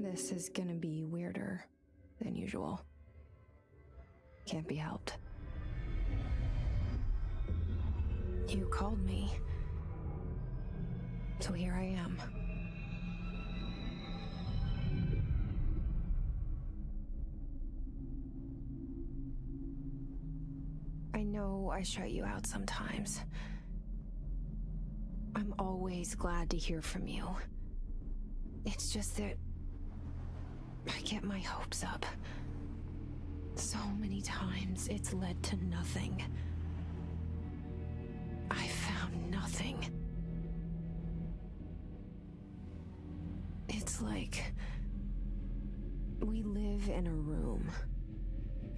This is gonna be weirder than usual. Can't be helped. You called me, so here I am. I know I shut you out sometimes. I'm always glad to hear from you. It's just that I get my hopes up. So many times it's led to nothing. I found nothing. It's like we live in a room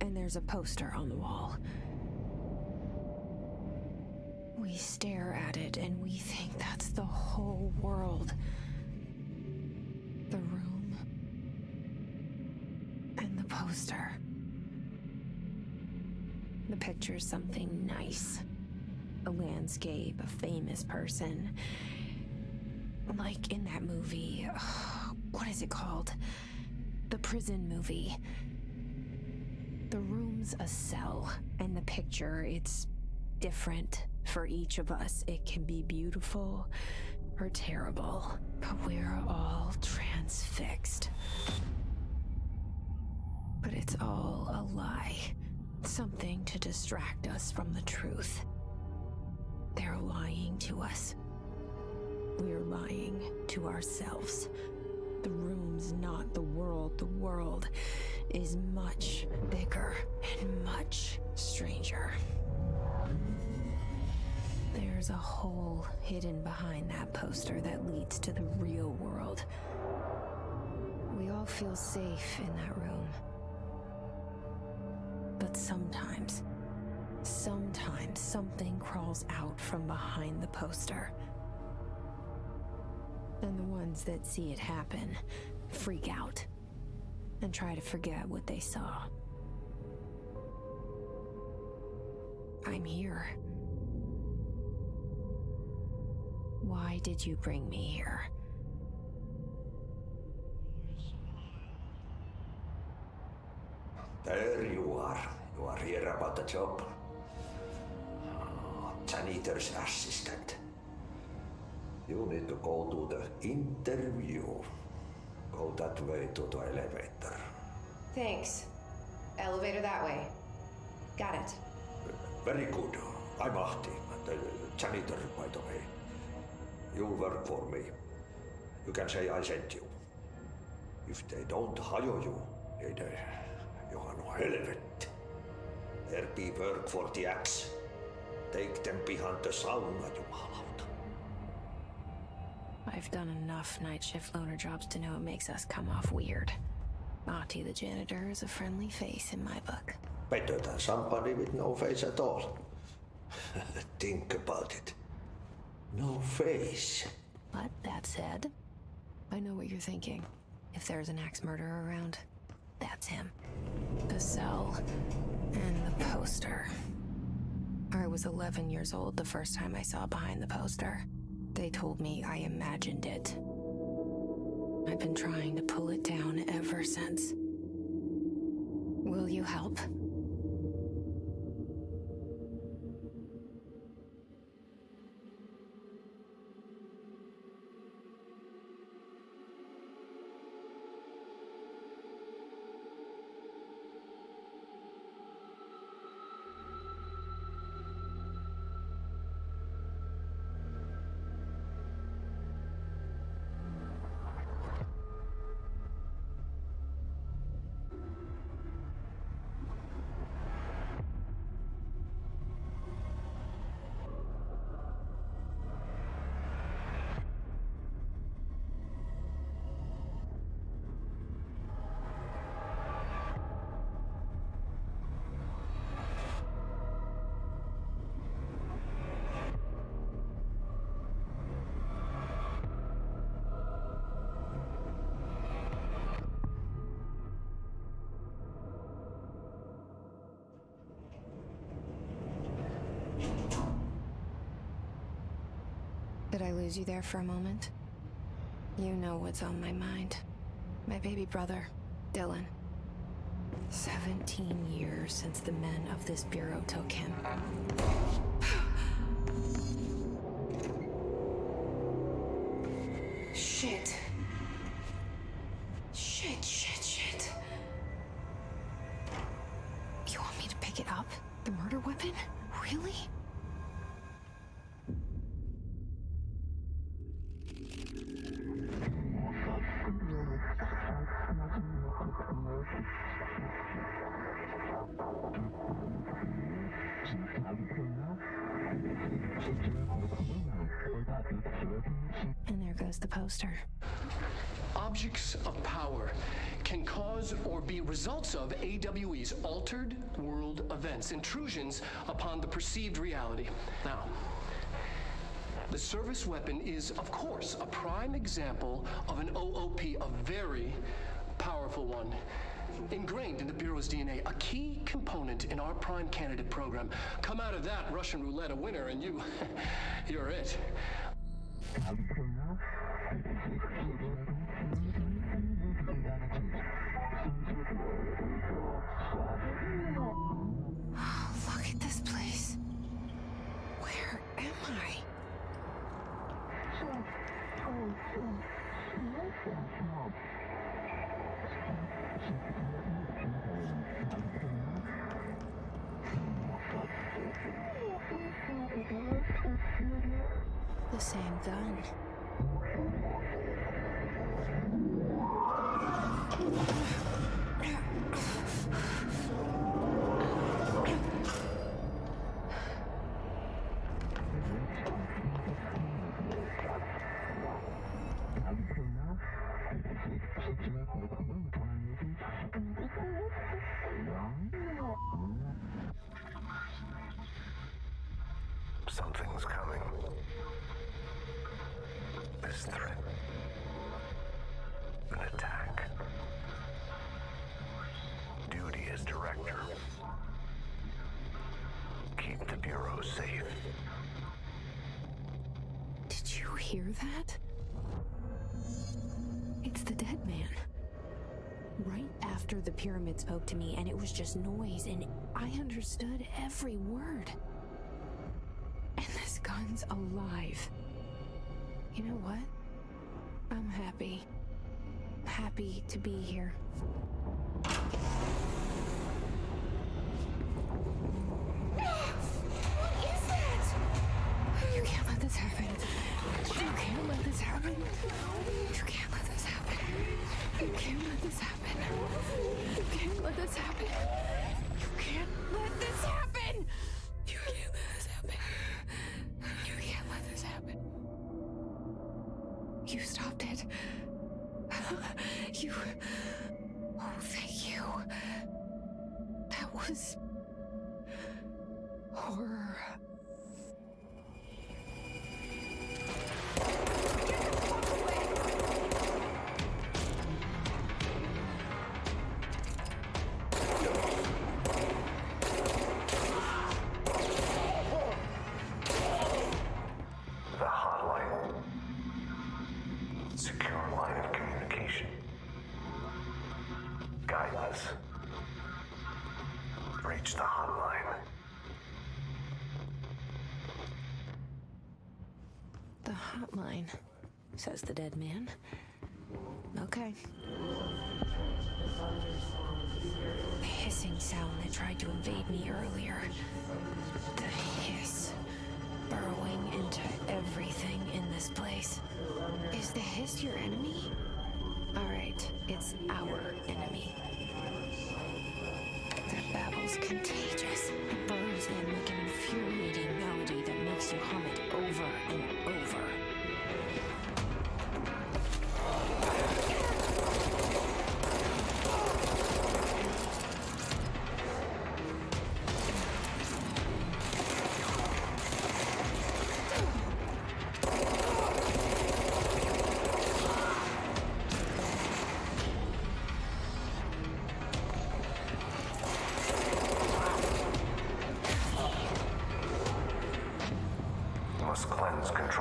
and there's a poster on the wall. We stare at it and we think that's the whole world. The room and the poster. The picture's something nice. A landscape, a famous person. Like in that movie, what is it called? The prison movie. The room's a cell, and the picture, it's different for each of us. It can be beautiful or terrible, but we're all transfixed. But it's all a lie. Something to distract us from the truth. They're lying to us. We're lying to ourselves. The room's not the world. The world is much bigger and much stranger. There's a hole hidden behind that poster that leads to the real world. We all feel safe in that room. But sometimes something crawls out from behind the poster. And the ones that see it happen freak out and try to forget what they saw. I'm here. Why did you bring me here? There you are. You are here about the job. Janitor's assistant. You need to go to the interview. Go that way to the elevator. Thanks. Elevator that way. Got it. Very good. I'm Ahti, the janitor, by the way. You work for me. You can say I sent you. If they don't hire you, then you are no helvet. There be work for the axe. Take them behind the sauna, jumalauta. I've done enough night shift loner jobs to know it makes us come off weird. Ahti the janitor is a friendly face in my book. Better than somebody with no face at all. Think about it. No face. But that said, I know what you're thinking. If there's an axe murderer around, that's him. The cell and the poster. I was 11 years old the first time I saw behind the poster. They told me I imagined it. I've been trying to pull it down ever since. Will you help? Did I lose you there for a moment? You know what's on my mind. My baby brother, Dylan. 17 years since the men of this bureau took him. Shit. Shit. You want me to pick it up? The murder weapon? Really? And there goes the poster. Objects of power can cause or be results of AWE's altered world events, intrusions upon the perceived reality. Now, the service weapon is, of course, a prime example of an OOP, a very powerful one. Ingrained in the Bureau's DNA, a key component in our prime candidate program. Come out of that Russian roulette a winner and you're it. Look at this place. Where am I? The same gun. Something's coming. This threat. An attack. Duty as director. Keep the Bureau safe. Did you hear that? It's the dead man. Right after the pyramid spoke to me, and it was just noise, and I understood every word. And this gun's alive. You know what? I'm happy. Happy to be here. What is that? You can't let this happen. You can't let this happen. You can't let this happen. You can't let this happen. You can't let this happen. You can't let this happen. You can't let this happen. You can't let this happen. You stopped it. You... Oh, thank you. That was... horror. The hotline. Secure line of communication. Guidance. Reach the hotline. The hotline, says the dead man. Okay. The hissing sound that tried to invade me earlier. The hiss. Burrowing into everything in this place. Is the hiss your enemy? Alright, it's our enemy. That babble's contagious. It burrows in like an infuriating melody that makes you hum it over and over. Must cleanse control.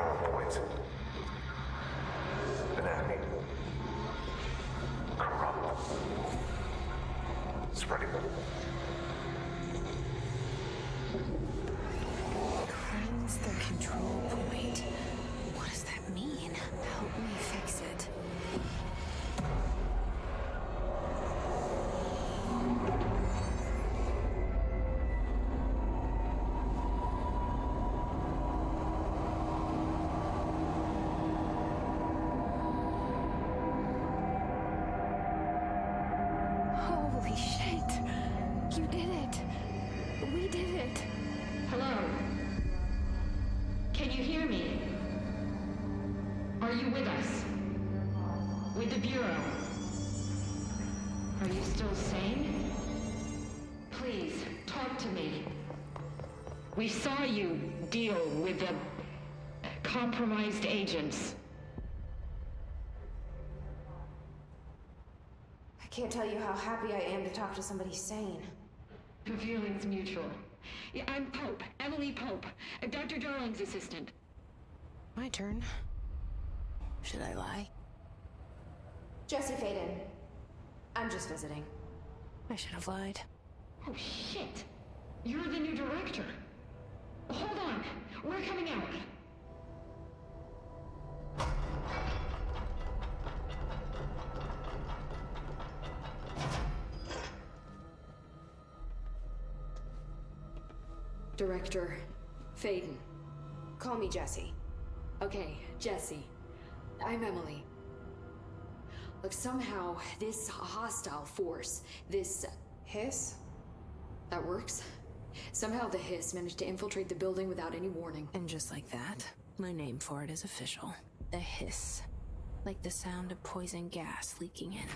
it. Hello? Can you hear me? Are you with us? With the Bureau? Are you still sane? Please, talk to me. We saw you deal with the compromised agents. I can't tell you how happy I am to talk to somebody sane. The feeling's mutual. Yeah, I'm Pope, Emily Pope, Dr. Darling's assistant. My turn. Should I lie? Jesse Faden. I'm just visiting. I should have lied. Oh, shit. You're the new director. Hold on. We're coming out. Director Faden. Call me Jesse. Okay, Jesse. I'm Emily. Look, somehow this hostile force, this... Hiss? that works? Somehow the hiss managed to infiltrate the building without any warning. And just like that, my name for it is official. The hiss. Like the sound of poison gas leaking in.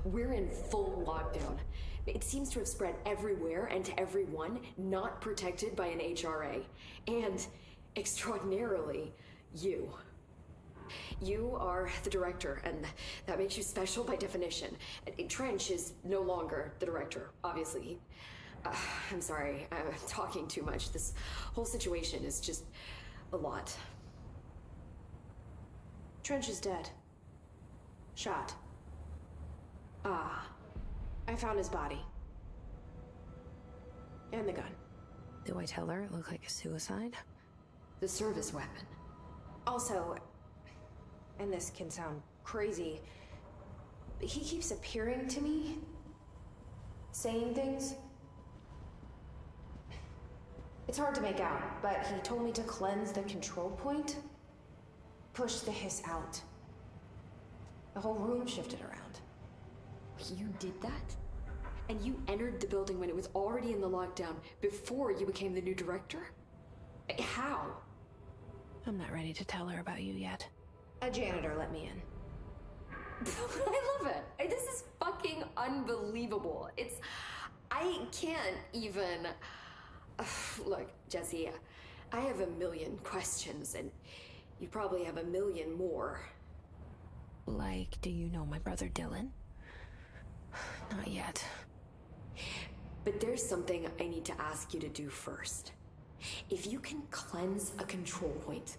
We're in full lockdown. It seems to have spread everywhere and to everyone not protected by an HRA. And, extraordinarily, you. You are the director, and that makes you special by definition. Trench is no longer the director, obviously. I'm sorry, I'm talking too much. This whole situation is just a lot. Trench is dead. Shot. Ah, I found his body. And the gun. Do I tell her it looked like a suicide? the service weapon. Also, and this can sound crazy, he keeps appearing to me, saying things. It's hard to make out, but he told me to cleanse the control point, push the hiss out. The whole room shifted around. You did that? And you entered the building when it was already in the lockdown before you became the new director? How? I'm not ready to tell her about you yet. A janitor let me in. I love it. This is fucking unbelievable. I can't even... Look, Jesse, I have a million questions, and you probably have a million more. Like, do you know my brother Dylan? Not yet. But there's something I need to ask you to do first. If you can cleanse a control point,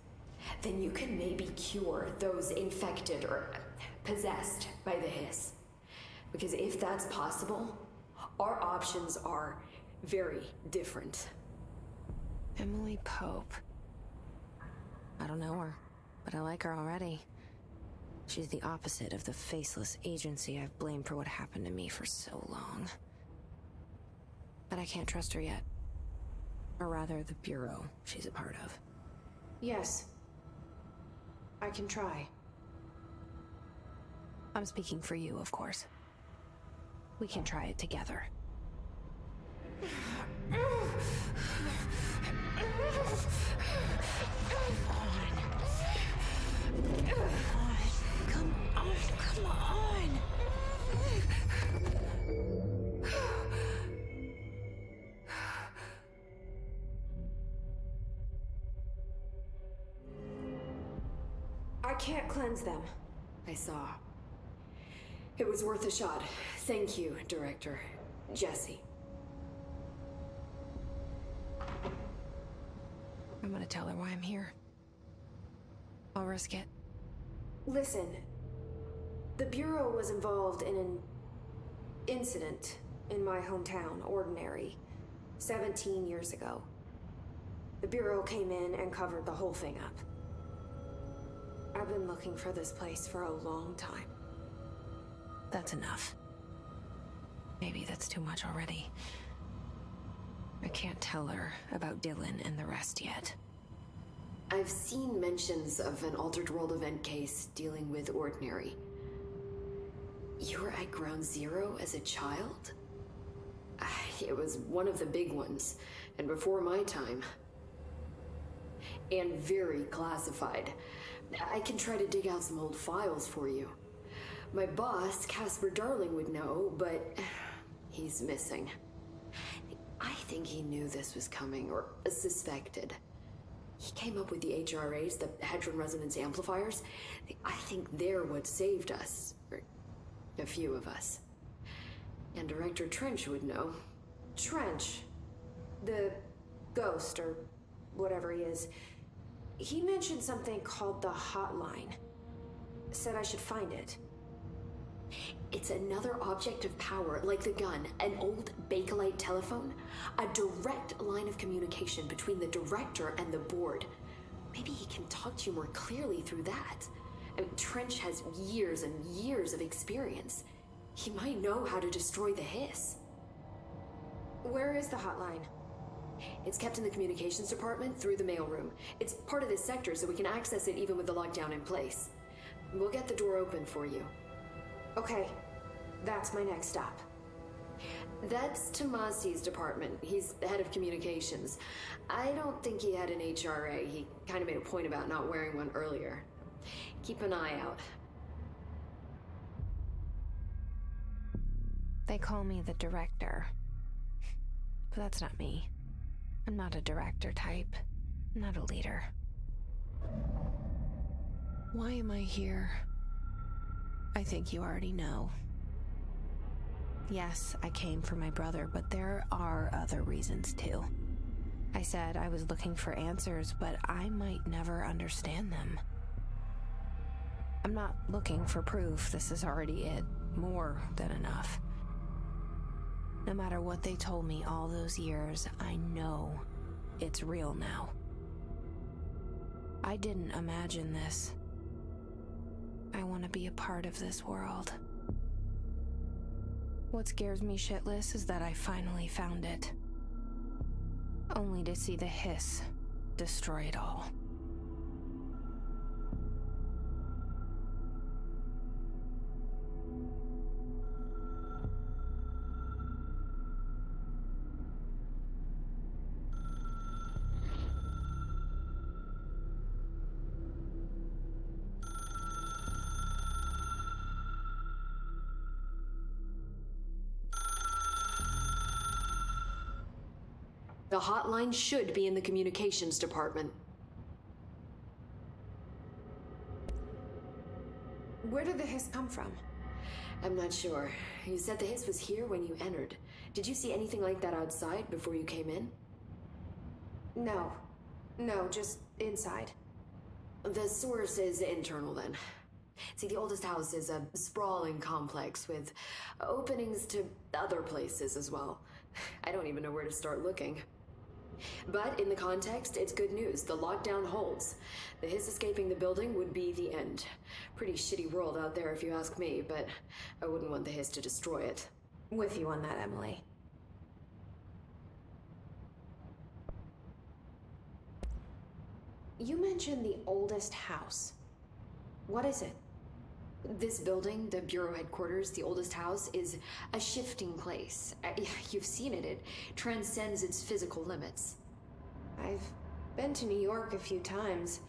then you can maybe cure those infected or possessed by the hiss. Because if that's possible, our options are very different. Emily Pope. I don't know her, but I like her already. She's the opposite of the faceless agency I've blamed for what happened to me for so long. But I can't trust her yet. Or rather, the Bureau she's a part of. Yes. I can try. I'm speaking for you, of course. We can try it together. Come on. I can't cleanse them. I saw. It was worth a shot. Thank you, Director. Jesse. I'm gonna tell her why I'm here. I'll risk it. Listen, the Bureau was involved in an incident in my hometown, Ordinary, 17 years ago. The Bureau came in and covered the whole thing up. I've been looking for this place for a long time. That's enough. Maybe that's too much already. I can't tell her about Dylan and the rest yet. I've seen mentions of an Altered World event case dealing with Ordinary. You were at Ground Zero as a child? It was one of the big ones. And before my time. And very classified. I can try to dig out some old files for you. My boss, Casper Darling, would know, but he's missing. I think he knew this was coming, or suspected. He came up with the HRAs, the Hadron Resonance Amplifiers. I think they're what saved us. Or a few of us. And Director Trench would know. Trench. The ghost, or whatever he is. He mentioned something called the hotline. Said I should find it. It's another object of power, like the gun, an old Bakelite telephone. A direct line of communication between the director and the board. Maybe he can talk to you more clearly through that. I mean, Trench has years and years of experience. He might know how to destroy the hiss. Where is the hotline? It's kept in the communications department through the mailroom. It's part of this sector, so we can access it even with the lockdown in place. We'll get the door open for you. Okay, that's my next stop. That's Tomasi's department. He's the head of communications. I don't think he had an HRA. He kind of made a point about not wearing one earlier. Keep an eye out. They call me the director. But that's not me. I'm not a director type. I'm not a leader. Why am I here? I think you already know. Yes, I came for my brother, but there are other reasons too. I said I was looking for answers, but I might never understand them. I'm not looking for proof. This is already it. More than enough. No matter what they told me all those years, I know it's real now. I didn't imagine this. I want to be a part of this world. What scares me shitless is that I finally found it. Only to see the hiss destroy it all. The hotline should be in the communications department. Where did the hiss come from? I'm not sure. You said the hiss was here when you entered. Did you see anything like that outside before you came in? No. No, just inside. The source is internal then. See, the oldest house is a sprawling complex with openings to other places as well. I don't even know where to start looking. But in the context, it's good news. The lockdown holds. The hiss escaping the building would be the end. Pretty shitty world out there if you ask me, but I wouldn't want the hiss to destroy it. With you on that, Emily. You mentioned the oldest house. What is it? This building, the Bureau headquarters, the oldest house, is a shifting place. You've seen it. It transcends its physical limits. I've been to New York a few times.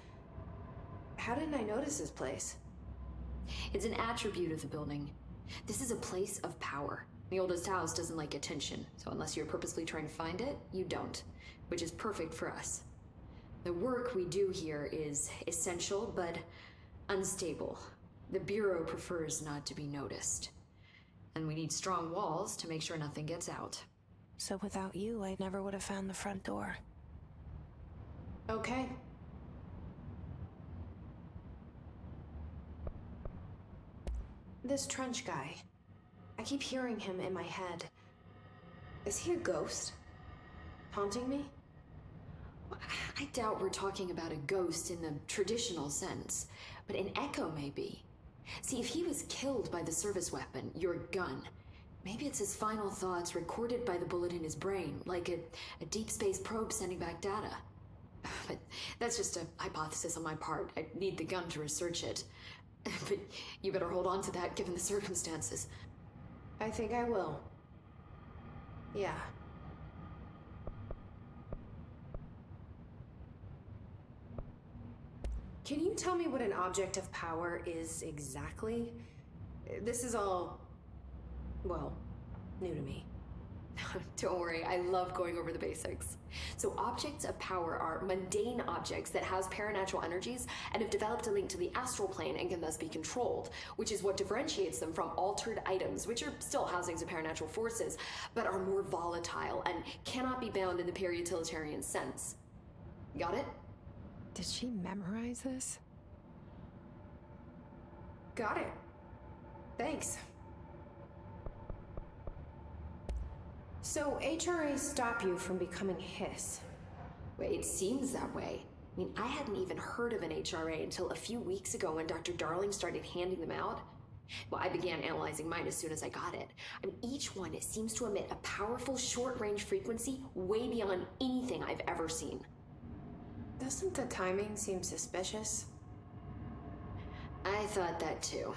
How didn't I notice this place? It's an attribute of the building. This is a place of power. The oldest house doesn't like attention, so unless you're purposely trying to find it, you don't, which is perfect for us. The work we do here is essential, but unstable. The Bureau prefers not to be noticed. And we need strong walls to make sure nothing gets out. So without you, I never would have found the front door. Okay. This Trench guy. I keep hearing him in my head. Is he a ghost? Haunting me? I doubt we're talking about a ghost in the traditional sense, but an echo maybe. See, if he was killed by the service weapon, your gun, maybe it's his final thoughts recorded by the bullet in his brain, like a deep space probe sending back data. But that's just a hypothesis on my part. I need the gun to research it. But you better hold on to that given the circumstances. I think I will. Yeah. Can you tell me what an object of power is exactly? This is all, well, new to me. Don't worry, I love going over the basics. So objects of power are mundane objects that house paranatural energies and have developed a link to the astral plane and can thus be controlled, which is what differentiates them from altered items, which are still housings of paranatural forces, but are more volatile and cannot be bound in the peri-utilitarian sense. Got it? Did she memorize this? Got it. Thanks. So, HRAs stop you from becoming Hiss. Well, it seems that way. I mean, I hadn't even heard of an HRA until a few weeks ago when Dr. Darling started handing them out. Well, I began analyzing mine as soon as I got it. I mean, each one, it seems to emit a powerful short-range frequency way beyond anything I've ever seen. Doesn't the timing seem suspicious? I thought that too.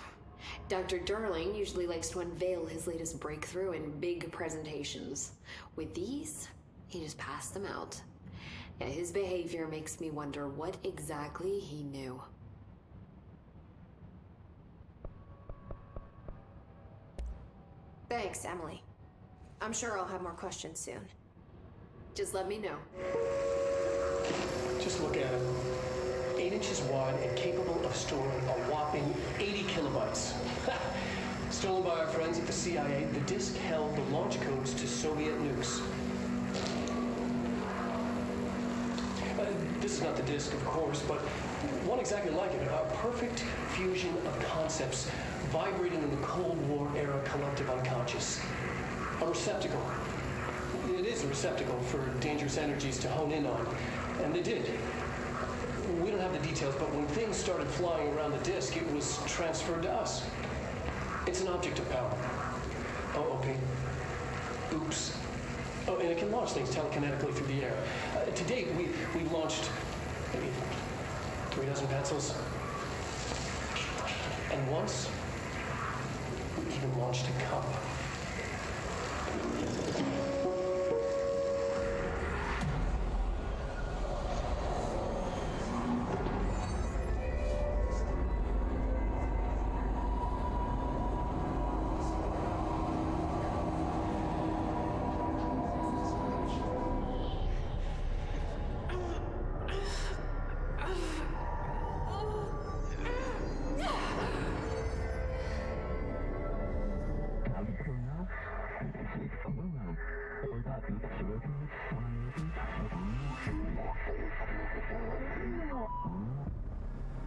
Dr. Darling usually likes to unveil his latest breakthrough in big presentations. With these, he just passed them out. Yeah, his behavior makes me wonder what exactly he knew. Thanks, Emily. I'm sure I'll have more questions soon. Just let me know. Just look at it. 8 inches wide and capable of storing a whopping 80 kilobytes. Stolen by our friends at the CIA, the disk held the launch codes to Soviet nukes. This is not the disk, of course, but one exactly like it. A perfect fusion of concepts vibrating in the Cold War era collective unconscious. A receptacle. It is a receptacle for dangerous energies to hone in on. And they did. We don't have the details, but when things started flying around the disk, it was transferred to us. It's an object of power. Oh, okay. Oops. Oh, and it can launch things telekinetically through the air. To date, we've launched maybe 3 dozen pencils. And once, we even launched a cup.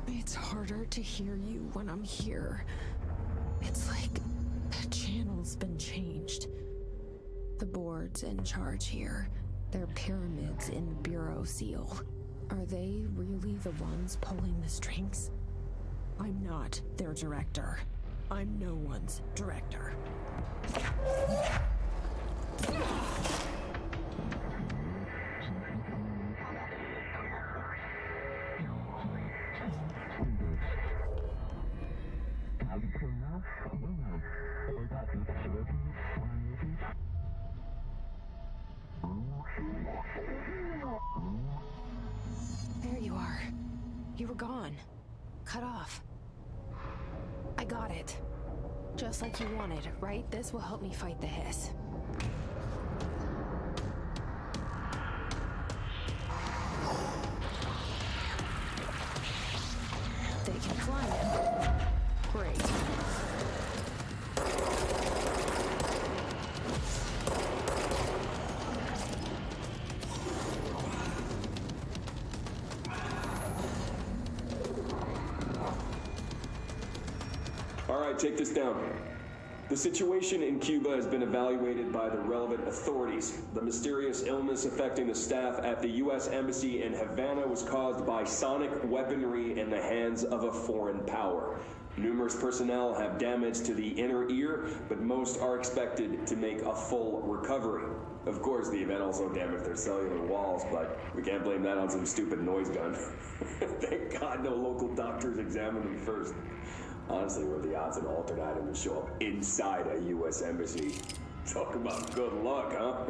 It's harder to hear you when I'm here. It's like the channel's been changed. The board's in charge here. They're pyramids in the Bureau seal. Are they really the ones pulling the strings? I'm not their director. I'm no one's director. There you are. You were gone. Cut off. I got it. Just like you wanted, right? This will help me fight the hiss. They can climb it. Great. All right, take this down. The situation in Cuba has been evaluated by the relevant authorities. The mysterious illness affecting the staff at the U.S. Embassy in Havana was caused by sonic weaponry in the hands of a foreign power. Numerous personnel have damage to the inner ear, but most are expected to make a full recovery. Of course, the event also damaged their cellular walls, but we can't blame that on some stupid noise gun. Thank God no local doctors examined them first. Honestly, what are the odds an altered item will show up inside a U.S. embassy? Talk about good luck, huh?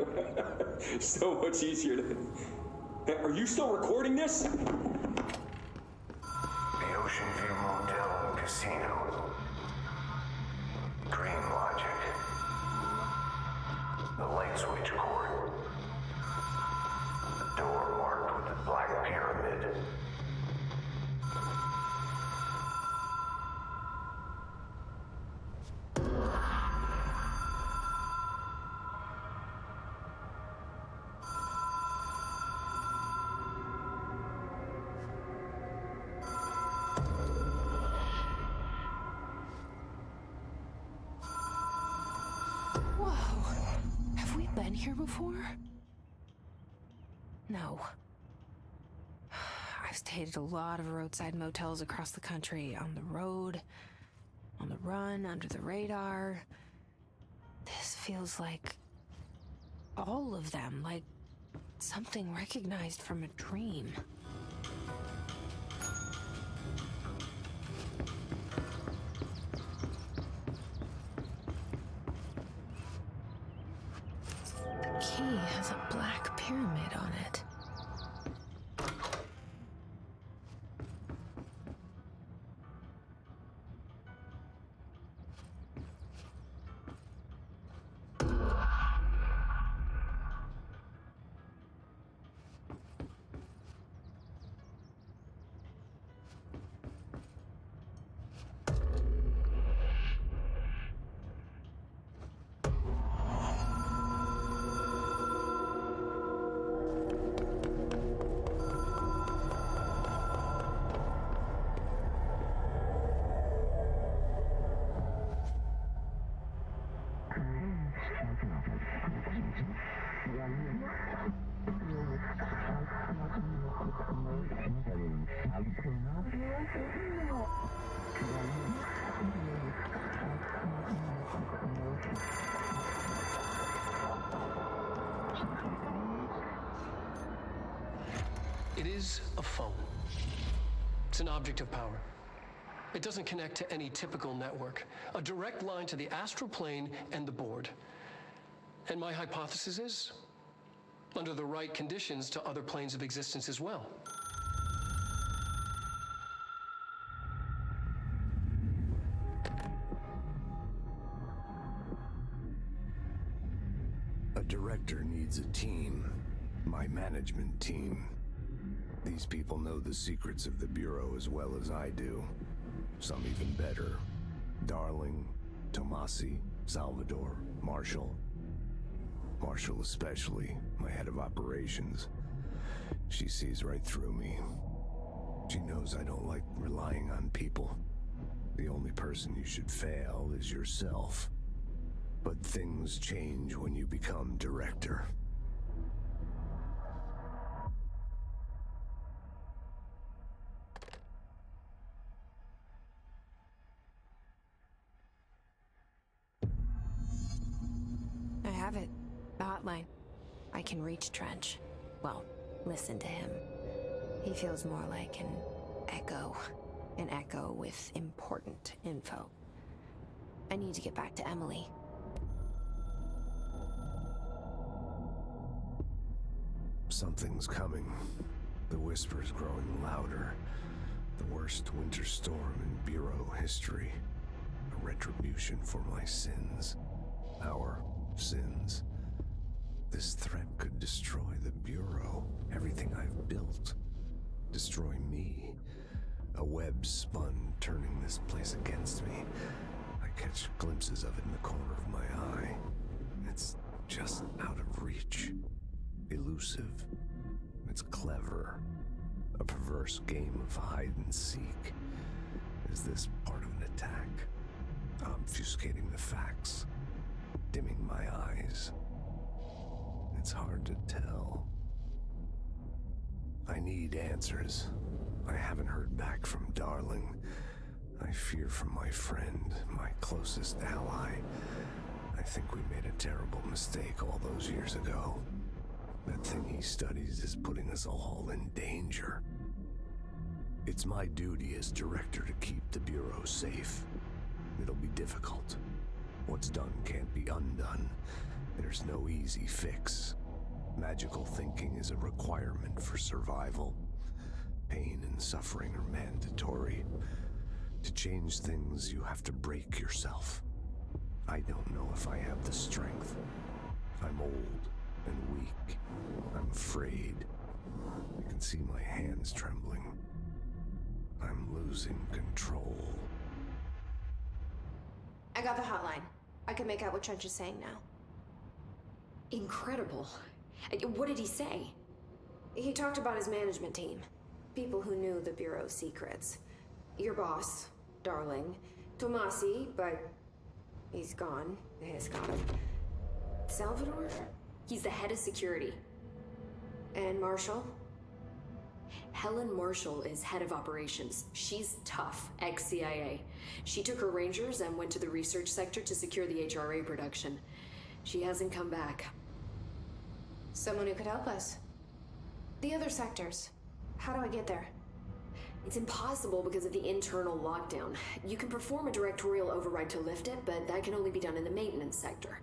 So much easier to... Hey, are you still recording this? Ocean View Motel and Casino. Dream Logic. The light switch cord. The door marked with the Black Pyramid. Been here before? No. I've stayed at a lot of roadside motels across the country, on the road, on the run, under the radar. This feels like all of them, like something recognized from a dream. Key has a black pyramid on it. It is a phone. It's an object of power. It doesn't connect to any typical network. A direct line to the astral plane and the board. And my hypothesis is, under the right conditions, to other planes of existence as well. A director needs a team. My management team. These people know the secrets of the Bureau as well as I do. Some even better. Darling, Tomasi, Salvador, Marshall. Marshall especially, my head of operations. She sees right through me. She knows I don't like relying on people. The only person you should fail is yourself. But things change when you become director. I have it. The hotline. I can reach Trench. Well, listen to him. He feels more like an echo. An echo with important info. I need to get back to Emily. Something's coming. The whisper's growing louder. The worst winter storm in Bureau history. A retribution for my sins. Our sins. This threat could destroy the Bureau. Everything I've built. Destroy me. A web spun, turning this place against me. I catch glimpses of it in the corner of my eye. It's just out of reach. Elusive. It's clever. A perverse game of hide and seek. Is this part of an attack? Obfuscating the facts. Dimming my eyes. It's hard to tell. I need answers. I haven't heard back from Darling. I fear for my friend, my closest ally. I think we made a terrible mistake all those years ago. That thing he studies is putting us all in danger. It's my duty as director to keep the Bureau safe. It'll be difficult. What's done can't be undone. There's no easy fix. Magical thinking is a requirement for survival. pain and suffering are mandatory. To change things, you have to break yourself. I don't know if I have the strength. I'm old and weak. I'm afraid. I can see my hands trembling. I'm losing control. I got the hotline. I can make out what Trench is saying now. Incredible. What did he say? He talked about his management team. People who knew the Bureau's secrets. Your boss, Darling. Tomasi, but he's gone. He's gone. Salvador? He's the head of security. And Marshall? Helen Marshall is head of operations. She's tough, ex-CIA. She took her Rangers and went to the research sector to secure the HRA production. She hasn't come back. Someone who could help us. The other sectors. How do I get there? It's impossible because of the internal lockdown. You can perform a directorial override to lift it, but that can only be done in the maintenance sector.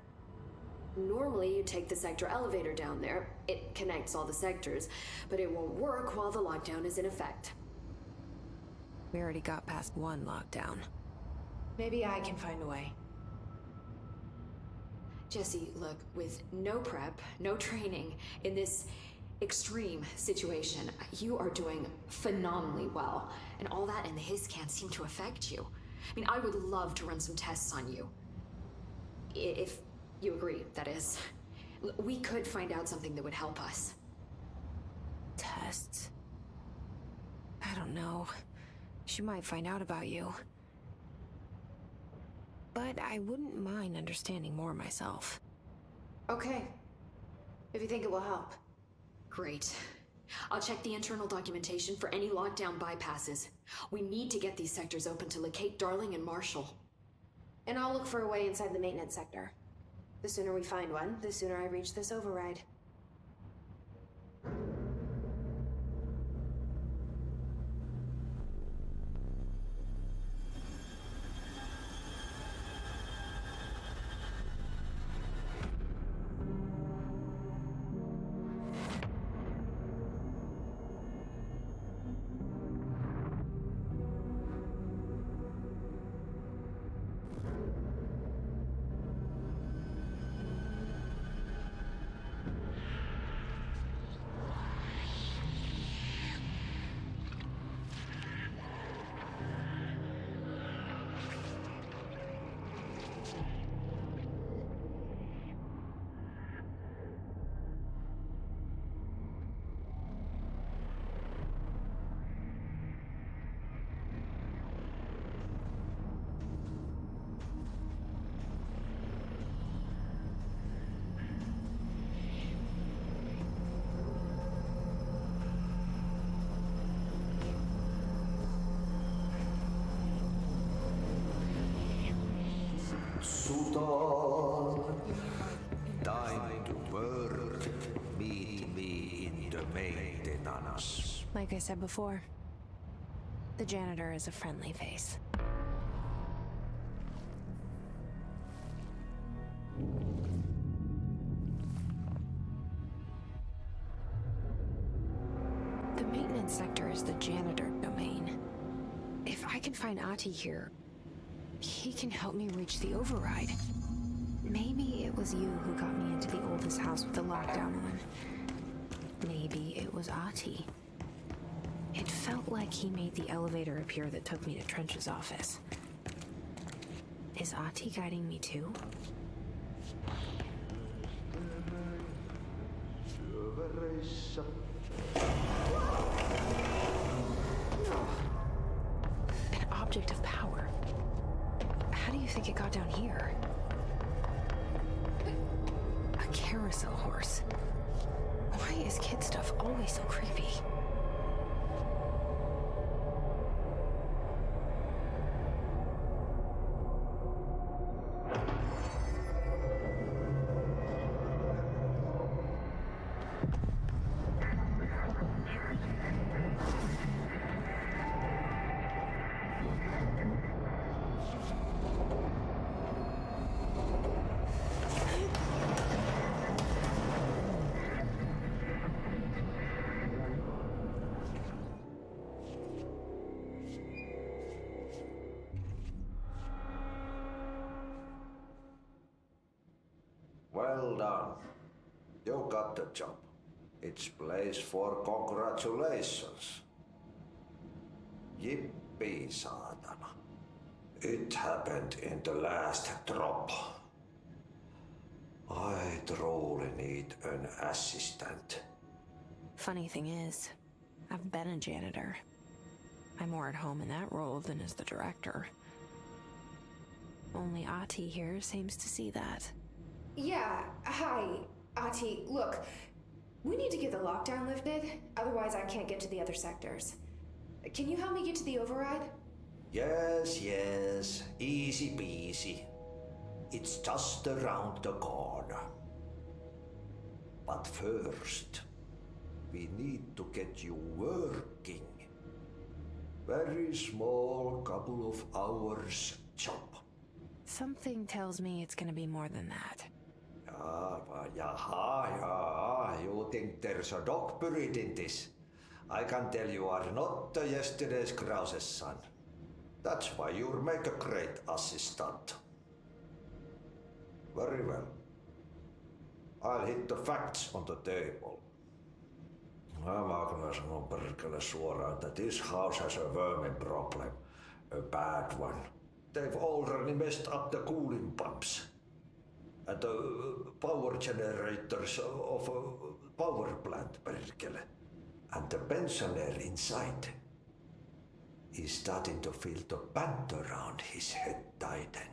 Normally, you take the sector elevator down there. It connects all the sectors, but it won't work while the lockdown is in effect. We already got past one lockdown. Maybe I can find a way. Jesse, look, with no prep, no training, in this extreme situation, you are doing phenomenally well. And all that and his can't seem to affect you. I mean, I would love to run some tests on you. If you agree, that is. We could find out something that would help us. Tests? I don't know. She might find out about you. But I wouldn't mind understanding more myself. Okay. If you think it will help. Great. I'll check the internal documentation for any lockdown bypasses. We need to get these sectors open to locate Darling and Marshall. And I'll look for a way inside the maintenance sector. The sooner we find one, the sooner I reach this override. Sudan, time to work. Meet me in the maintenance. Like I said before, the janitor is a friendly face. The maintenance sector is the janitor domain. If I can find Ati here, he can help me reach the override. Maybe it was you who got me into the oldest house with the lockdown on. Maybe it was Ati. It felt like he made the elevator appear that took me to Trench's office. Is Ati guiding me too? An object of power. How do you think it got down here? A carousel horse. Why is kid stuff always so creepy? the job. It's place for congratulations. Yippee, saatana. It happened in the last drop. I truly need an assistant. Funny thing is, I've been a janitor. I'm more at home in that role than as the director. Only Ati here seems to see that. Yeah, hi, Ati. Look, we need to get the lockdown lifted, otherwise I can't get to the other sectors. Can you help me get to the override? Yes, easy peasy. It's just around the corner. But first, we need to get you working. Very small, couple of hours job. Something tells me it's gonna be more than that. You think there's a dog buried in this? I can tell you are not yesterday's Krause's son. That's why you'll make a great assistant. Very well. I'll hit the facts on the table. Mä kyllä sanon perkele suoraan, että this house has a vermin problem. A bad one. They've already messed up the cooling pumps. And the power generators of a power plant, perkele. And the pensioner inside is starting to feel the band around his head tighten.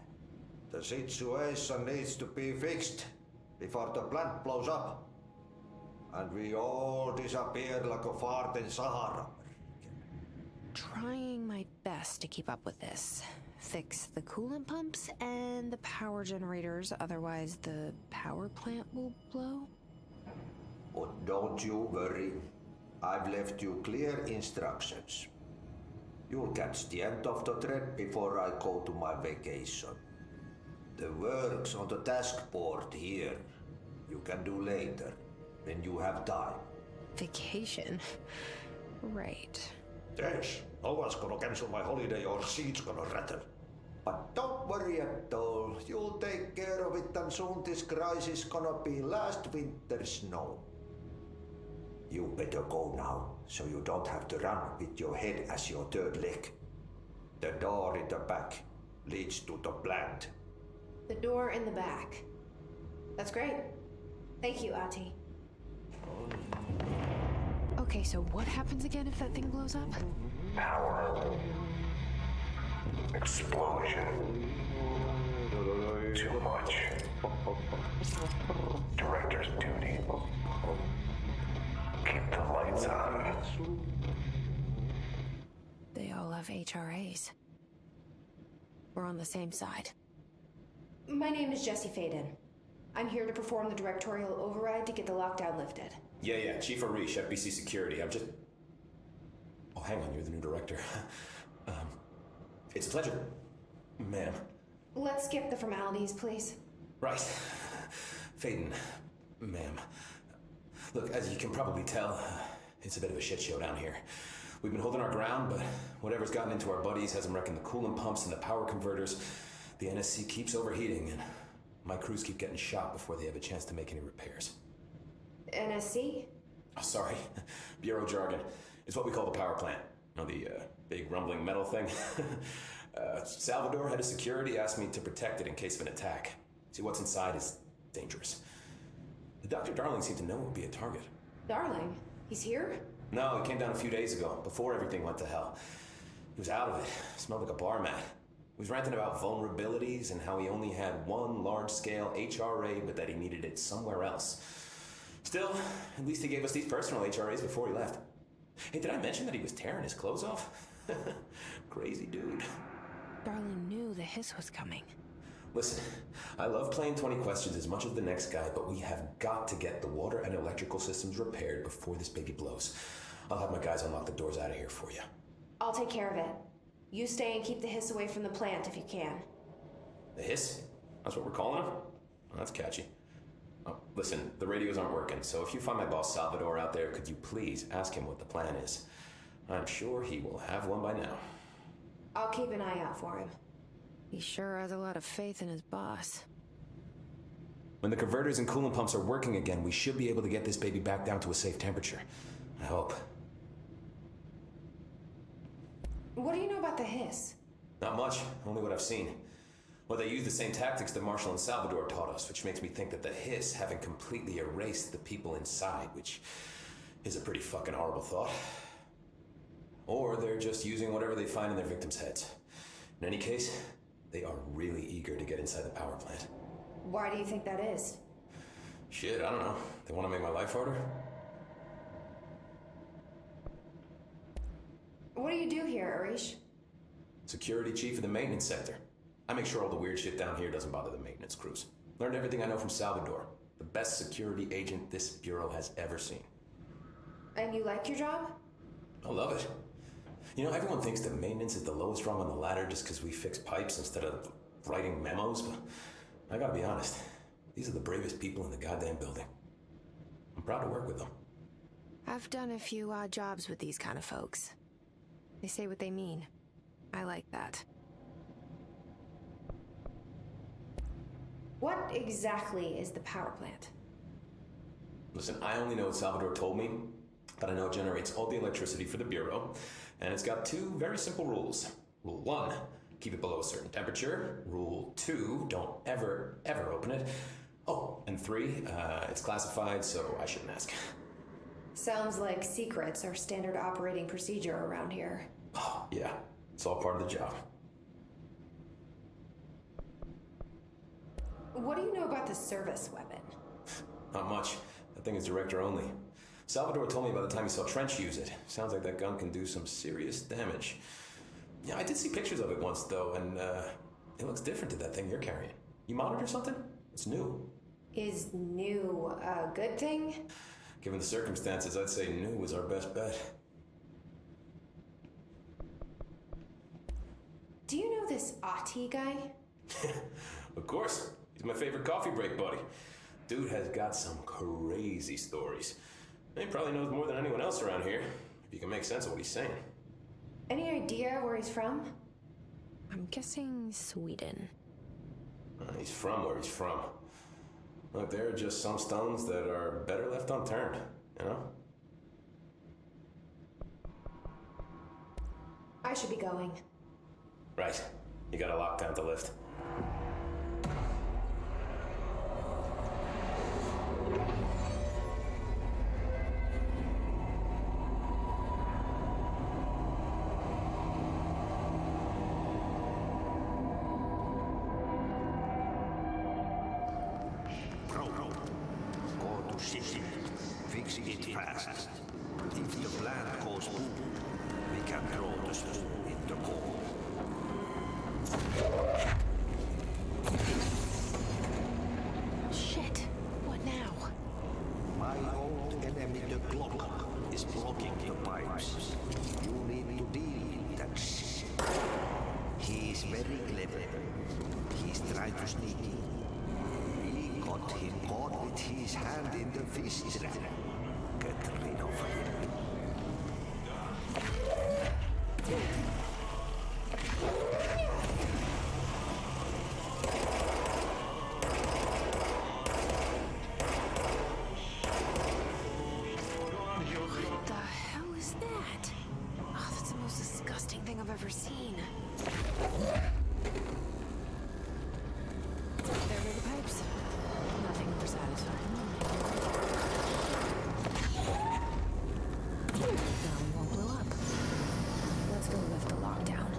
The situation needs to be fixed before the plant blows up. And we all disappear like a fart in Sahara. Trying my best to keep up with this. Fix the coolant pumps and the power generators, otherwise the power plant will blow. But don't you worry. I've left you clear instructions. You'll catch the end of the thread before I go to my vacation. The work's on the task board here. You can do later, when you have time. Vacation? Right. Yes, no one's gonna cancel my holiday or seat's gonna rattle. But don't worry at all. You'll take care of it and soon this crisis gonna be last winter's snow. You better go now, so you don't have to run with your head as your third leg. The door in the back leads to the plant. The door in the back. That's great. Thank you, Ati. Okay, so what happens again if that thing blows up? Power. Explosion. Too much. Director's duty. Keep the lights on. They all have HRAs. We're on the same side. My name is Jesse Faden. I'm here to perform the directorial override to get the lockdown lifted. Yeah, Chief Arish, FBC Security. I'm just... Oh, hang on, you're the new director. It's a pleasure, ma'am. Let's skip the formalities, please. Right. Faden, ma'am. Look, as you can probably tell, it's a bit of a shit show down here. We've been holding our ground, but whatever's gotten into our buddies has them wrecking the coolant pumps and the power converters. The NSC keeps overheating, and my crews keep getting shot before they have a chance to make any repairs. NSC? Oh, sorry. Bureau jargon. It's what we call the power plant. You know, the big rumbling metal thing? Salvador, head of security, asked me to protect it in case of an attack. See, what's inside is dangerous. Dr. Darling seemed to know it would be a target. Darling? He's here? No, he came down a few days ago, before everything went to hell. He was out of it. Smelled like a bar mat. He was ranting about vulnerabilities and how he only had one large-scale HRA, but that he needed it somewhere else. Still, at least he gave us these personal HRAs before he left. Hey, did I mention that he was tearing his clothes off? Crazy dude. Darling knew the hiss was coming. Listen, I love playing 20 questions as much as the next guy, but we have got to get the water and electrical systems repaired before this baby blows. I'll have my guys unlock the doors out of here for you. I'll take care of it. You stay and keep the hiss away from the plant if you can. The hiss? That's what we're calling him? Oh, that's catchy. Oh, listen, the radios aren't working, so if you find my boss Salvador out there, could you please ask him what the plan is? I'm sure he will have one by now. I'll keep an eye out for him. He sure has a lot of faith in his boss. When the converters and coolant pumps are working again, we should be able to get this baby back down to a safe temperature. I hope. What do you know about the hiss? Not much, only what I've seen. Well, they use the same tactics that Marshall and Salvador taught us, which makes me think that the hiss haven't completely erased the people inside, which is a pretty fucking horrible thought. Or they're just using whatever they find in their victims' heads. In any case, they are really eager to get inside the power plant. Why do you think that is? Shit, I don't know. They want to make my life harder? What do you do here, Arish? Security chief of the maintenance sector. I make sure all the weird shit down here doesn't bother the maintenance crews. Learned everything I know from Salvador. The best security agent this bureau has ever seen. And you like your job? I love it. You know, everyone thinks that maintenance is the lowest rung on the ladder just because we fix pipes instead of writing memos, but I gotta be honest. These are the bravest people in the goddamn building. I'm proud to work with them. I've done a few odd jobs with these kind of folks. They say what they mean. I like that. What exactly is the power plant? Listen, I only know what Salvador told me, but I know it generates all the electricity for the Bureau, and it's got two very simple rules. Rule 1, keep it below a certain temperature. Rule 2, don't ever open it. Oh, and 3, it's classified, so I shouldn't ask. Sounds like secrets are standard operating procedure around here. Oh, yeah, it's all part of the job. What do you know about the service weapon? Not much. That thing is director only. Salvador told me by the time he saw Trench use it. Sounds like that gun can do some serious damage. Yeah, I did see pictures of it once, though, and it looks different to that thing you're carrying. You monitor something? It's new. Is new a good thing? Given the circumstances, I'd say new was our best bet. Do you know this Ati guy? Of course. He's my favorite coffee break buddy. Dude has got some crazy stories. He probably knows more than anyone else around here, if you can make sense of what he's saying. Any idea where he's from? I'm guessing Sweden. He's from where he's from. Look, there are just some stones that are better left unturned, you know? I should be going. Right. You gotta lock down the lift. Go to city. Fix it fast. If the plant goes boom, we can throw the spoon in the coal. Shit. What now? My old enemy, the clock, is blocking the pipes. You need to deal with that shit. He's very clever. He's trying to sneak in. We got him caught with his hand in the fish trap. Get rid of him. What the hell is that? Oh, that's the most disgusting thing I've ever seen. There go the pipes. Nothing more satisfying. Now we won't blow up. Let's go lift the lockdown.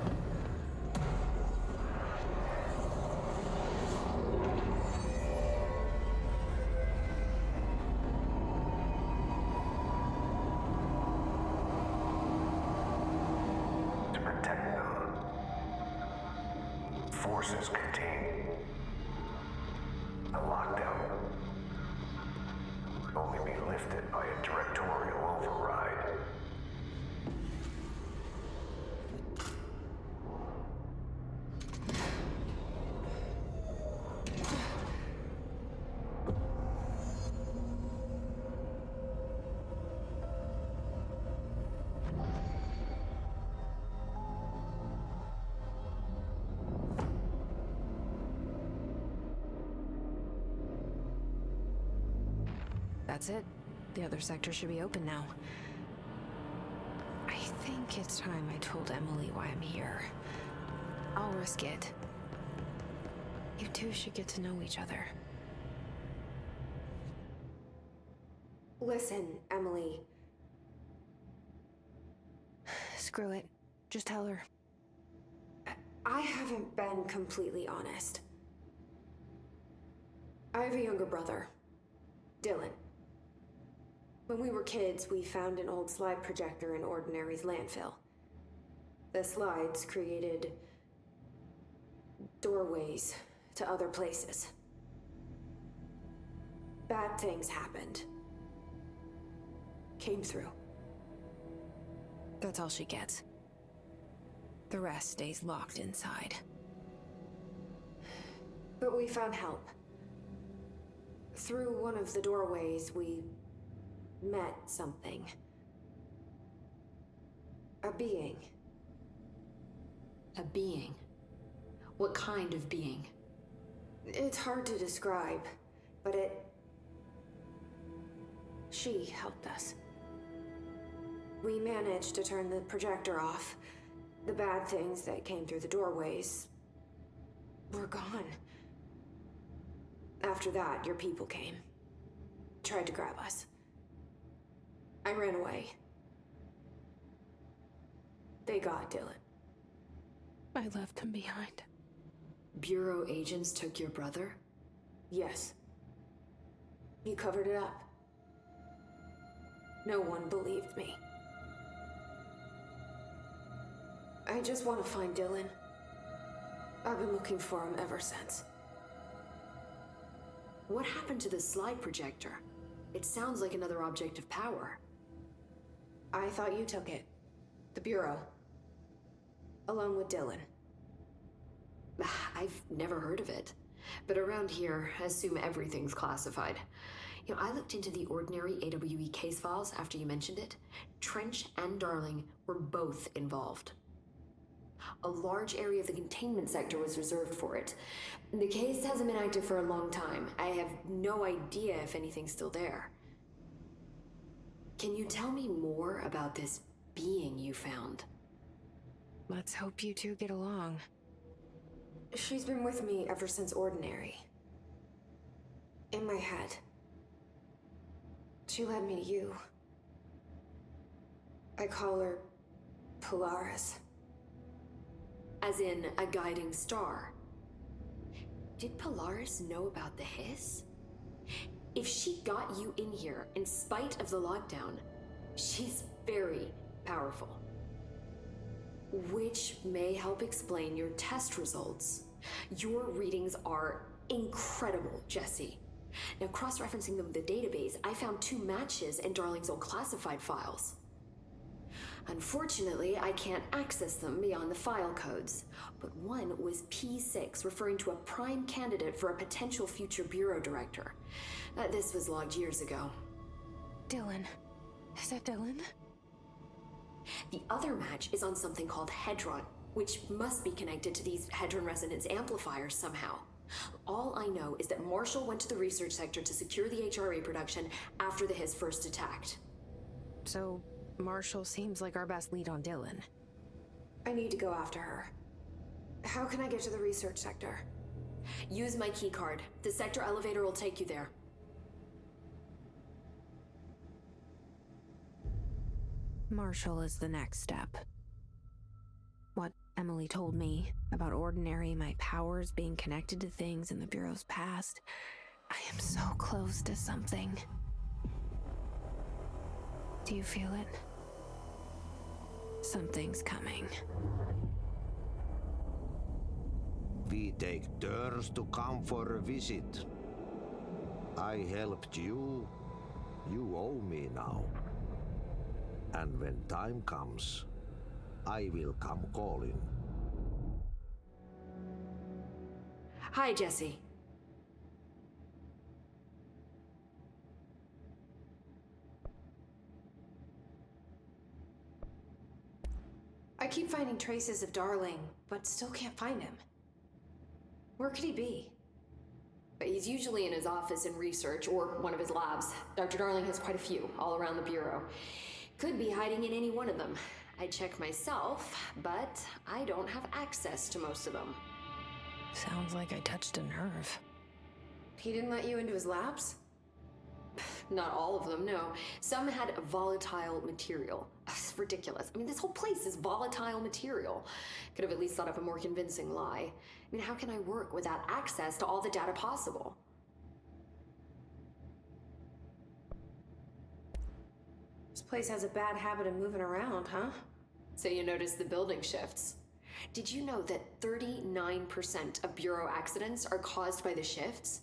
To protect them. Forces contained. The lockdown will only be lifted by a directorial override. That's it. The other sector should be open now. I think it's time I told Emily why I'm here. I'll risk it. You two should get to know each other. Listen, Emily. Screw it. Just tell her. I haven't been completely honest. I have a younger brother, Dylan. When we were kids, we found an old slide projector in Ordinary's landfill. The slides created doorways to other places. Bad things happened. Came through. That's all she gets. The rest stays locked inside. But we found help. Through one of the doorways, we met something. A being. A being? What kind of being? It's hard to describe, but she helped us. We managed to turn the projector off. The bad things that came through the doorways were gone. After that, your people came. Tried to grab us. I ran away. They got Dylan. I left him behind. Bureau agents took your brother? Yes. You covered it up. No one believed me. I just want to find Dylan. I've been looking for him ever since. What happened to the slide projector? It sounds like another object of power. I thought you took it. The Bureau. Along with Dylan. I've never heard of it. But around here, I assume everything's classified. You know, I looked into the Ordinary AWE case files after you mentioned it. Trench and Darling were both involved. A large area of the containment sector was reserved for it. The case hasn't been active for a long time. I have no idea if anything's still there. Can you tell me more about this being you found? Let's hope you two get along. She's been with me ever since Ordinary. In my head. She led me to you. I call her Polaris. As in a guiding star. Did Polaris know about the hiss? If she got you in here in spite of the lockdown, she's very powerful. Which may help explain your test results. Your readings are incredible, Jesse. Now, cross-referencing them with the database, I found 2 matches in Darling's old classified files. Unfortunately, I can't access them beyond the file codes, but one was P6, referring to a prime candidate for a potential future bureau director. This was logged years ago. Dylan. Is that Dylan? The other match is on something called Hedron, which must be connected to these Hedron resonance amplifiers somehow. All I know is that Marshall went to the research sector to secure the HRA production after the hiss first attacked. So, Marshall seems like our best lead on Dylan. I need to go after her. How can I get to the research sector? Use my keycard. The sector elevator will take you there. Marshall is the next step. What Emily told me about Ordinary, my powers being connected to things in the Bureau's past, I am so close to something. Do you feel it? Something's coming. We take turns to come for a visit. I helped you. You owe me now. And when time comes, I will come calling. Hi, Jesse. I keep finding traces of Darling, but still can't find him. Where could he be? He's usually in his office in research or one of his labs. Dr. Darling has quite a few all around the Bureau. Could be hiding in any one of them. I check myself, but I don't have access to most of them. Sounds like I touched a nerve. He didn't let you into his labs? Not all of them, no. Some had volatile material. It's ridiculous. I mean, this whole place is volatile material. Could have at least thought of a more convincing lie. I mean, how can I work without access to all the data possible? This place has a bad habit of moving around, huh? So you notice the building shifts. Did you know that 39% of Bureau accidents are caused by the shifts?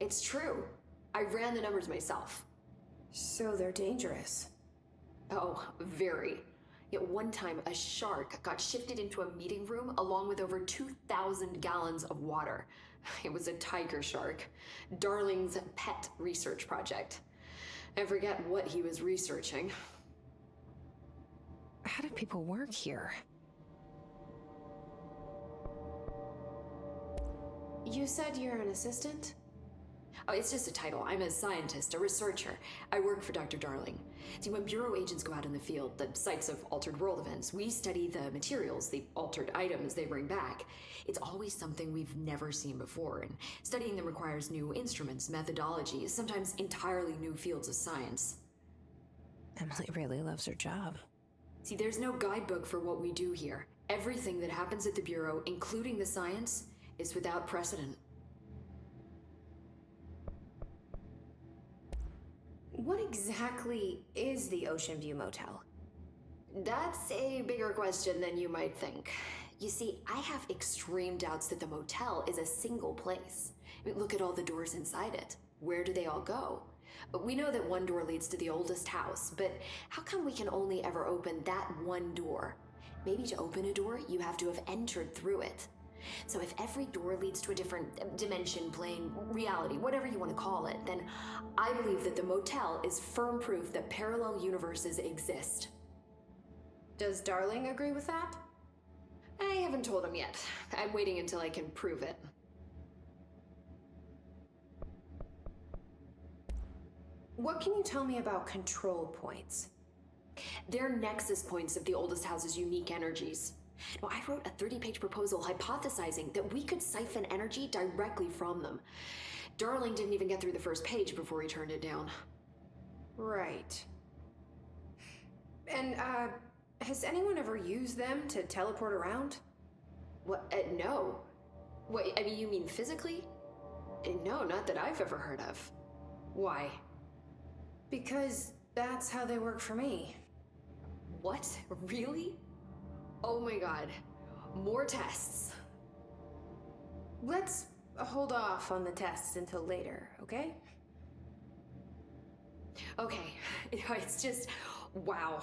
It's true. I ran the numbers myself. So they're dangerous. Oh, very. At one time, a shark got shifted into a meeting room along with over 2,000 gallons of water. It was a tiger shark. Darling's pet research project. I forget what he was researching. How do people work here? You said you're an assistant? Oh, it's just a title. I'm a scientist, a researcher. I work for Dr. Darling. See, when Bureau agents go out in the field, the sites of altered world events, we study the materials, the altered items they bring back. It's always something we've never seen before, and studying them requires new instruments, methodologies, sometimes entirely new fields of science. Emily really loves her job. See, there's no guidebook for what we do here. Everything that happens at the Bureau, including the science, is without precedent. What exactly is the Ocean View Motel? That's a bigger question than you might think. You see, I have extreme doubts that the motel is a single place. I mean, look at all the doors inside it. Where do they all go? We know that one door leads to the oldest house, but how come we can only ever open that one door? Maybe to open a door, you have to have entered through it. So if every door leads to a different dimension, plane, reality, whatever you want to call it, then I believe that the motel is firm proof that parallel universes exist. Does Darling agree with that? I haven't told him yet. I'm waiting until I can prove it. What can you tell me about control points? They're nexus points of the oldest house's unique energies. Now, I wrote a 30-page proposal hypothesizing that we could siphon energy directly from them. Darling didn't even get through the first page before he turned it down. Right. And, has anyone ever used them to teleport around? What? No. What, I mean, you mean physically? No, not that I've ever heard of. Why? Because that's how they work for me. What? Really? Oh my god. More tests. Let's hold off on the tests until later, okay? Okay. It's just, wow.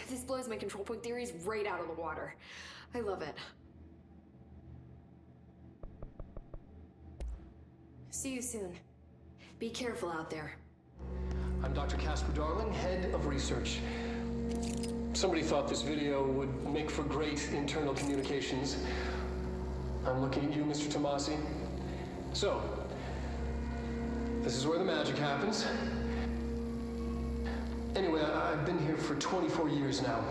This blows my control point theories right out of the water. I love it. See you soon. Be careful out there. I'm Dr. Casper Darling, head of research. Somebody thought this video would make for great internal communications. I'm looking at you, Mr. Tomasi. So, this is where the magic happens. Anyway, I've been here for 24 years now.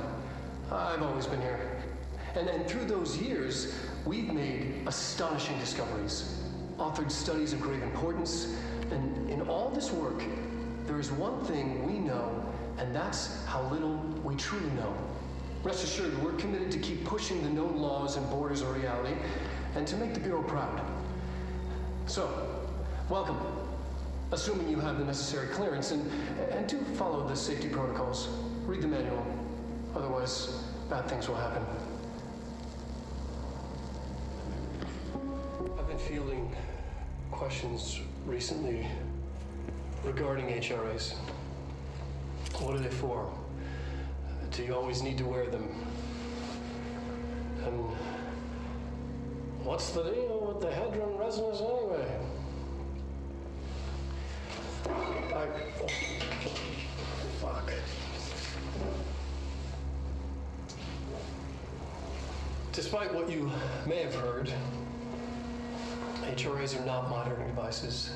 I've always been here. And through those years, we've made astonishing discoveries, authored studies of great importance, and in all this work, there is one thing we know, and that's how little we truly know. Rest assured, we're committed to keep pushing the known laws and borders of reality, and to make the Bureau proud. So, welcome. Assuming you have the necessary clearance, and do follow the safety protocols. Read the manual. Otherwise, bad things will happen. I've been fielding questions recently regarding HRAs. What are they for? Do you always need to wear them? And what's the deal with the hadron resonance anyway? Fuck. Despite what you may have heard, HRAs are not monitoring devices.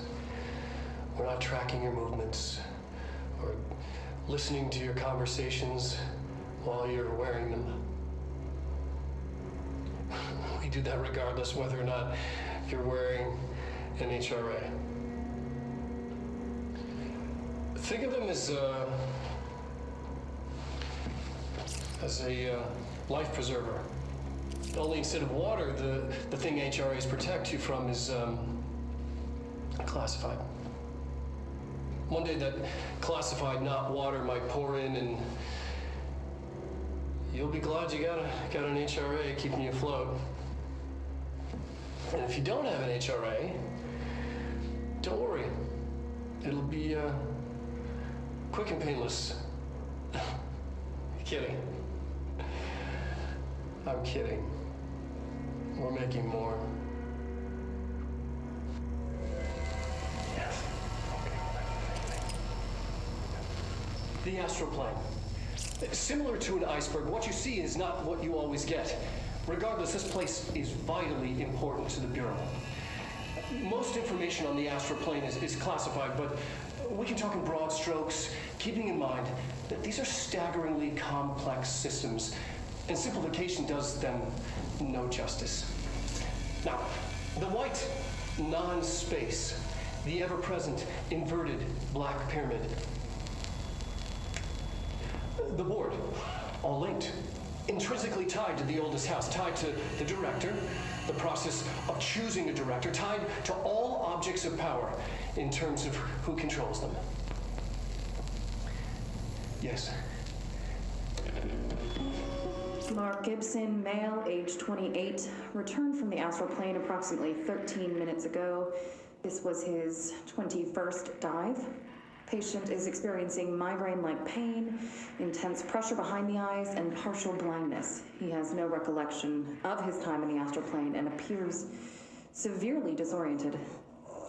We're not tracking your movements or listening to your conversations while you're wearing them. We do that regardless whether or not you're wearing an HRA. Think of them as a life preserver. Only instead of water, the thing HRAs protect you from is classified. One day that classified, not water, might pour in, and you'll be glad you got an HRA keeping you afloat. And if you don't have an HRA, don't worry. It'll be quick and painless. Kidding. I'm kidding. We're making more. Yes. The astral plane. Similar to an iceberg, what you see is not what you always get. Regardless, this place is vitally important to the Bureau. Most information on the astral plane is classified, but we can talk in broad strokes, keeping in mind that these are staggeringly complex systems, and simplification does them no justice. Now, the white non-space, the ever-present inverted black pyramid, the board, all linked, intrinsically tied to the oldest house, tied to the director, the process of choosing a director, tied to all objects of power in terms of who controls them. Yes. Mark Gibson, male, age 28, returned from the astral plane approximately 13 minutes ago. This was his 21st dive. Patient is experiencing migraine-like pain, intense pressure behind the eyes, and partial blindness. He has no recollection of his time in the astral plane and appears severely disoriented.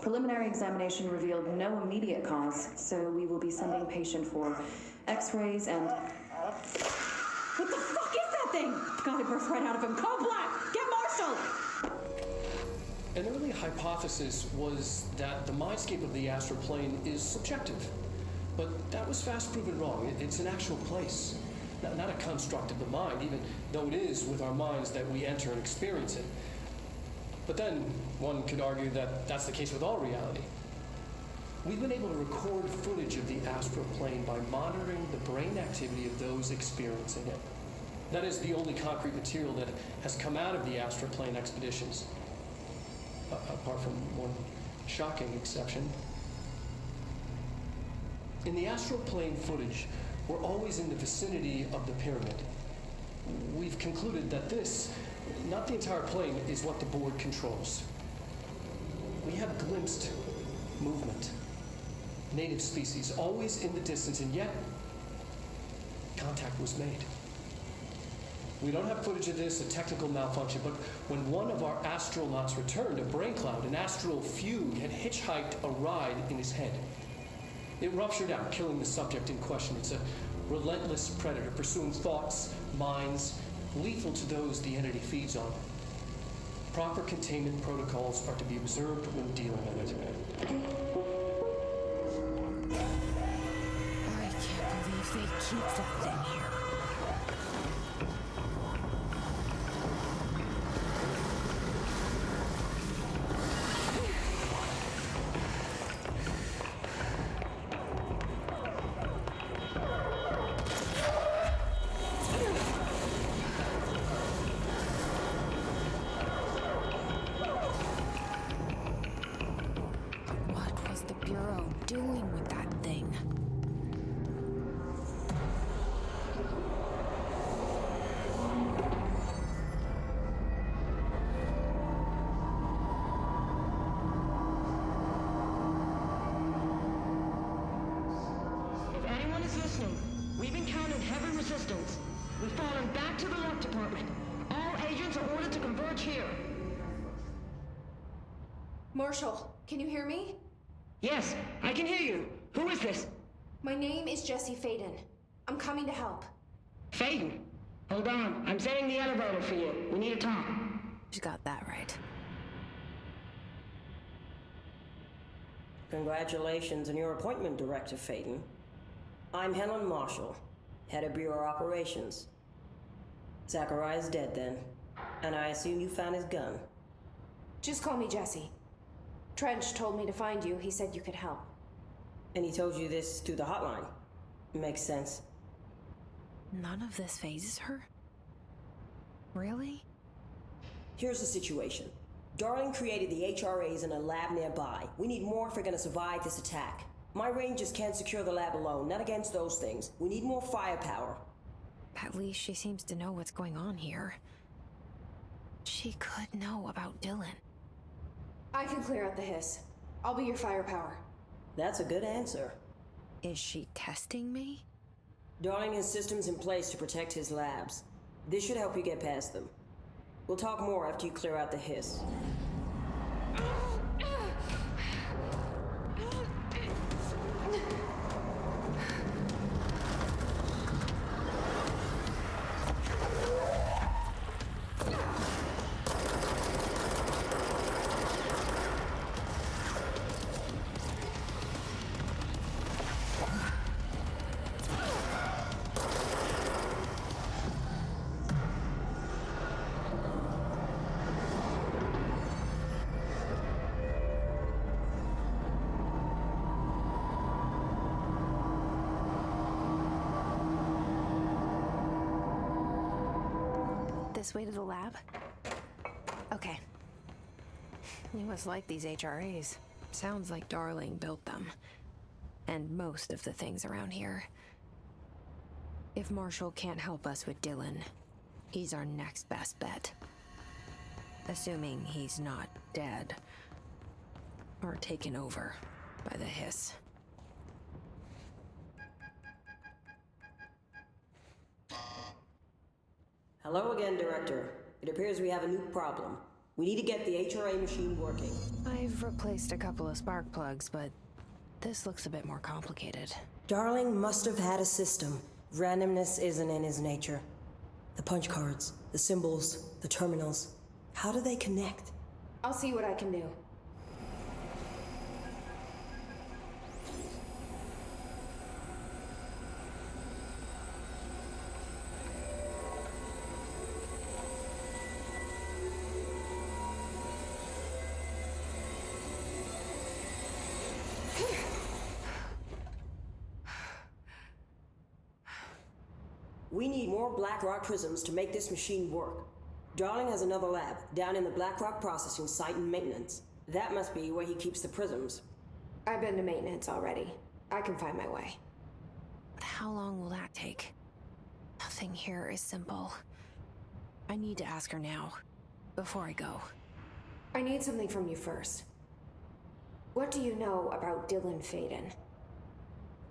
Preliminary examination revealed no immediate cause, so we will be sending patient for x-rays and... What the fuck is that thing? God, it burst right out of him. Code Black! Get Marshall! An early hypothesis was that the mindscape of the astral plane is subjective. But that was fast proven wrong. It's an actual place, not a construct of the mind, even though it is with our minds that we enter and experience it. But then one could argue that that's the case with all reality. We've been able to record footage of the astral plane by monitoring the brain activity of those experiencing it. That is the only concrete material that has come out of the astral plane expeditions. Apart from one shocking exception. In the astral plane footage, we're always in the vicinity of the pyramid. We've concluded that this, not the entire plane, is what the board controls. We have glimpsed movement, native species, always in the distance, and yet contact was made. We don't have footage of this, a technical malfunction, but when one of our astronauts returned, a brain cloud, an astral fugue, had hitchhiked a ride in his head. It ruptured out, killing the subject in question. It's a relentless predator, pursuing thoughts, minds, lethal to those the entity feeds on. Proper containment protocols are to be observed when dealing with it. I can't believe they keep that thing here. Doing with that thing? If anyone is listening, we've encountered heavy resistance. We've fallen back to the left department. All agents are ordered to converge here. Marshall, can you hear me? Yes, I can hear you. Who is this? My name is Jesse Faden. I'm coming to help. Faden? Hold on. I'm setting the elevator for you. We need to talk. She's got that right. Congratulations on your appointment, Director Faden. I'm Helen Marshall, head of Bureau Operations. Zachariah's dead then, and I assume you found his gun. Just call me Jesse. Trench told me to find you. He said you could help. And he told you this through the hotline. Makes sense. None of this phases her? Really? Here's the situation. Darling created the HRAs in a lab nearby. We need more if we're gonna survive this attack. My rangers can't secure the lab alone, not against those things. We need more firepower. At least she seems to know what's going on here. She could know about Dylan. I can clear out the hiss. I'll be your firepower. That's a good answer. Is she testing me? Darling has systems in place to protect his labs. This should help you get past them. We'll talk more after you clear out the hiss. This way to the lab? Okay. You must like these HRAs. Sounds like Darling built them. And most of the things around here. If Marshall can't help us with Dylan, he's our next best bet. Assuming he's not dead. Or taken over by the hiss. Hello again, Director. It appears we have a new problem. We need to get the HRA machine working. I've replaced a couple of spark plugs, but this looks a bit more complicated. Darling must have had a system. Randomness isn't in his nature. The punch cards, the symbols, the terminals. How do they connect? I'll see what I can do. We need more Black Rock prisms to make this machine work. Darling has another lab, down in the Black Rock processing site in maintenance. That must be where he keeps the prisms. I've been to maintenance already. I can find my way. But how long will that take? Nothing here is simple. I need to ask her now, before I go. I need something from you first. What do you know about Dylan Faden?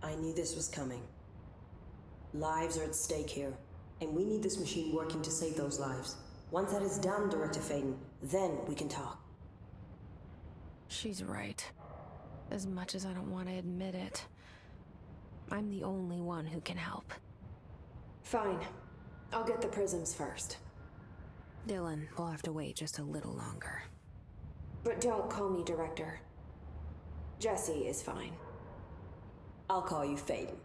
I knew this was coming. Lives are at stake here, and we need this machine working to save those lives. Once that is done, Director Faden, then we can talk. She's right. As much as I don't want to admit it, I'm the only one who can help. Fine. I'll get the prisms first. Dylan will have to wait just a little longer. But don't call me Director. Jesse is fine. I'll call you Faden.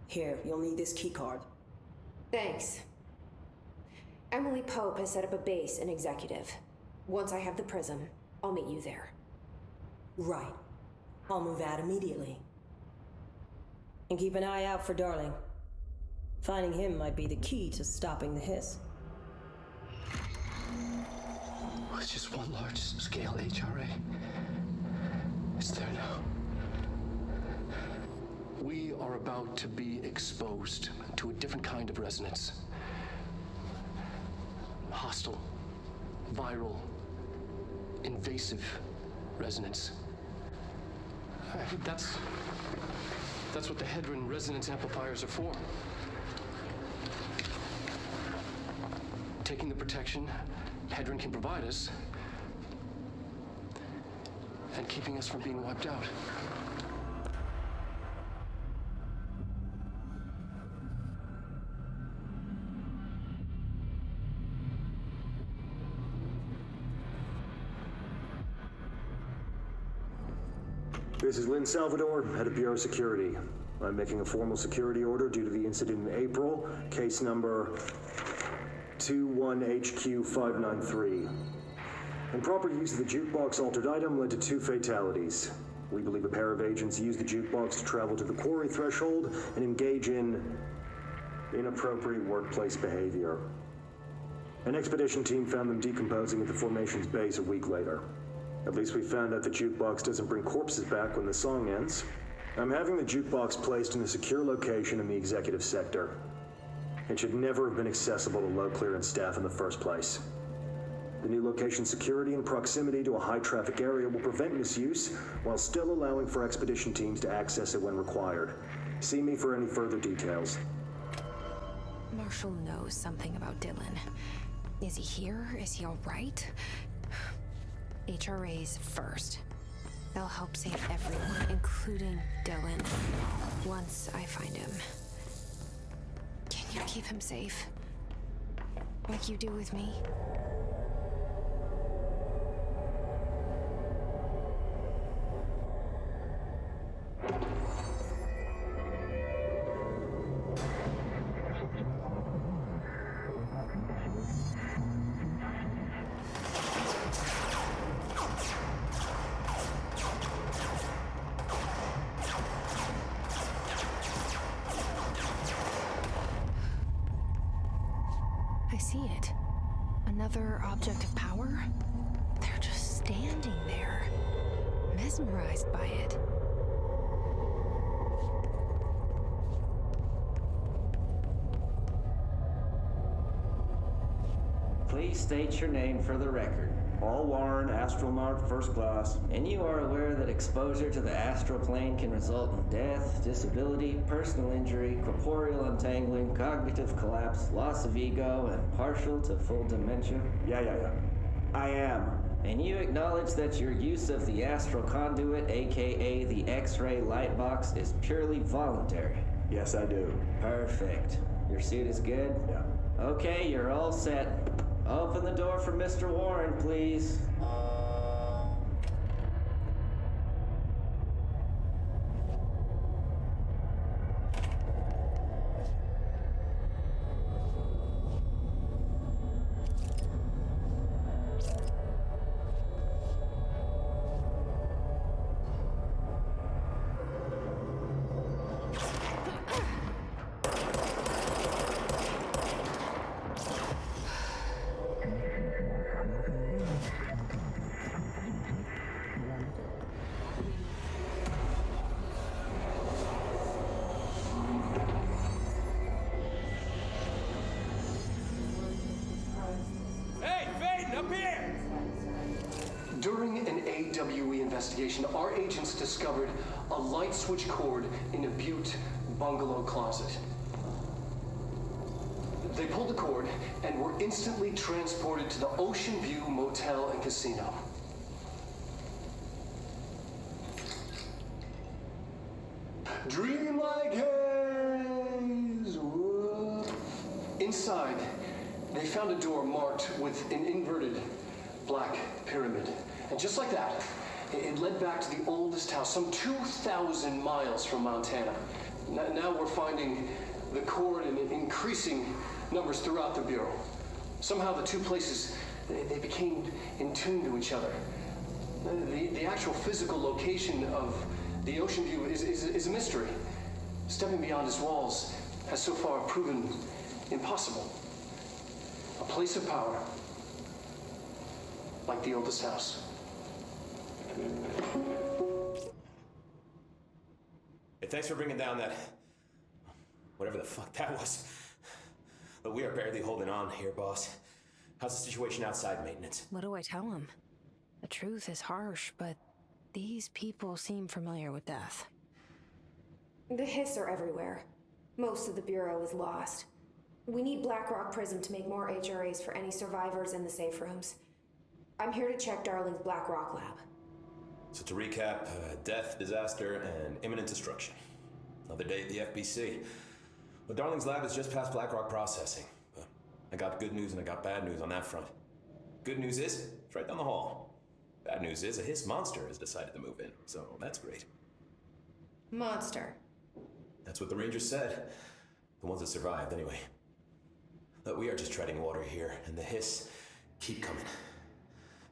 Here, you'll need this keycard. Thanks. Emily Pope has set up a base in Executive. Once I have the prism, I'll meet you there. Right. I'll move out immediately. And keep an eye out for Darling. Finding him might be the key to stopping the hiss. It's just one large-scale HRA. It's there now. We are about to be exposed to a different kind of resonance. Hostile, viral, invasive resonance. That's what the Hedron resonance amplifiers are for. Taking the protection Hedron can provide us and keeping us from being wiped out. This is Lynn Salvador, head of Bureau Security. I'm making a formal security order due to the incident in April, case number 21HQ593. Improper use of the jukebox altered item led to 2 fatalities. We believe a pair of agents used the jukebox to travel to the quarry threshold and engage in inappropriate workplace behavior. An expedition team found them decomposing at the formation's base a week later. At least we found out the jukebox doesn't bring corpses back when the song ends. I'm having the jukebox placed in a secure location in the executive sector. It should never have been accessible to low clearance staff in the first place. The new location's security and proximity to a high-traffic area will prevent misuse, while still allowing for expedition teams to access it when required. See me for any further details. Marshall knows something about Dylan. Is he here? Is he all right? HRAs first. They'll help save everyone, including Dylan, once I find him. Can you keep him safe? Like you do with me? I see it. Another object of power? They're just standing there, mesmerized by it. Please state your name for the record. Paul Warren, astronaut, first class. And you are aware that exposure to the astral plane can result in death, disability, personal injury, corporeal untangling, cognitive collapse, loss of ego, and partial to full dementia? Yeah. I am. And you acknowledge that your use of the astral conduit, aka the X-ray light box, is purely voluntary? Yes, I do. Perfect. Your suit is good? Yeah. Okay, you're all set. Open the door for Mr. Warren, please. During an AWE investigation, our agents discovered a light switch cord in a Butte bungalow closet. They pulled the cord and were instantly transported to the Ocean View Motel and Casino. Dream like haze. Whoa. Inside, they found a door marked with an inverted black pyramid. And just like that, it led back to the oldest house, some 2,000 miles from Montana. Now we're finding the cord in increasing numbers throughout the Bureau. Somehow the two places, they became in tune to each other. The actual physical location of the Ocean View is a mystery. Stepping beyond its walls has so far proven impossible. A place of power, like the oldest house. Hey, thanks for bringing down that... whatever the fuck that was. But we are barely holding on here, boss. How's the situation outside maintenance? What do I tell him? The truth is harsh, but these people seem familiar with death. The hiss are everywhere. Most of the Bureau is lost. We need Blackrock Prison to make more HRAs for any survivors in the safe rooms. I'm here to check Darling's Blackrock lab. So to recap, death, disaster, and imminent destruction. Another day at the FBC. Well, Darling's lab is just past Blackrock processing. But I got good news and I got bad news on that front. Good news is, it's right down the hall. Bad bad news is a Hiss monster has decided to move in, so that's great. Monster. That's what the Rangers said. The ones that survived, anyway. But we are just treading water here, and the Hiss keep coming.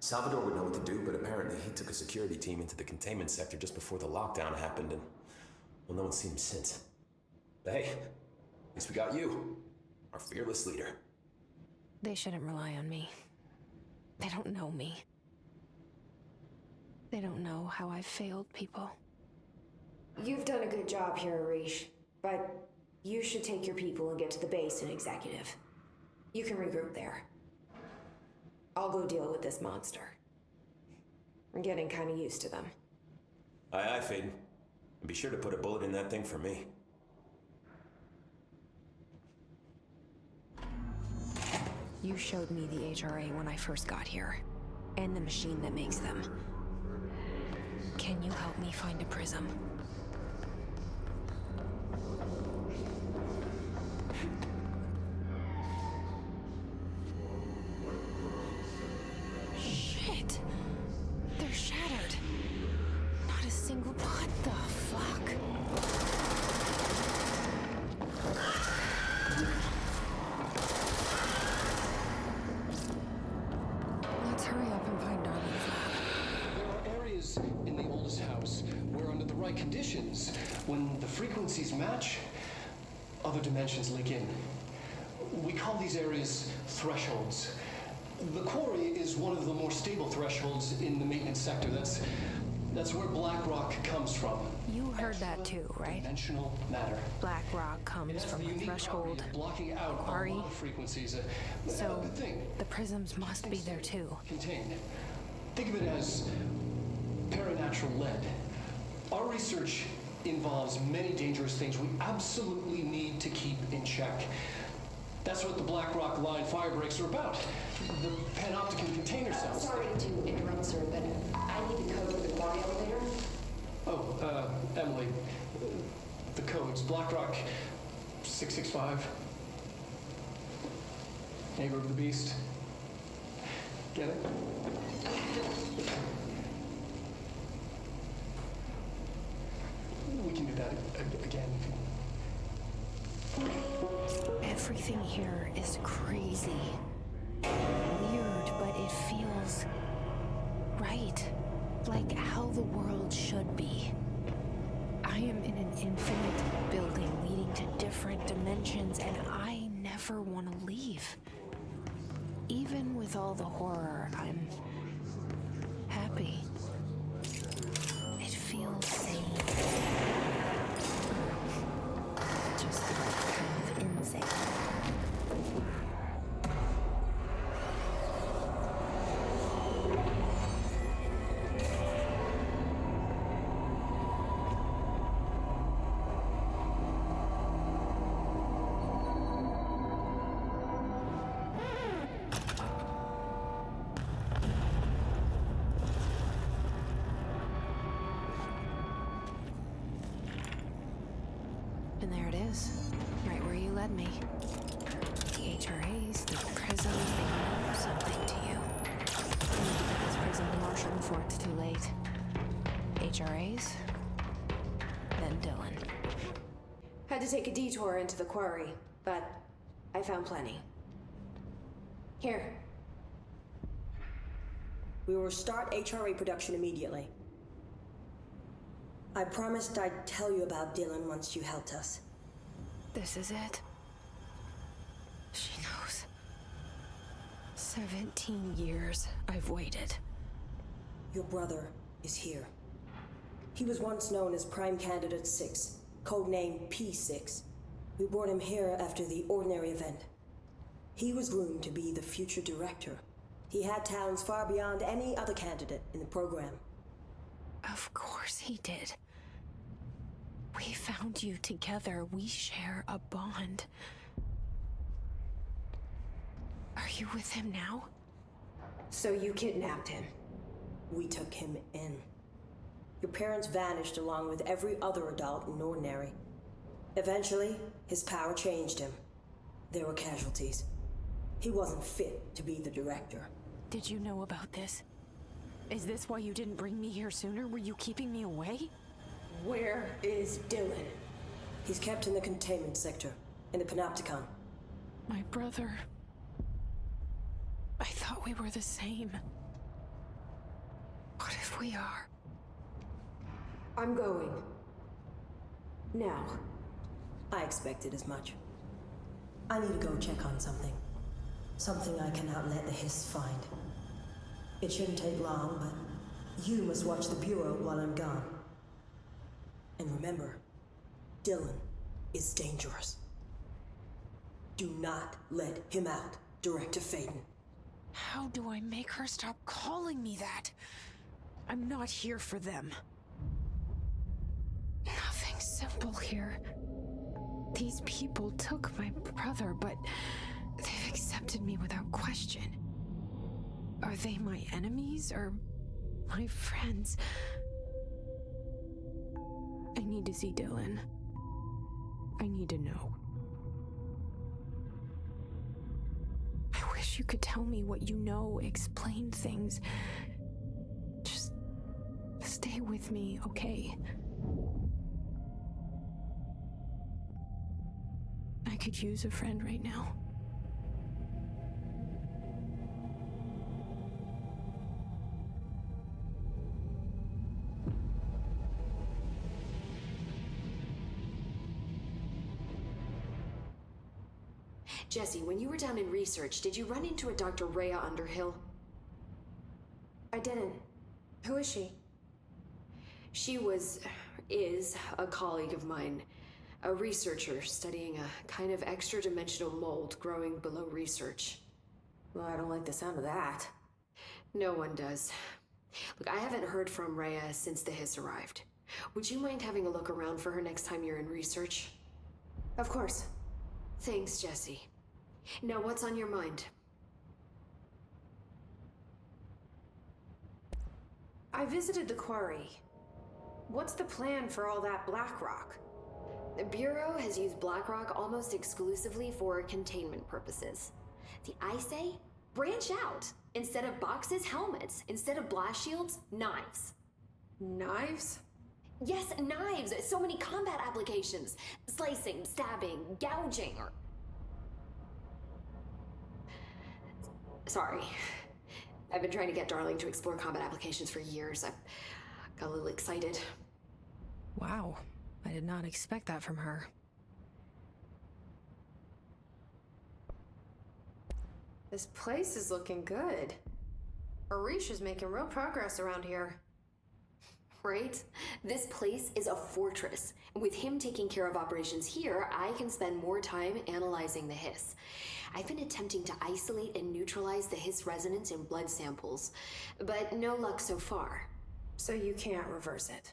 Salvador would know what to do, but apparently he took a security team into the containment sector just before the lockdown happened, and, well, no one's seen him since. But hey, at least we got you, our fearless leader. They shouldn't rely on me. They don't know me. They don't know how I've failed people. You've done a good job here, Arish, but you should take your people and get to the base in Executive. You can regroup there. I'll go deal with this monster. I'm getting kind of used to them. Aye, aye, Faden. And be sure to put a bullet in that thing for me. You showed me the HRA when I first got here, and the machine that makes them. Can you help me find a prism? Shit! They're shattered. Not a single... What the fuck? Let's hurry up and find Darlene's lab. There are areas in the oldest house where, under the right conditions, when the frequencies match, other dimensions leak in. We call these areas thresholds. The quarry is one of the more stable thresholds in the maintenance sector. That's where black rock comes from. You heard that too, right? Dimensional matter. Black rock comes from the threshold, blocking out quarry. a lot of frequencies. So Good thing. the prisms must be there too. Contained. Think of it as paranatural lead. Our research involves many dangerous things we absolutely need to keep in check. That's what the Black Rock Line fire breaks are about. The panopticon container cells. Sorry to interrupt, sir, but I need the code for the quarry elevator. Oh, Emily. The codes. Black Rock 665. Neighbor of the Beast. Get it? We can do that again. Everything here is crazy. Weird, but it feels right. Like how the world should be. I am in an infinite building leading to different dimensions, and I never want to leave. Even with all the horror, I'm happy. It feels sane. Just kind of insane. And there it is, right where you led me. The HRAs, the prisms, they mean something to you. I need to get this prism to Marshall before it's too late. HRAs, then Dylan. Had to take a detour into the quarry, but I found plenty. Here. We will start HRA production immediately. I promised I'd tell you about Dylan once you helped us. This is it. She knows. 17 years I've waited. Your brother is here. He was once known as Prime Candidate 6, codename P6. We brought him here after the ordinary event. He was groomed to be the future director. He had talents far beyond any other candidate in the program. Of course he did. We found you together. We share a bond. Are you with him now? So you kidnapped him? We took him in. Your parents vanished along with every other adult in Ordinary. Eventually, his power changed him. There were casualties. He wasn't fit to be the director. Did you know about this? Is this why you didn't bring me here sooner? Were you keeping me away? Where is Dylan? He's kept in the containment sector, in the Panopticon. My brother. I thought we were the same. What if we are? I'm going. Now. I expected as much. I need to go check on something. Something I cannot let the Hiss find. It shouldn't take long, but you must watch the Bureau while I'm gone. And remember, Dylan is dangerous. Do not let him out, Director Faden. How do I make her stop calling me that? I'm not here for them. Nothing simple here. These people took my brother, but they've accepted me without question. Are they my enemies or my friends? I need to see Dylan. I need to know. I wish you could tell me what you know, explain things. Just stay with me, okay? I could use a friend right now. Jesse, when you were down in research, did you run into a Dr. Rhea Underhill? I didn't. Who is she? She is a colleague of mine. A researcher studying a kind of extra-dimensional mold growing below research. Well, I don't like the sound of that. No one does. Look, I haven't heard from Rhea since the Hiss arrived. Would you mind having a look around for her next time you're in research? Of course. Thanks, Jesse. Now, what's on your mind? I visited the quarry. What's the plan for all that black rock? The Bureau has used black rock almost exclusively for containment purposes. I say, branch out. Instead of boxes, helmets. Instead of blast shields, knives. Knives? Yes, knives! So many combat applications. Slicing, stabbing, gouging, or... Sorry. I've been trying to get Darling to explore combat applications for years. I got a little excited. Wow. I did not expect that from her. This place is looking good. Arish is making real progress around here. Right? This place is a fortress. And with him taking care of operations here, I can spend more time analyzing the Hiss. I've been attempting to isolate and neutralize the Hiss resonance in blood samples, but no luck so far. So you can't reverse it?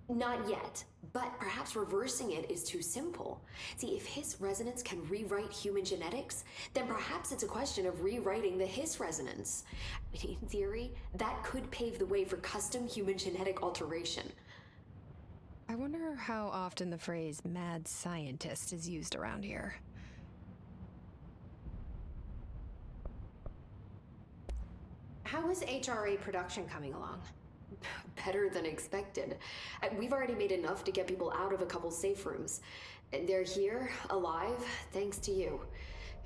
Not yet, but perhaps reversing it is too simple. See, if Hiss resonance can rewrite human genetics, then perhaps it's a question of rewriting the Hiss resonance. In theory, that could pave the way for custom human genetic alteration. I wonder how often the phrase mad scientist is used around here. How is HRA production coming along? Better than expected. We've already made enough to get people out of a couple safe rooms. They're here, alive, thanks to you.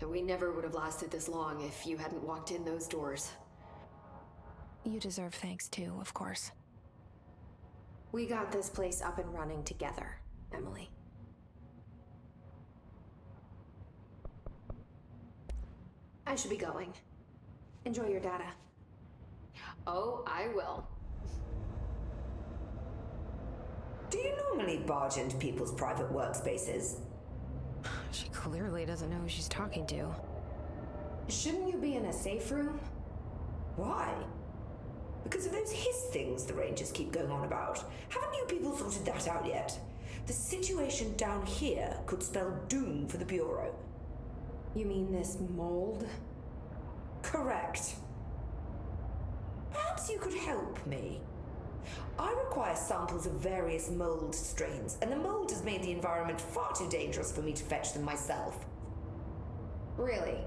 We never would have lasted this long if you hadn't walked in those doors. You deserve thanks too, of course. We got this place up and running together, Emily. I should be going. Enjoy your data. Oh, I will. Do you normally barge into people's private workspaces? She clearly doesn't know who she's talking to. Shouldn't you be in a safe room? Why? Because of those Hiss things the Rangers keep going on about. Haven't you people sorted that out yet? The situation down here could spell doom for the Bureau. You mean this mold? Correct. Perhaps you could help me. I require samples of various mold strains, and the mold has made the environment far too dangerous for me to fetch them myself. Really?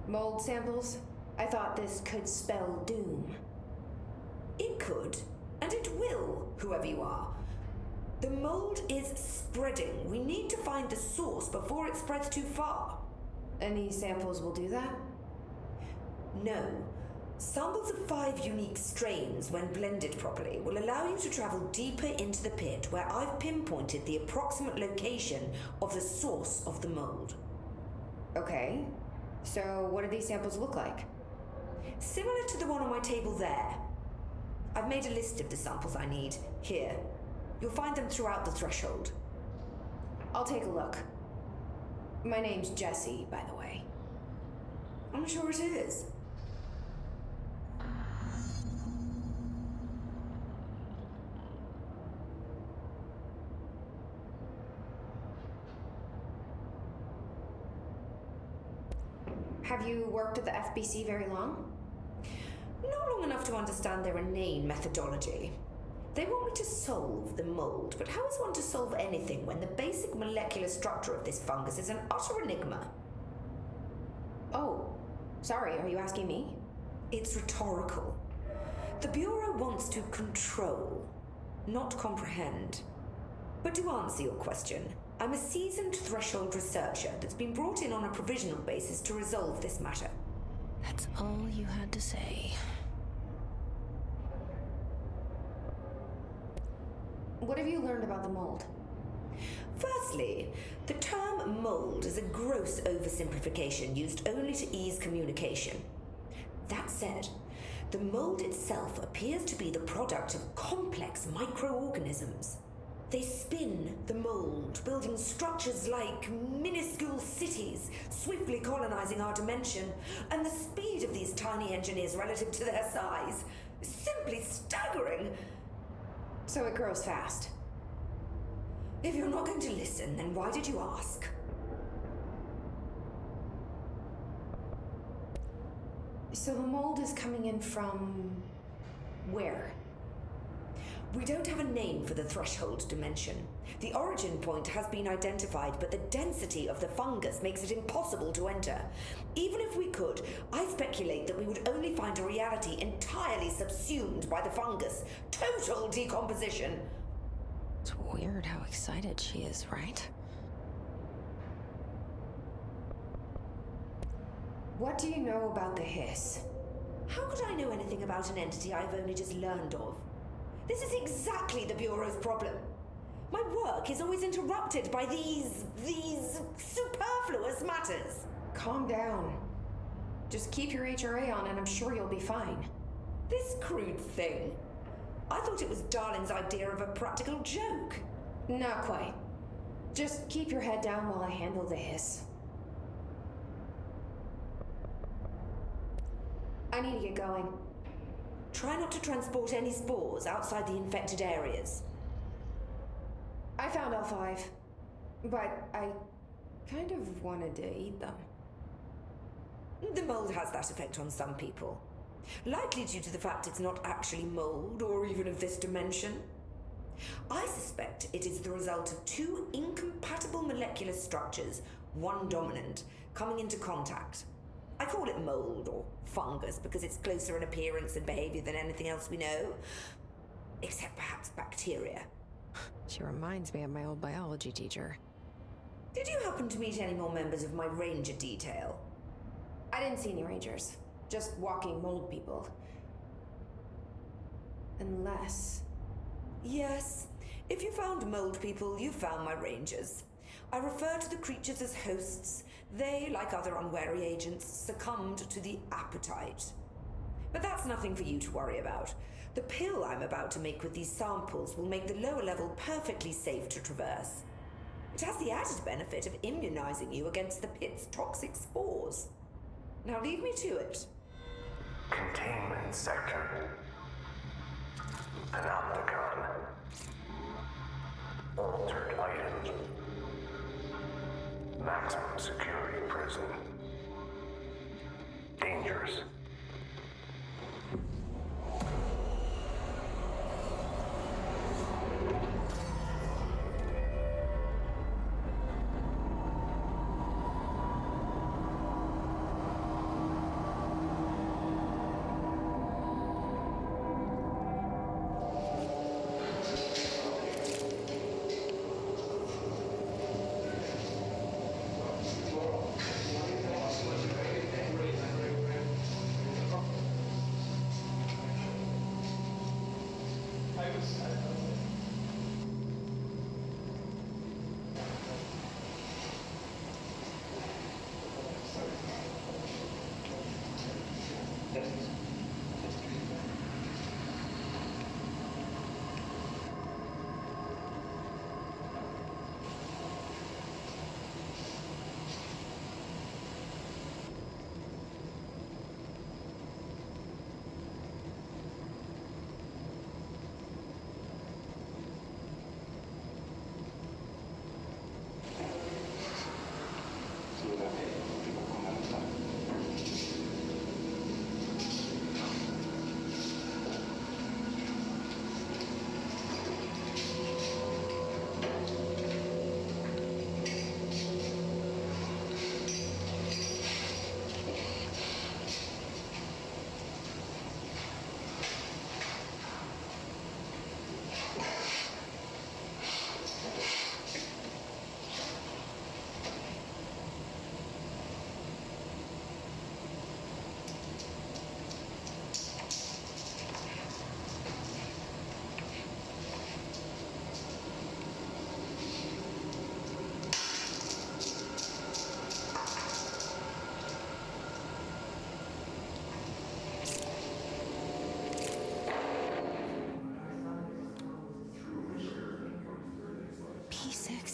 Mold samples? I thought this could spell doom. could, and it will, whoever you are. The mold is spreading. We need to find the source before it spreads too far. Any samples will do that? No. Samples of 5 unique strains, when blended properly, will allow you to travel deeper into the pit, where I've pinpointed the approximate location of the source of the mold. Okay. So what do these samples look like? Similar to the one on my table there. I've made a list of the samples I need. Here. You'll find them throughout the threshold. I'll take a look. My name's Jesse, by the way. I'm sure it is. Have you worked at the FBC very long? Not long enough to understand their inane methodology. They want me to solve the mold, but how is one to solve anything when the basic molecular structure of this fungus is an utter enigma? Oh, sorry, are you asking me? It's rhetorical. The Bureau wants to control, not comprehend. But to answer your question, I'm a seasoned threshold researcher that's been brought in on a provisional basis to resolve this matter. That's all you had to say. What have you learned about the mold? Firstly, the term mold is a gross oversimplification used only to ease communication. That said, the mold itself appears to be the product of complex microorganisms. They spin the mold, building structures like minuscule cities, swiftly colonizing our dimension, and the speed of these tiny engineers relative to their size is simply staggering. So it grows fast. If you're not going to listen, then why did you ask? So the mold is coming in from where? We don't have a name for the threshold dimension. The origin point has been identified, but the density of the fungus makes it impossible to enter. Even if we could, I speculate that we would only find a reality entirely subsumed by the fungus. Total decomposition. It's weird how excited she is, right? What do you know about the hiss? How could I know anything about an entity I've only just learned of? This is exactly the Bureau's problem. My work is always interrupted by these superfluous matters. Calm down. Just keep your HRA on and I'm sure you'll be fine. This crude thing. I thought it was Darlin's idea of a practical joke. Not quite. Just keep your head down while I handle the hiss. I need to get going. Try not to transport any spores outside the infected areas. I found L5, but I kind of wanted to eat them. The mold has that effect on some people. Likely due to the fact it's not actually mold or even of this dimension. I suspect it is the result of 2 incompatible molecular structures, one dominant, coming into contact. I call it mold or fungus because it's closer in appearance and behavior than anything else we know. Except perhaps bacteria. She reminds me of my old biology teacher. Did you happen to meet any more members of my ranger detail? I didn't see any rangers. Just walking mold people. Unless... Yes. If you found mold people, you found my rangers. I refer to the creatures as hosts. They, like other unwary agents, succumbed to the appetite. But that's nothing for you to worry about. The pill I'm about to make with these samples will make the lower level perfectly safe to traverse. It has the added benefit of immunizing you against the pit's toxic spores. Now leave me to it. Containment sector. Panopticon. Altered items. Maximum security prison. Dangerous.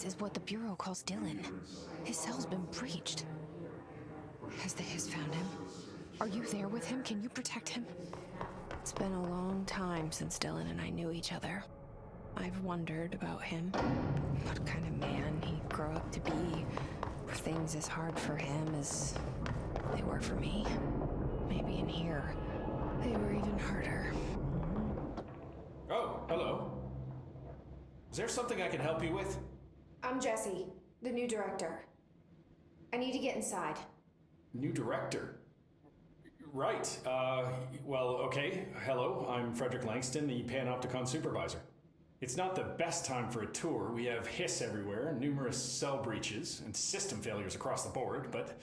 This is what the Bureau calls Dylan. His cell's been breached. Has the Hiss found him? Are you there with him? Can you protect him? It's been a long time since Dylan and I knew each other. I've wondered about him. What kind of man he'd grow up to be. Were things as hard for him as they were for me? Maybe in here, they were even harder. Oh, hello. Is there something I can help you with? I'm Jesse, the new director. I need to get inside. New director? Right. Well, okay. Hello, I'm Frederick Langston, the Panopticon supervisor. It's not the best time for a tour. We have hiss everywhere, numerous cell breaches, and system failures across the board, but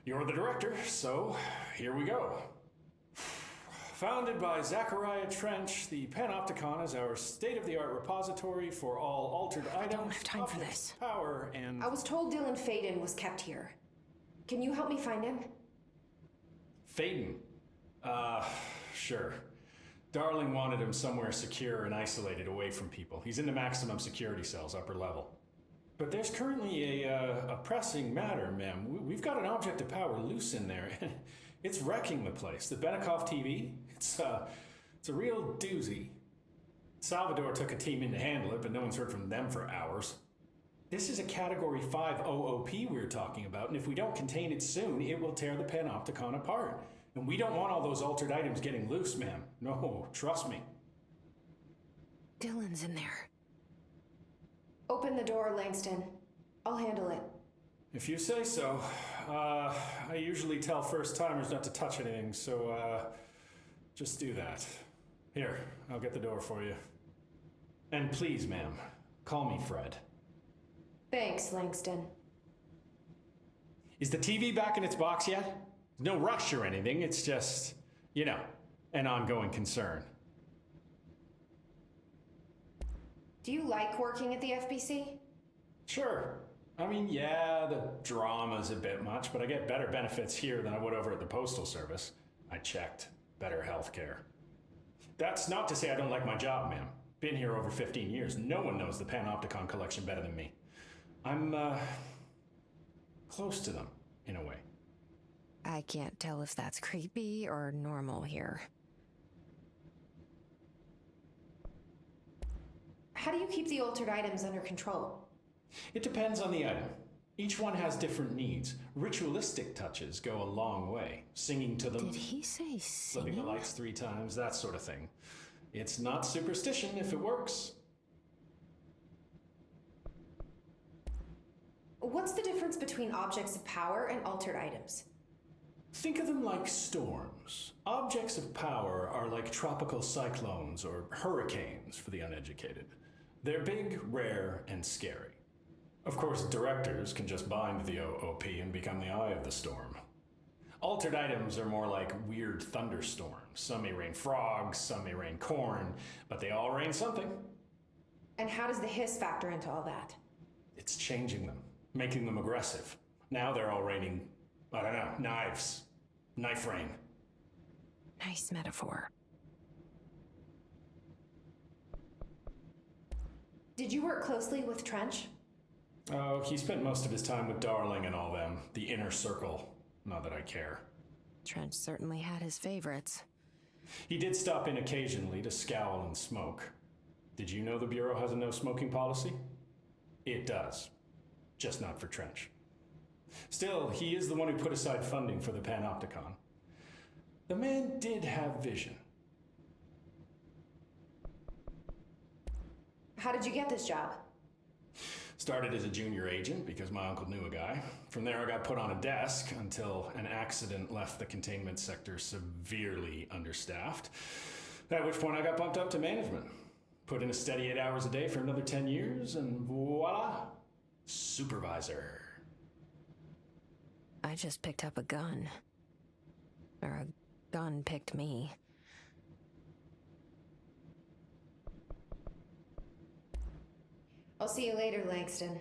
you're the director, so here we go. Founded by Zachariah Trench, the Panopticon is our state-of-the-art repository for all altered items. I don't have time for this. Power and... I was told Dylan Faden was kept here. Can you help me find him? Faden? Sure. Darling wanted him somewhere secure and isolated away from people. He's in the maximum security cells, upper level. But there's currently a pressing matter, ma'am. We've got an object of power loose in there. It's wrecking the place. The Benikoff TV, it's a real doozy. Salvador took a team in to handle it, but no one's heard from them for hours. This is a Category 5 OOP we're talking about, and if we don't contain it soon, it will tear the Panopticon apart. And we don't want all those altered items getting loose, ma'am. No, trust me. Dylan's in there. Open the door, Langston. I'll handle it. If you say so. I usually tell first-timers not to touch anything, so, just do that. Here, I'll get the door for you. And please, ma'am, call me Fred. Thanks, Langston. Is the TV back in its box yet? No rush or anything, it's just, you know, an ongoing concern. Do you like working at the FBC? Sure. I mean, yeah, the drama's a bit much, but I get better benefits here than I would over at the Postal Service. I checked. Better healthcare. That's not to say I don't like my job, ma'am. Been here over 15 years. No one knows the Panopticon collection better than me. I'm, close to them, in a way. I can't tell if that's creepy or normal here. How do you keep the altered items under control? It depends on the item. Each one has different needs. Ritualistic touches go a long way. Singing to them. Did he say singing? Flipping the lights 3 times, that sort of thing. It's not superstition if it works. What's the difference between objects of power and altered items? Think of them like storms. Objects of power are like tropical cyclones or hurricanes for the uneducated. They're big, rare, and scary. Of course, directors can just bind the OOP and become the eye of the storm. Altered items are more like weird thunderstorms. Some may rain frogs, some may rain corn, but they all rain something. And how does the hiss factor into all that? It's changing them, making them aggressive. Now they're all raining, I don't know, knives. Knife rain. Nice metaphor. Did you work closely with Trench? Oh, he spent most of his time with Darling and all them. The inner circle. Not that I care. Trench certainly had his favorites. He did stop in occasionally to scowl and smoke. Did you know the Bureau has a no smoking policy? It does. Just not for Trench. Still, he is the one who put aside funding for the Panopticon. The man did have vision. How did you get this job? Started as a junior agent because my uncle knew a guy. From there I got put on a desk until an accident left the containment sector severely understaffed. At which point I got bumped up to management. Put in a steady 8 hours a day for another 10 years and voila, supervisor. I just picked up a gun. Or a gun picked me. I'll see you later, Langston.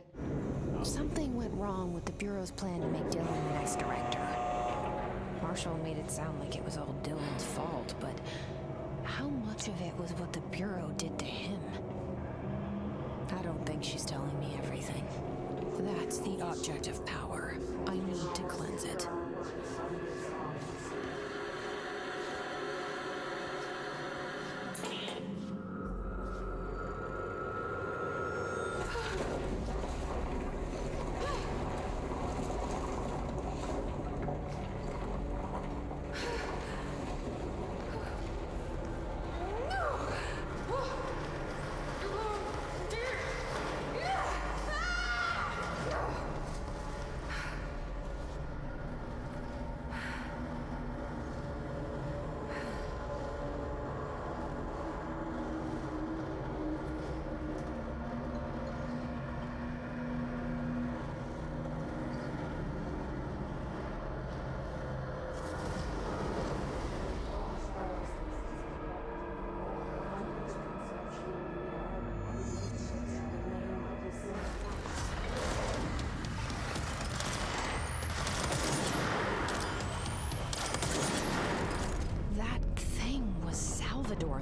Something went wrong with the Bureau's plan to make Dylan the next director. Marshall made it sound like it was all Dylan's fault, but how much of it was what the Bureau did to him? I don't think she's telling me everything. That's the object of power. I need to cleanse it.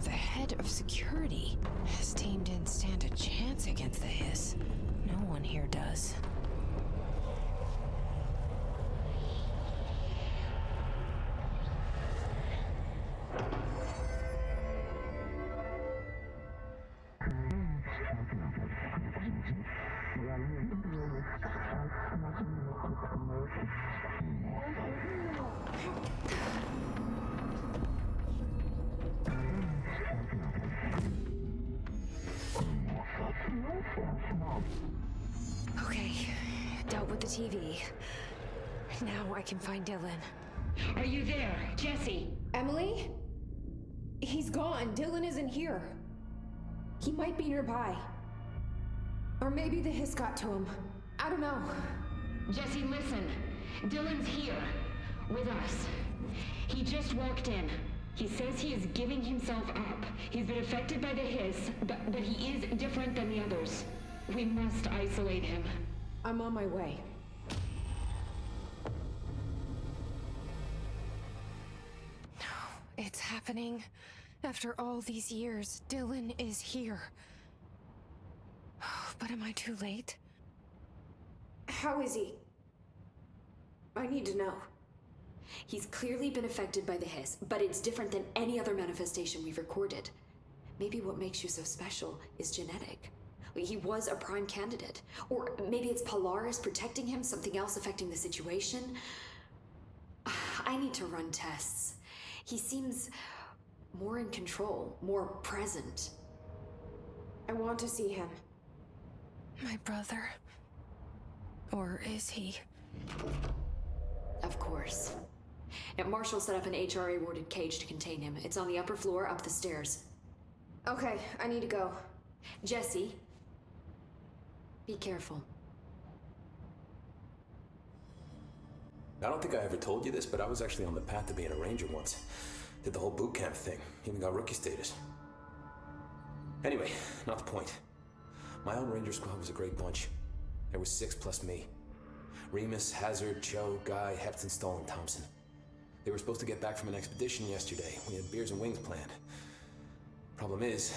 The head of security. His team didn't stand a chance against the Hiss. No one here does. Okay, dealt with the TV. Now I can find Dylan. Are you there, Jesse? Emily? He's gone. Dylan isn't here. He might be nearby. Or maybe the Hiss got to him. I don't know. Jesse, listen. Dylan's here. With us. He just walked in. He says he is giving himself up. He's been affected by the Hiss, but he is different than the others. We must isolate him. I'm on my way. It's happening. After all these years, Dylan is here. But am I too late? How is he? I need to know. He's clearly been affected by the Hiss, but it's different than any other manifestation we've recorded. Maybe what makes you so special is genetic. He was a prime candidate. Or maybe it's Polaris protecting him, something else affecting the situation. I need to run tests. He seems more in control, more present. I want to see him. My brother. Or is he? Of course. Now, Marshall set up an HRA-warded cage to contain him. It's on the upper floor, up the stairs. Okay, I need to go. Jesse, be careful. I don't think I ever told you this, but I was actually on the path to being a ranger once. Did the whole boot camp thing. Even got rookie status. Anyway, not the point. My own ranger squad was a great bunch. There was 6 plus me. Remus, Hazard, Joe, Guy, Hepton, Stoll, and Thompson. They were supposed to get back from an expedition yesterday. We had beers and wings planned. Problem is,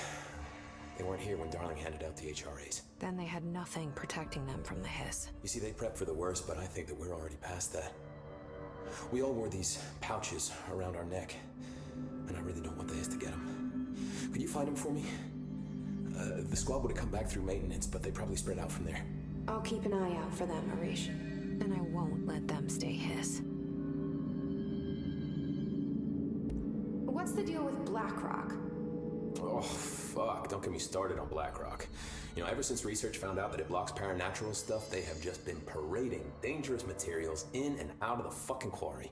they weren't here when Darling handed out the HRAs. Then they had nothing protecting them from the Hiss. You see, they prepped for the worst, but I think that we're already past that. We all wore these pouches around our neck, and I really don't want the Hiss to get them. Could you find them for me? The squad would have come back through maintenance, but they probably spread out from there. I'll keep an eye out for them, Arish. And I won't let them stay Hiss. What's the deal with BlackRock? Oh, fuck. Don't get me started on BlackRock. You know, ever since research found out that it blocks paranatural stuff, they have just been parading dangerous materials in and out of the fucking quarry.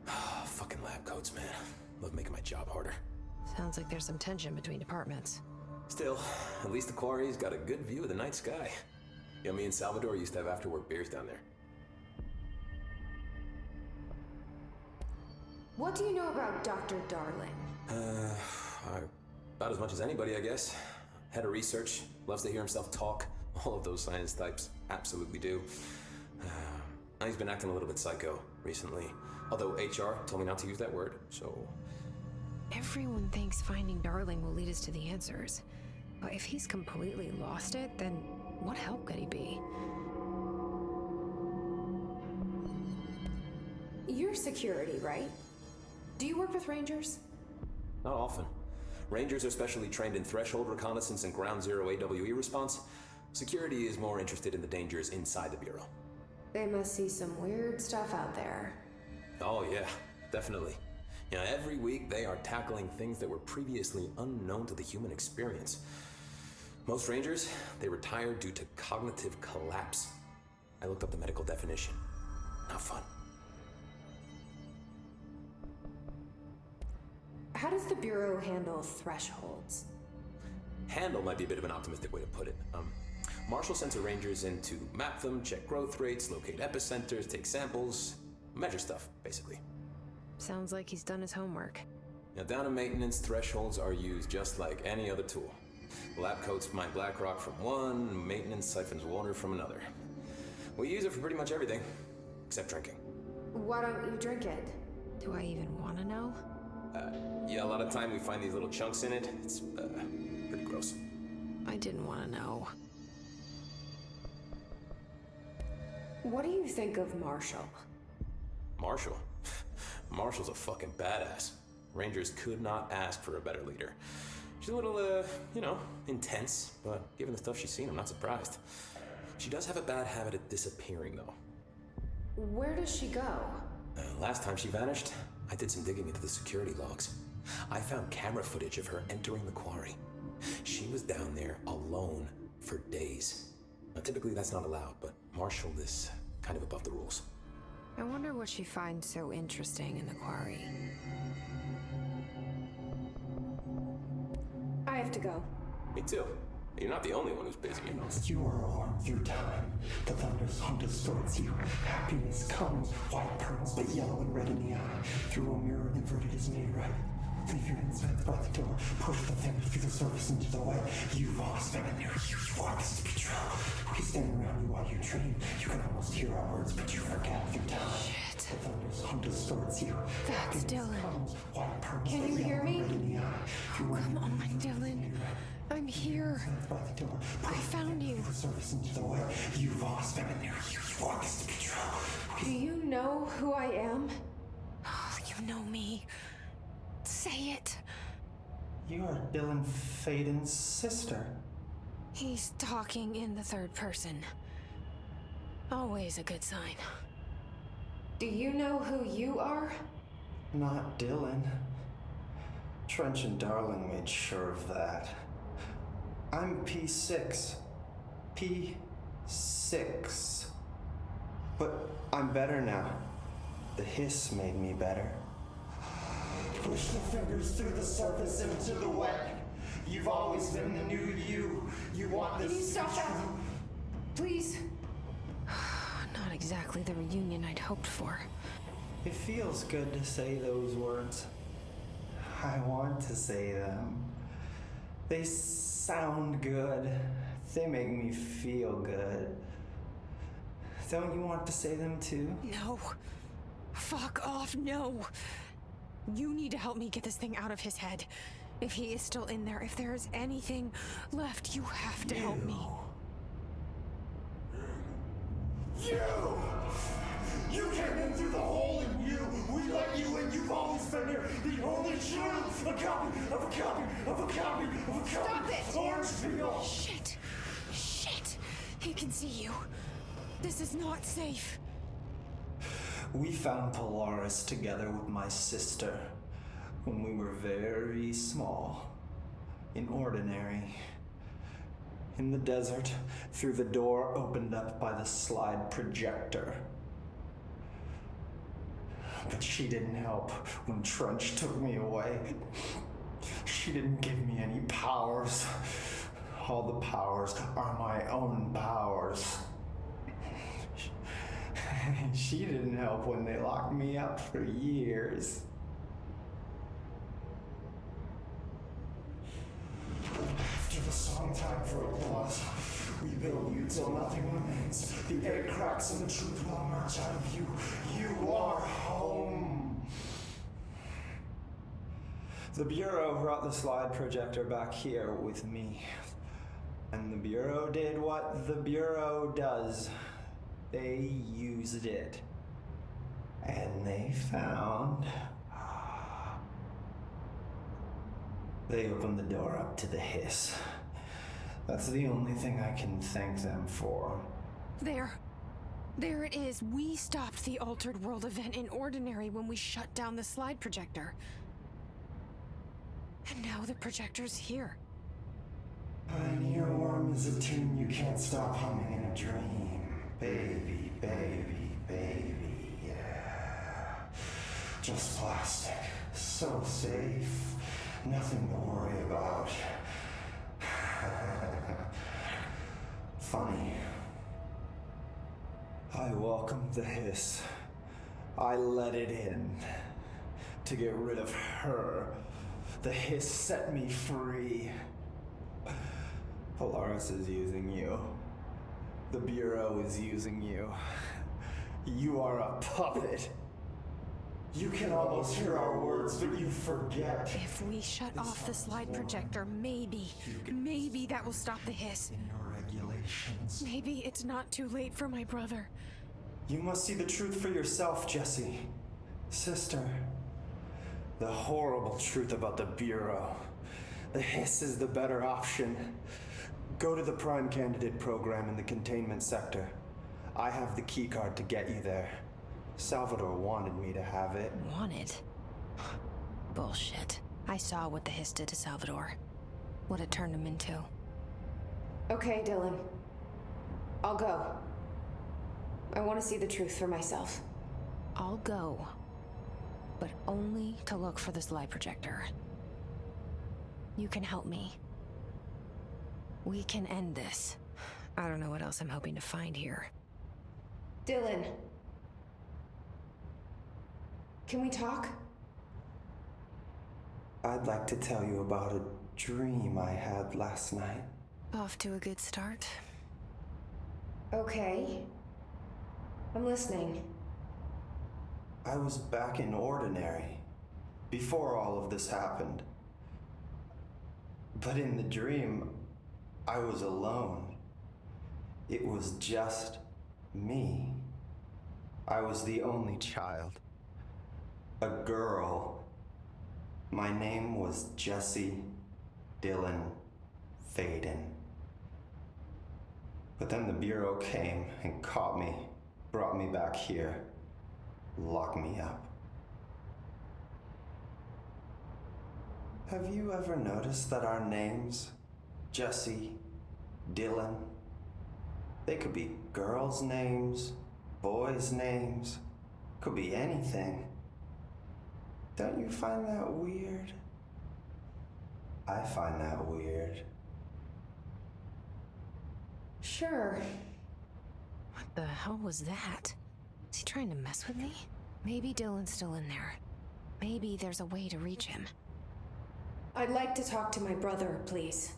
Fucking lab coats, man. Love making my job harder. Sounds like there's some tension between departments. Still, at least the quarry's got a good view of the night sky. You know, me and Salvador used to have after-work beers down there. What do you know about Dr. Darling? About as much as anybody, I guess. Head of research, loves to hear himself talk. All of those science types absolutely do. He's been acting a little bit psycho recently. Although HR told me not to use that word, so... Everyone thinks finding Darling will lead us to the answers. But if he's completely lost it, then what help could he be? You're security, right? Do you work with Rangers? Not often. Rangers are specially trained in threshold reconnaissance and ground zero AWE response. Security is more interested in the dangers inside the Bureau. They must see some weird stuff out there. Oh yeah, definitely. You know, every week they are tackling things that were previously unknown to the human experience. Most Rangers, they retire due to cognitive collapse. I looked up the medical definition. Not fun. How does the Bureau handle thresholds? Handle might be a bit of an optimistic way to put it. Marshall sends her Rangers in to map them, check growth rates, locate epicenters, take samples, measure stuff, basically. Sounds like he's done his homework. Now, down in maintenance, thresholds are used just like any other tool. Lab coats mine black rock from one, maintenance siphons water from another. We use it for pretty much everything, except drinking. Why don't you drink it? Do I even want to know? Yeah, a lot of time we find these little chunks in it. It's pretty gross. I didn't want to know. What do you think of Marshall? Marshall? Marshall's a fucking badass. Rangers could not ask for a better leader. She's a little, intense, but given the stuff she's seen, I'm not surprised. She does have a bad habit of disappearing, though. Where does she go? Last time she vanished, I did some digging into the security logs. I found camera footage of her entering the quarry. She was down there alone for days. Now, typically that's not allowed, but Marshall is kind of above the rules. I wonder what she finds so interesting in the quarry. I have to go. Me too. You're not the only one who's busy. You are armed through time. The thunder's hum distorts you. Happiness comes, white pearls, but yellow and red in the eye. Through a mirror inverted is made right. Leave your insides by the door. Push the thing through the surface into the light. You've always been in there. You want this to be true. We stand around you while you dream. You can almost hear our words, but you forget through time. Shit. The thunder's hum distorts you. That's Dylan. Comes, white pearls, Can you hear me? Oh, come on, Dylan. I'm here. I found you. You've always been in there. You want this to be true. Do you know who I am? Oh, you know me. Say it. You are Dylan Faden's sister. He's talking in the third person. Always a good sign. Do you know who you are? Not Dylan. Trench and Darling made sure of that. I'm P6. P6. But I'm better now. The hiss made me better. Push the fingers through the surface into the wet. You've always been the new you. You want this. Can you stop that? Please. Not exactly the reunion I'd hoped for. It feels good to say those words. I want to say them. They sound good. They make me feel good. Don't you want to say them too? No. Fuck off, no. You need to help me get this thing out of his head. If he is still in there, if there is anything left, you have to help me. You came in through the hole in you. We let you in. You've always been here. The only truth. A copy of a copy of a copy of a copy. Stop it! Orange peel. Shit. Shit. He can see you. This is not safe. We found Polaris together with my sister when we were very small, in Ordinary. In the desert, through the door opened up by the slide projector. But she didn't help when Trench took me away. She didn't give me any powers. All the powers are my own powers. She didn't help when they locked me up for years. After the song time for applause, we build you till nothing remains. The egg cracks and the truth will emerge out of you. You are home. The Bureau brought the slide projector back here with me. And the Bureau did what the Bureau does. They used it. And they found... They opened the door up to the hiss. That's the only thing I can thank them for. There it is. We stopped the Altered World event in Ordinary when we shut down the slide projector. And now the projector's here. An earworm is a tune you can't stop humming in a dream. Baby, baby, baby, yeah. Just plastic. So safe. Nothing to worry about. Funny. I welcomed the hiss. I let it in. To get rid of her. The hiss set me free. Polaris is using you. The Bureau is using you. You are a puppet. You can almost hear our words, but you forget. If we shut off the slide projector, maybe that will stop the hiss. In your regulations. Maybe it's not too late for my brother. You must see the truth for yourself, Jesse. Sister. The horrible truth about the Bureau. The hiss is the better option. Go to the Prime Candidate program in the containment sector. I have the keycard to get you there. Salvador wanted me to have it. Wanted? Bullshit. I saw what the hiss did to Salvador. What it turned him into. Okay, Dylan. I'll go. I want to see the truth for myself. I'll go. But only to look for the slide projector. You can help me. We can end this. I don't know what else I'm hoping to find here. Dylan. Can we talk? I'd like to tell you about a dream I had last night. Off to a good start. Okay. I'm listening. I was back in Ordinary, before all of this happened. But in the dream, I was alone. It was just me. I was the only child. A girl. My name was Jesse Dylan Faden. But then the Bureau came and caught me, brought me back here, locked me up. Have you ever noticed that our names, Jesse, Dylan, they could be girls' names, boys' names, could be anything. Don't you find that weird? I find that weird. Sure. What the hell was that? Is he trying to mess with me? Maybe Dylan's still in there. Maybe there's a way to reach him. I'd like to talk to my brother, please.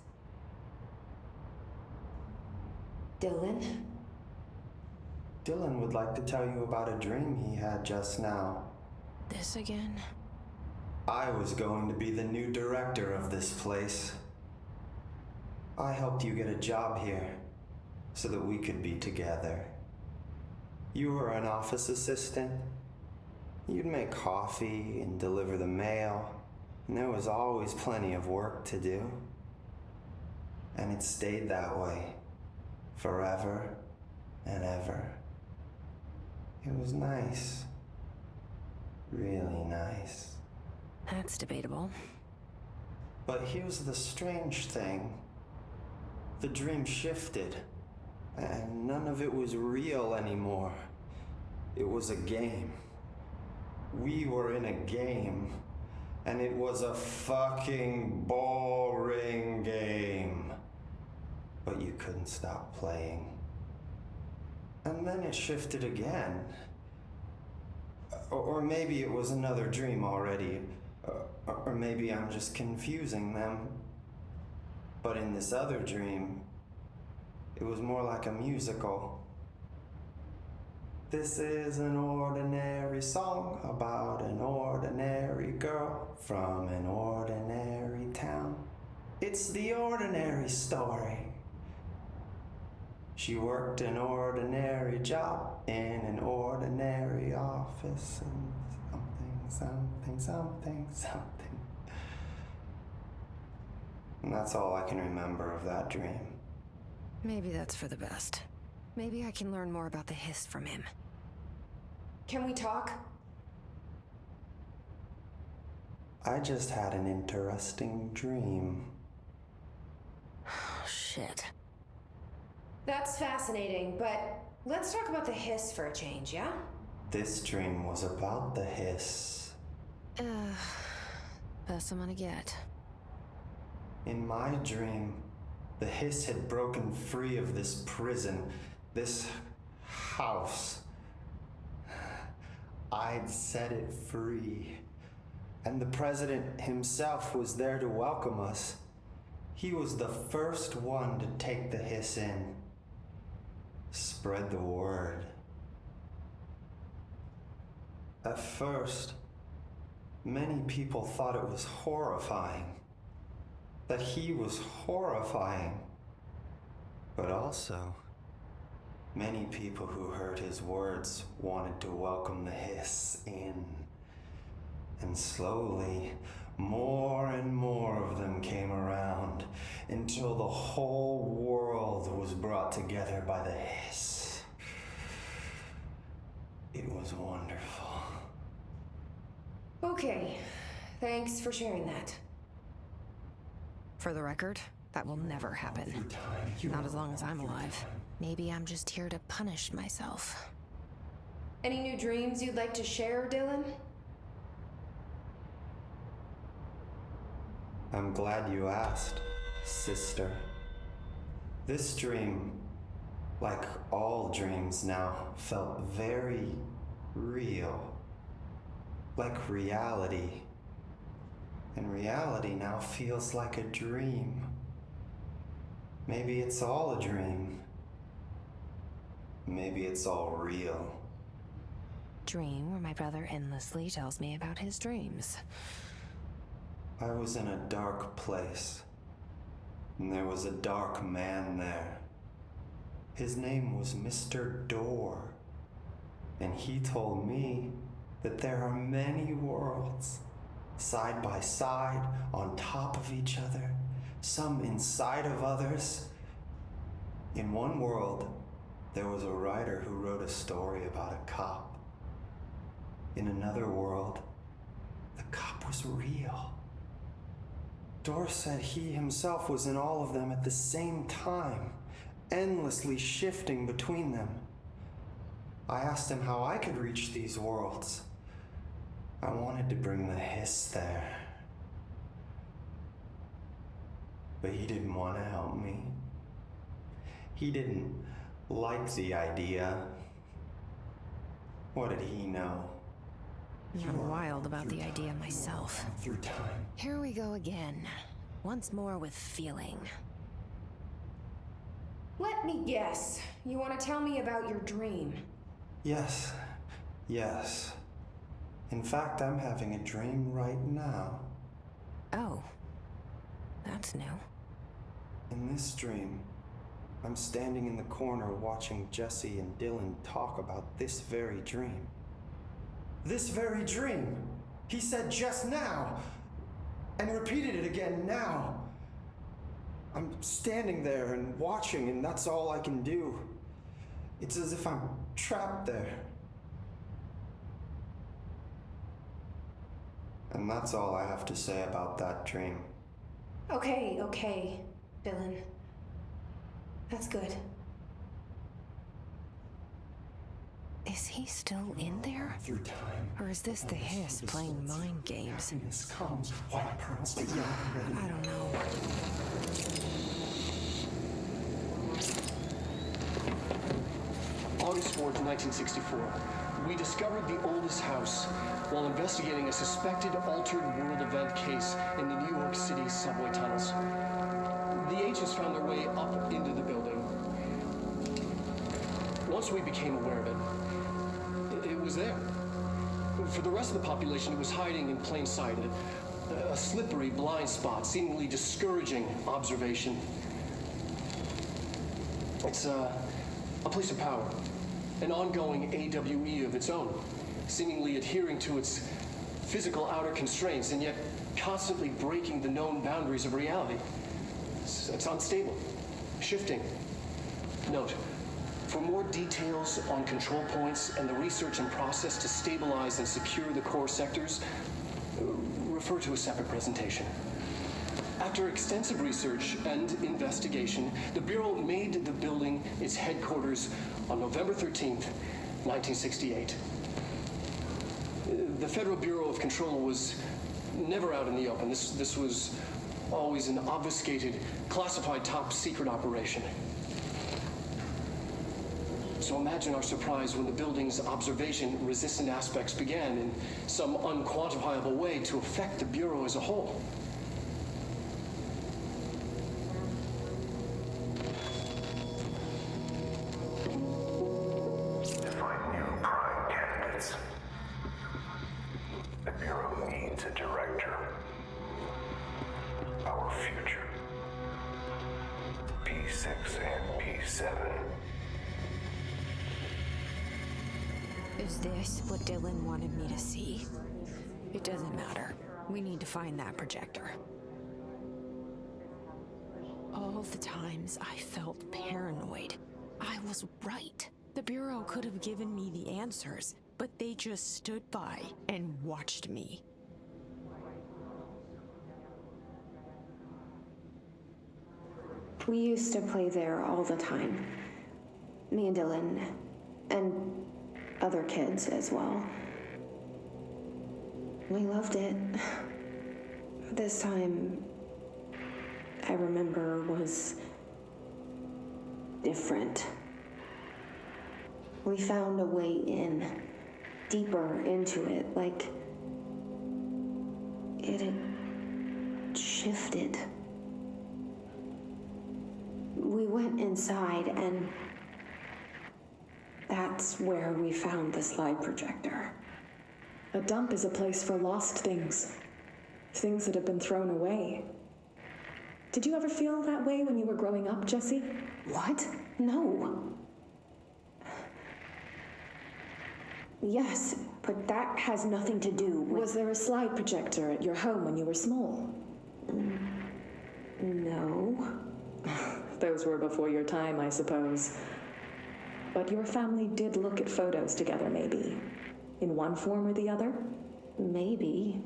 Dylan? Dylan would like to tell you about a dream he had just now. This again? I was going to be the new director of this place. I helped you get a job here so that we could be together. You were an office assistant. You'd make coffee and deliver the mail, and there was always plenty of work to do. And it stayed that way, forever and ever. It was nice. Really nice. That's debatable. But here's the strange thing. The dream shifted, and none of it was real anymore. It was a game. We were in a game, and it was a fucking boring game. But you couldn't stop playing. And then it shifted again. Or maybe it was another dream already. Or maybe I'm just confusing them. But in this other dream, it was more like a musical. This is an ordinary song about an ordinary girl from an ordinary town. It's the ordinary story. She worked an ordinary job in an ordinary office and something. And that's all I can remember of that dream. Maybe that's for the best. Maybe I can learn more about the hiss from him. Can we talk? I just had an interesting dream. Shit. That's fascinating, but let's talk about the hiss for a change, yeah? This dream was about the hiss. Best I'm gonna get. In my dream, the hiss had broken free of this prison, this house. I'd set it free. And the president himself was there to welcome us. He was the first one to take the hiss in. Spread the word. At first, many people thought it was horrifying. That he was horrifying. But also, many people who heard his words wanted to welcome the hiss in. And slowly, more and more of them came around until the whole world was brought together by the hiss. It was wonderful. Okay, thanks for sharing that. For the record, that will never happen. Not as long as I'm alive. Maybe I'm just here to punish myself. Any new dreams you'd like to share, Dylan? I'm glad you asked, sister. This dream, like all dreams now, felt very real. Like reality. And reality now feels like a dream. Maybe it's all a dream. Maybe it's all real. Dream where my brother endlessly tells me about his dreams. I was in a dark place, and there was a dark man there. His name was Mr. Door, and he told me that there are many worlds, side by side, on top of each other, some inside of others. In one world, there was a writer who wrote a story about a cop. In another world, the cop was real. Dor said he himself was in all of them at the same time, endlessly shifting between them. I asked him how I could reach these worlds. I wanted to bring the hiss there. But he didn't want to help me. He didn't like the idea. What did he know? I'm wild about the idea myself. Through time. Here we go again. Once more with feeling. Let me guess. You want to tell me about your dream? Yes. In fact, I'm having a dream right now. Oh. That's new. In this dream, I'm standing in the corner watching Jesse and Dylan talk about this very dream. This very dream! He said just now! And repeated it again now! I'm standing there and watching, and that's all I can do. It's as if I'm trapped there. And that's all I have to say about that dream. Okay, Dylan. That's good. Is he still in there? Through time. Or is this the hiss playing mind games? Happiness comes, white pearls, but yellow and red. I don't know. August 4th, 1964. We discovered the oldest house while investigating a suspected altered world event case in the New York City subway tunnels. The agents found their way up into the building. Once we became aware of it, was there. For the rest of the population, it was hiding in plain sight, a slippery blind spot, seemingly discouraging observation. It's a place of power, an ongoing AWE of its own, seemingly adhering to its physical outer constraints and yet constantly breaking the known boundaries of reality. It's unstable, shifting. Note, for more details on control points and the research and process to stabilize and secure the core sectors, refer to a separate presentation. After extensive research and investigation, the Bureau made the building its headquarters on November 13th, 1968. The Federal Bureau of Control was never out in the open. This was always an obfuscated, classified top secret operation. So imagine our surprise when the building's observation-resistant aspects began in some unquantifiable way to affect the Bureau as a whole. To find new prime candidates, the Bureau needs a director. Our future. P6 and P7. Is this what Dylan wanted me to see? It doesn't matter. We need to find that projector. All the times I felt paranoid, I was right. The Bureau could have given me the answers, but they just stood by and watched me. We used to play there all the time. Me and Dylan, and other kids as well. We loved it. This time, I remember, was different. We found a way in, deeper into it, like it had shifted. We went inside, and that's where we found the slide projector. A dump is a place for lost things. Things that have been thrown away. Did you ever feel that way when you were growing up, Jesse? What? No. Yes, but that has nothing to do with... Was there a slide projector at your home when you were small? No. Those were before your time, I suppose. But your family did look at photos together, maybe. In one form or the other? Maybe.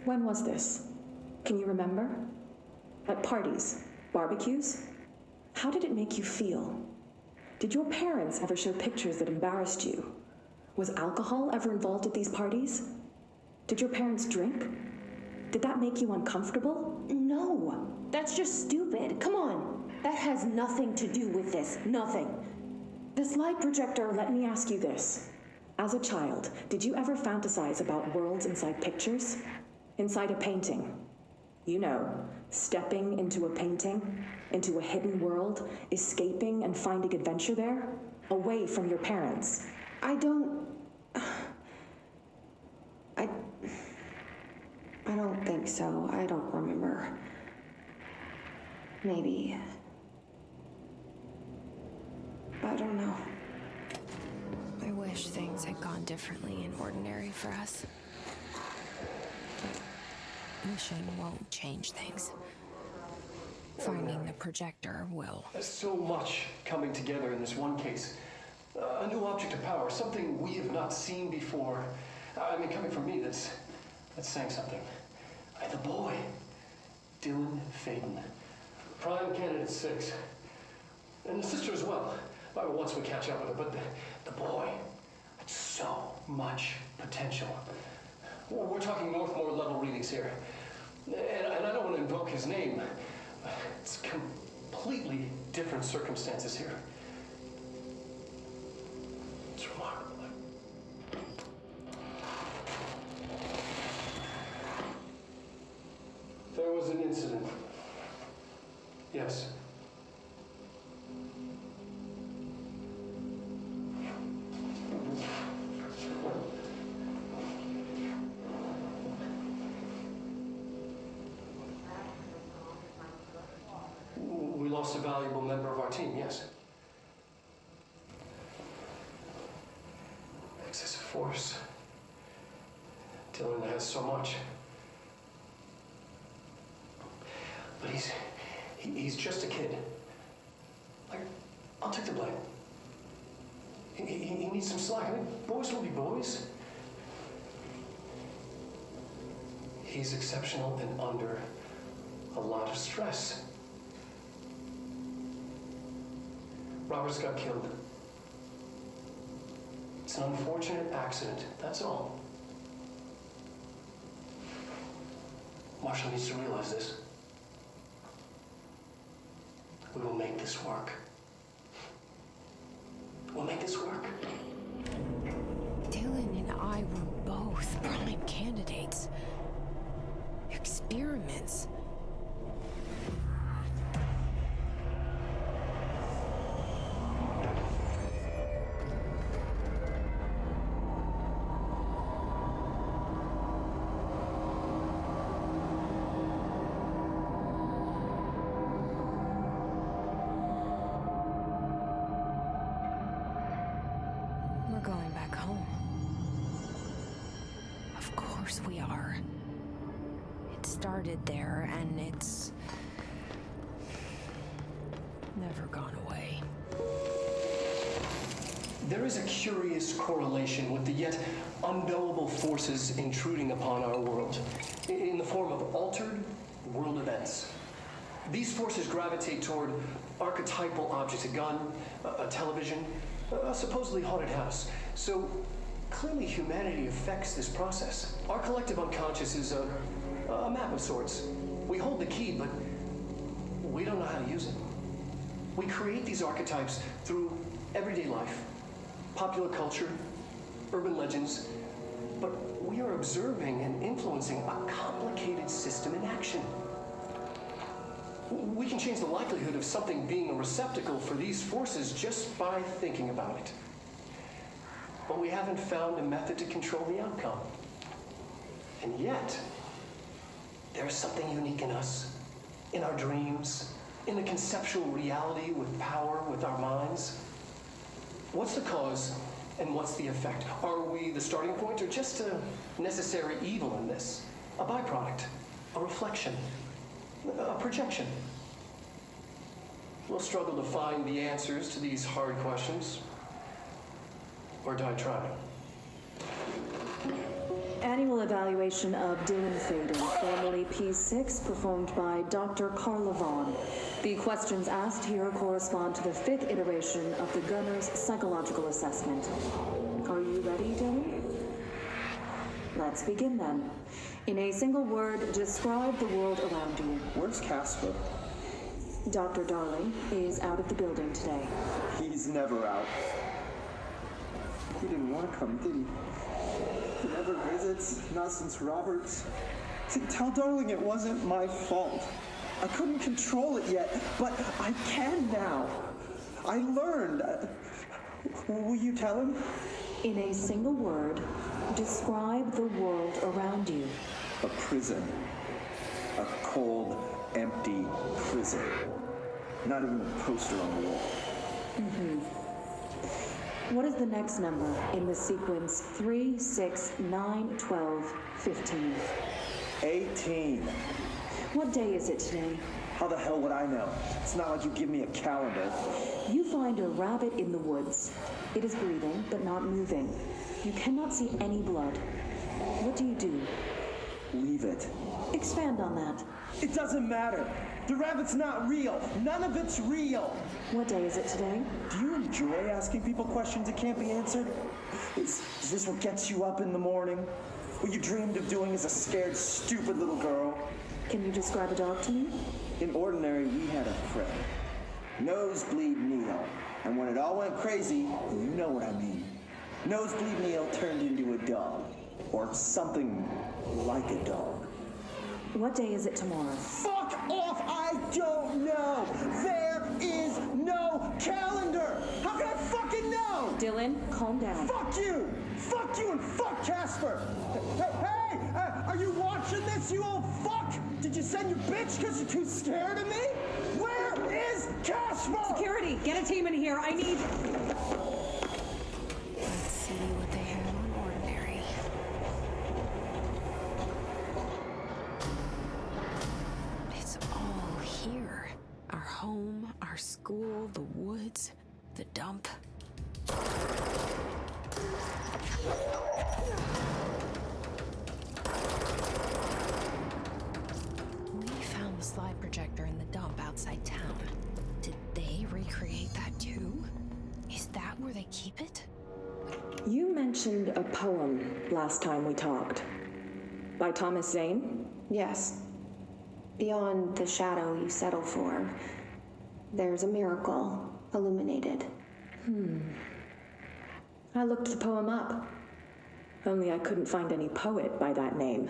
When was this? Can you remember? At parties? Barbecues? How did it make you feel? Did your parents ever show pictures that embarrassed you? Was alcohol ever involved at these parties? Did your parents drink? Did that make you uncomfortable? No, that's just stupid. Come on. That has nothing to do with this. Nothing. The slide projector, let me ask you this. As a child, did you ever fantasize about worlds inside pictures? Inside a painting? You know, stepping into a painting, into a hidden world, escaping and finding adventure there, away from your parents. I don't think so. I don't remember. Maybe. I don't know. I wish things had gone differently in Ordinary for us. But wishing won't change things. Finding the projector will. There's so much coming together in this one case. A new object of power, something we have not seen before. I mean, coming from me, that's saying something. The boy, Dylan Faden, prime candidate 6, and the sister as well. Once we catch up with her, but the boy had so much potential. We're talking Northmore level readings here, and I don't want to invoke his name. It's completely different circumstances here. It's remarkable. There was an incident. Yes. valuable member of our team, yes. Excessive force. Dylan has so much. But he's just a kid. Like, I'll take the blame. He needs some slack. I mean, boys will be boys. He's exceptional and under a lot of stress. Robert's got killed. It's an unfortunate accident, that's all. Marshall needs to realize this. We will make this work. We'll make this work. Dylan and I were both prime candidates. Experiments. We're going back home. Of course we are. It started there, and it's never gone away. There is a curious correlation with the yet unknowable forces intruding upon our world in the form of altered world events. These forces gravitate toward archetypal objects, a gun, a television, a supposedly haunted house. So clearly humanity affects this process. Our collective unconscious is a map of sorts. We hold the key, but we don't know how to use it. We create these archetypes through everyday life, popular culture, urban legends, but we are observing and influencing a complicated system in action. We can change the likelihood of something being a receptacle for these forces just by thinking about it. But we haven't found a method to control the outcome. And yet, there is something unique in us, in our dreams, in the conceptual reality with power, with our minds. What's the cause and what's the effect? Are we the starting point or just a necessary evil in this? A byproduct, a reflection, a projection? We'll struggle to find the answers to these hard questions, or die trying. Annual evaluation of Dylan Faden, formerly P6, performed by Dr. Carla Vaughn. The questions asked here correspond to the 5th iteration of the Gunner's psychological assessment. Are you ready, Dylan? Let's begin then. In a single word, describe the world around you. Where's Casper? Dr. Darling is out of the building today. He's never out. He didn't want to come, did he? He never visits, not since Roberts. See, tell Darling it wasn't my fault. I couldn't control it yet, but I can now. I learned. Will you tell him? In a single word, describe the world around you. A prison. A cold, empty prison. Not even a poster on the wall. What is the next number in the sequence 3, 6, 9, 12, 15? 18. What day is it today? How the hell would I know? It's not like you give me a calendar. You find a rabbit in the woods. It is breathing, but not moving. You cannot see any blood. What do you do? Leave it. Expand on that. It doesn't matter. The rabbit's not real. None of it's real. What day is it today? Do you enjoy asking people questions that can't be answered? Is this what gets you up in the morning? What you dreamed of doing as a scared, stupid little girl? Can you describe a dog to me? In Ordinary, we had a friend. Nosebleed Neil. And when it all went crazy, you know what I mean. Nosebleed Neil turned into a dog. Or something like a dog. What day is it tomorrow? Fuck off! I don't know! There is no calendar! How can I fucking know? Dylan, calm down. Fuck you! Fuck you and fuck Casper! Hey! Are you watching this, you old fuck? Did you send your bitch because you're too scared of me? Where is Casper? Security, get a team in here. I need... Let's see what they have on ordinary. It's all here. Our home, our school, the woods, the dump. We found the slide projector in the dump outside town. Did they recreate that too? Is that where they keep it? You mentioned a poem last time we talked. By Thomas Zane? Yes. Beyond the shadow you settle for, there's a miracle illuminated. I looked the poem up. Only I couldn't find any poet by that name.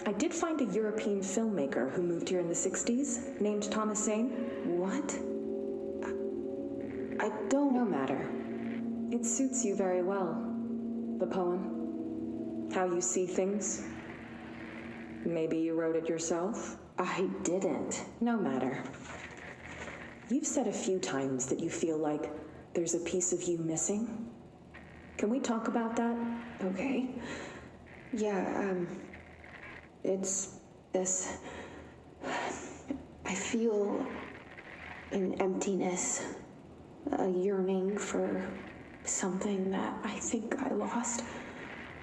I did find a European filmmaker who moved here in the 60s, named Thomas Zane. What? I don't... No matter. It suits you very well. The poem. How you see things. Maybe you wrote it yourself? I didn't. No matter. You've said a few times that you feel like there's a piece of you missing. Can we talk about that? Okay. Yeah, it's this... I feel an emptiness, a yearning for something that I think I lost.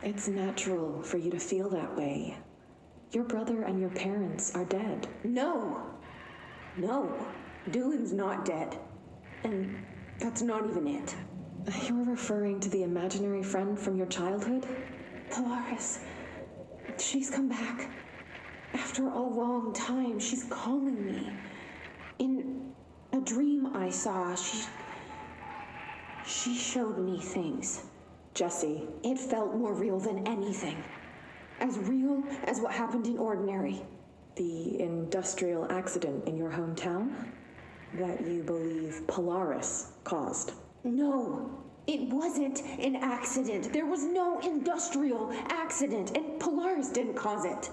It's natural for you to feel that way. Your brother and your parents are dead. No! Dylan's not dead. And that's not even it. You're referring to the imaginary friend from your childhood? Polaris. She's come back. After a long time, she's calling me. In a dream I saw, she showed me things. Jesse. It felt more real than anything. As real as what happened in Ordinary. The industrial accident in your hometown? That you believe Polaris caused? No, it wasn't an accident. There was no industrial accident, and Polaris didn't cause it.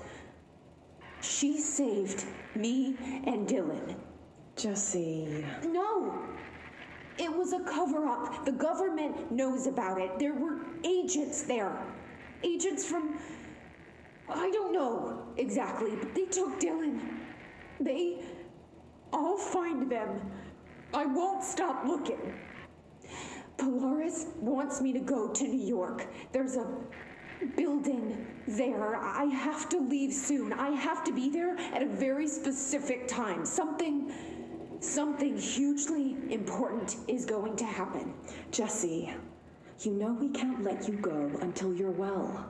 She saved me and Dylan. Jesse... No! It was a cover-up. The government knows about it. There were agents there. Agents from... I don't know exactly, but they took Dylan. I'll find them. I won't stop looking. Polaris wants me to go to New York. There's a building there. I have to leave soon. I have to be there at a very specific time. Something hugely important is going to happen. Jesse, you know we can't let you go until you're well.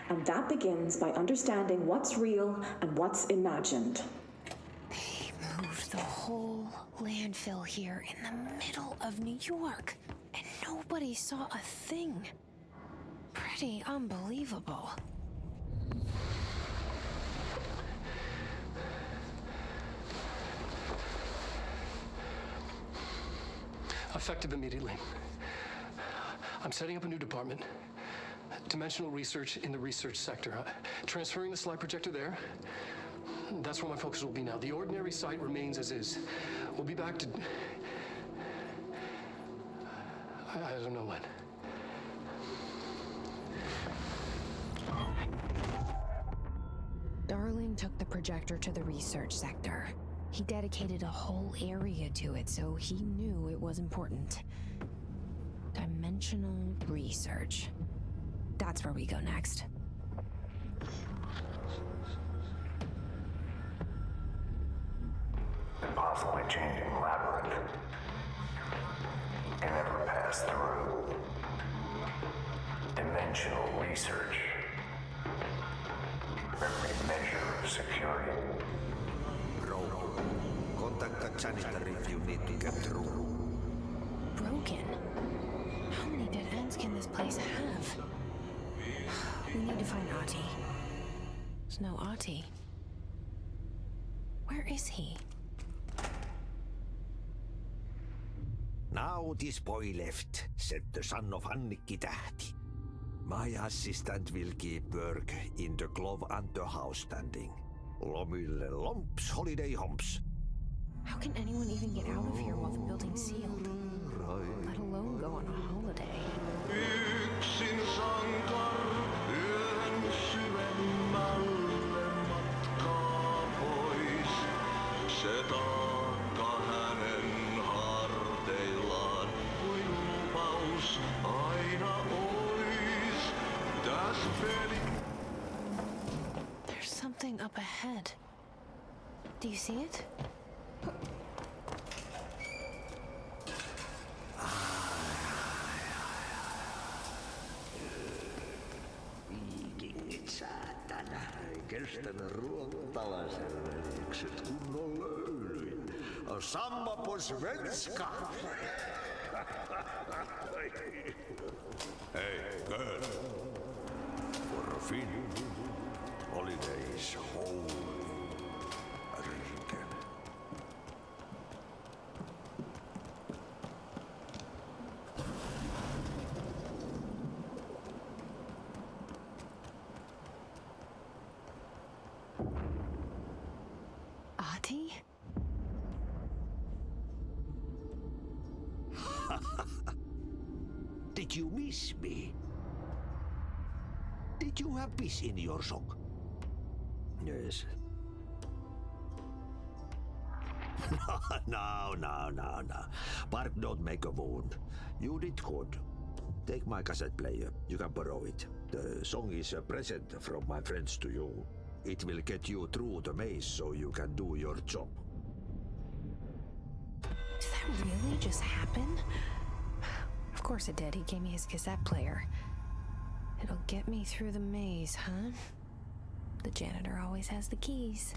And that begins by understanding what's real and what's imagined. They moved the whole landfill here in the middle of New York, and nobody saw a thing. Pretty unbelievable. Effective immediately. I'm setting up a new department. Dimensional research in the research sector. Transferring the slide projector there. That's where my focus will be now. The Ordinary site remains as is. We'll be back to... I don't know when. Darling took the projector to the research sector. He dedicated a whole area to it, so he knew it was important. Dimensional research. That's where we go next. An constantly changing labyrinth. It never passed through. Dimensional research. Every measure of security. Bro, contact the janitor if you need to get through. Broken? How many dead ends can this place have? We need to find Ahti. There's no Ahti. Where is he? Now this boy left, said the son of Annikki Tähti. My assistant will keep work in the glove and the house standing. Lomille lomps, holiday humps. How can anyone even get out of here while the building's sealed? Let alone go on a holiday. Yksin sankar yön syvemmälle matkaa pois. Se taakka hänen harteillaan kuin lupaus aina ois. Täs peli. There's something up ahead. Do you see it? Viikingit saatana. Kestänyt ruottalaisen kunnon löylyin. Samma på svenska. Hey, girl. For a fin. Holidays home. Rinken. Ahti? Did you miss me? Did you have peace in your sock? Yes. No. Bark don't make a wound. You did good. Take my cassette player. You can borrow it. The song is a present from my friends to you. It will get you through the maze so you can do your job. Did that really just happen? Of course it did. He gave me his cassette player. It'll get me through the maze, huh? The janitor always has the keys.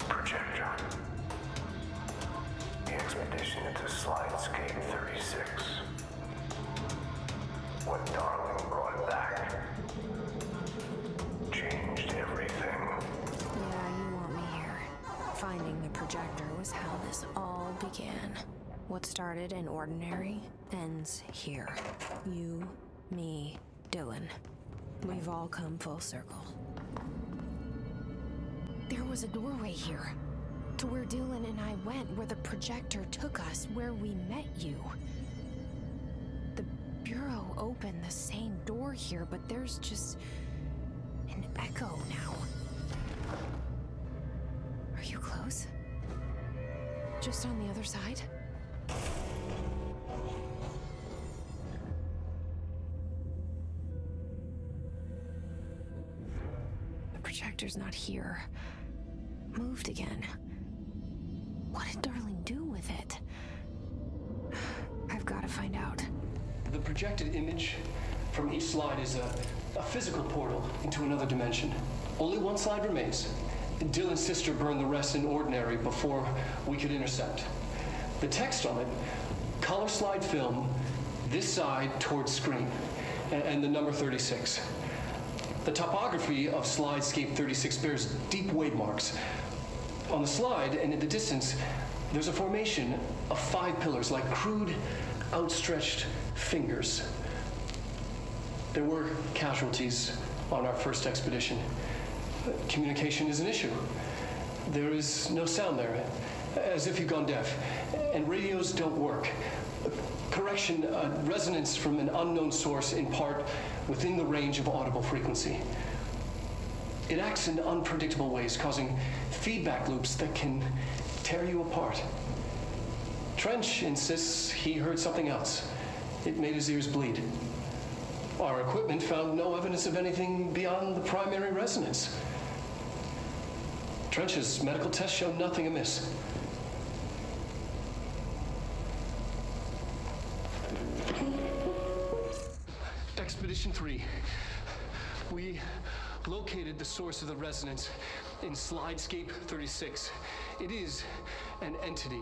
Projector. The expedition into Slidescape 36. What Darling brought back changed everything. Yeah, you want me here. Finding the projector was how this all began. What started in ordinary ends here. You, me, Dylan. We've all come full circle. There was a doorway here, to where Dylan and I went, where the projector took us, where we met you. The Bureau opened the same door here, but there's just an echo now. Are you close? Just on the other side? The projector's not here. Moved again. What did Darling do with it? I've got to find out. The projected image from each slide is a physical portal into another dimension. Only one slide remains. Dylan's sister burned the rest in ordinary before we could intercept. The text on it, color slide film, this side towards screen, and the number 36. The topography of Slidescape 36 bears deep wave marks. On the slide and in the distance, there's a formation of 5 pillars like crude, outstretched fingers. There were casualties on our first expedition. Communication is an issue. There is no sound there, as if you've gone deaf. And radios don't work. Correction, resonance from an unknown source in part within the range of audible frequency. It acts in unpredictable ways, causing feedback loops that can tear you apart. Trench insists he heard something else. It made his ears bleed. Our equipment found no evidence of anything beyond the primary resonance. Trench's medical tests showed nothing amiss. Expedition 3. We located the source of the resonance in Slidescape 36. It is an entity,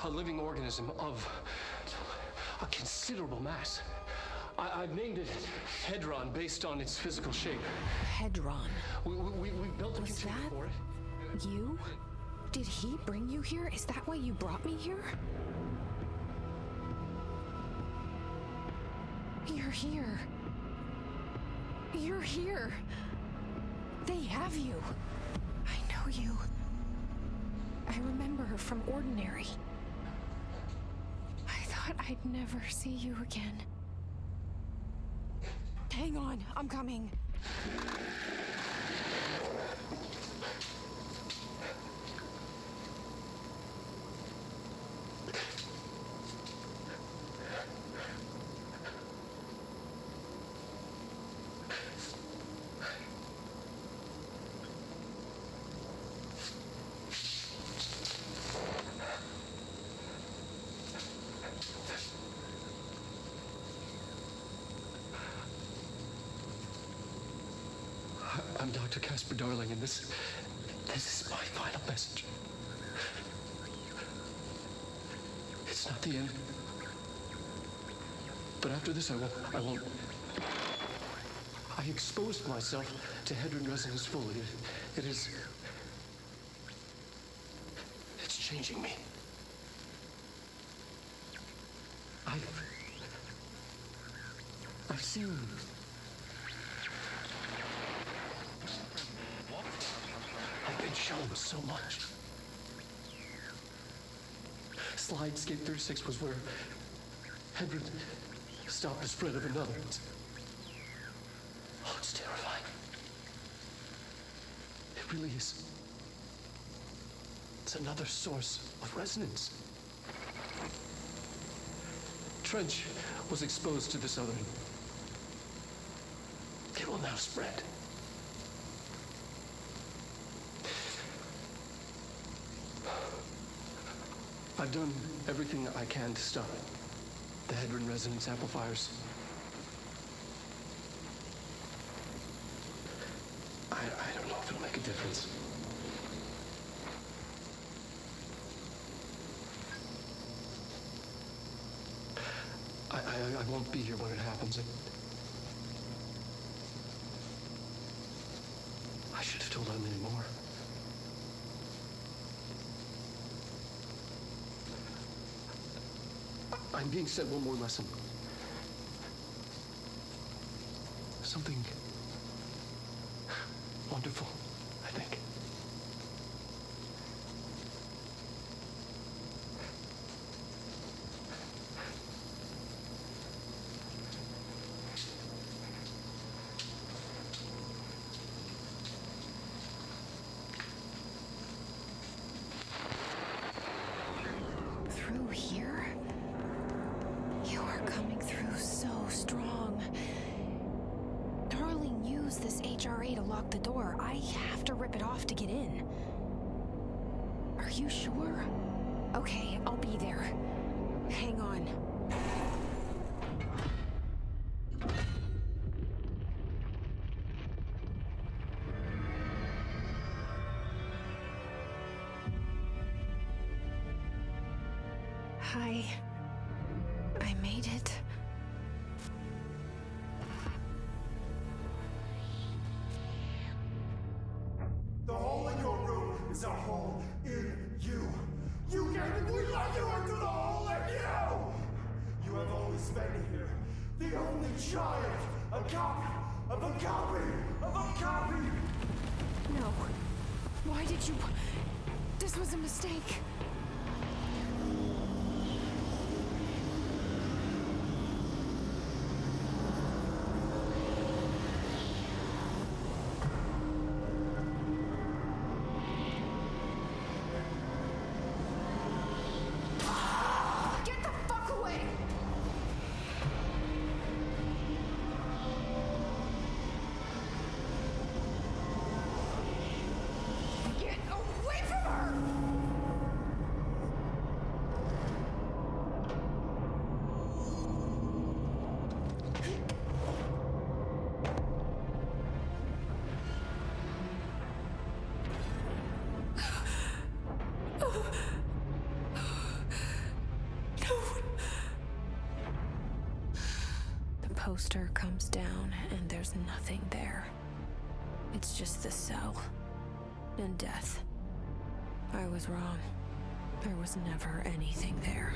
a living organism of a considerable mass. I've named it Hedron based on its physical shape. Hedron? We built a container for it. You? Did he bring you here? Is that why you brought me here? You're here. You're here. They have you. I know you. I remember her from Ordinary. I thought I'd never see you again. Hang on, I'm coming. I'm Dr. Casper Darling, and this is my final message. It's not the end. But after this, I won't. I exposed myself to Hedron resonance fully. It's changing me. I've seen. I've been shown so much. Slidescape 36 was where Hedron stopped the spread of another. Oh, it's terrifying. It really is. It's another source of resonance. Trench was exposed to this other. It will now spread. I've done everything I can to stop it. The Hedron resonance amplifiers. I don't know if it'll make a difference. I won't be here when it happens. I should have told Emily more. I'm being sent one more lesson. Something wonderful, I think. Through here? You are coming through so strong. Darling used this HRA to lock the door. I have to rip it off to get in. Are you sure? Okay, I'll be there. Hang on. Hi. I made it. The hole in your room is a hole in you. You gave it, we let you into the hole in you! You have always been here. The only child. A copy of a copy of a copy! No. Why did you... This was a mistake. poster comes down and there's nothing there. It's just the cell and death. I was wrong. There was never anything there.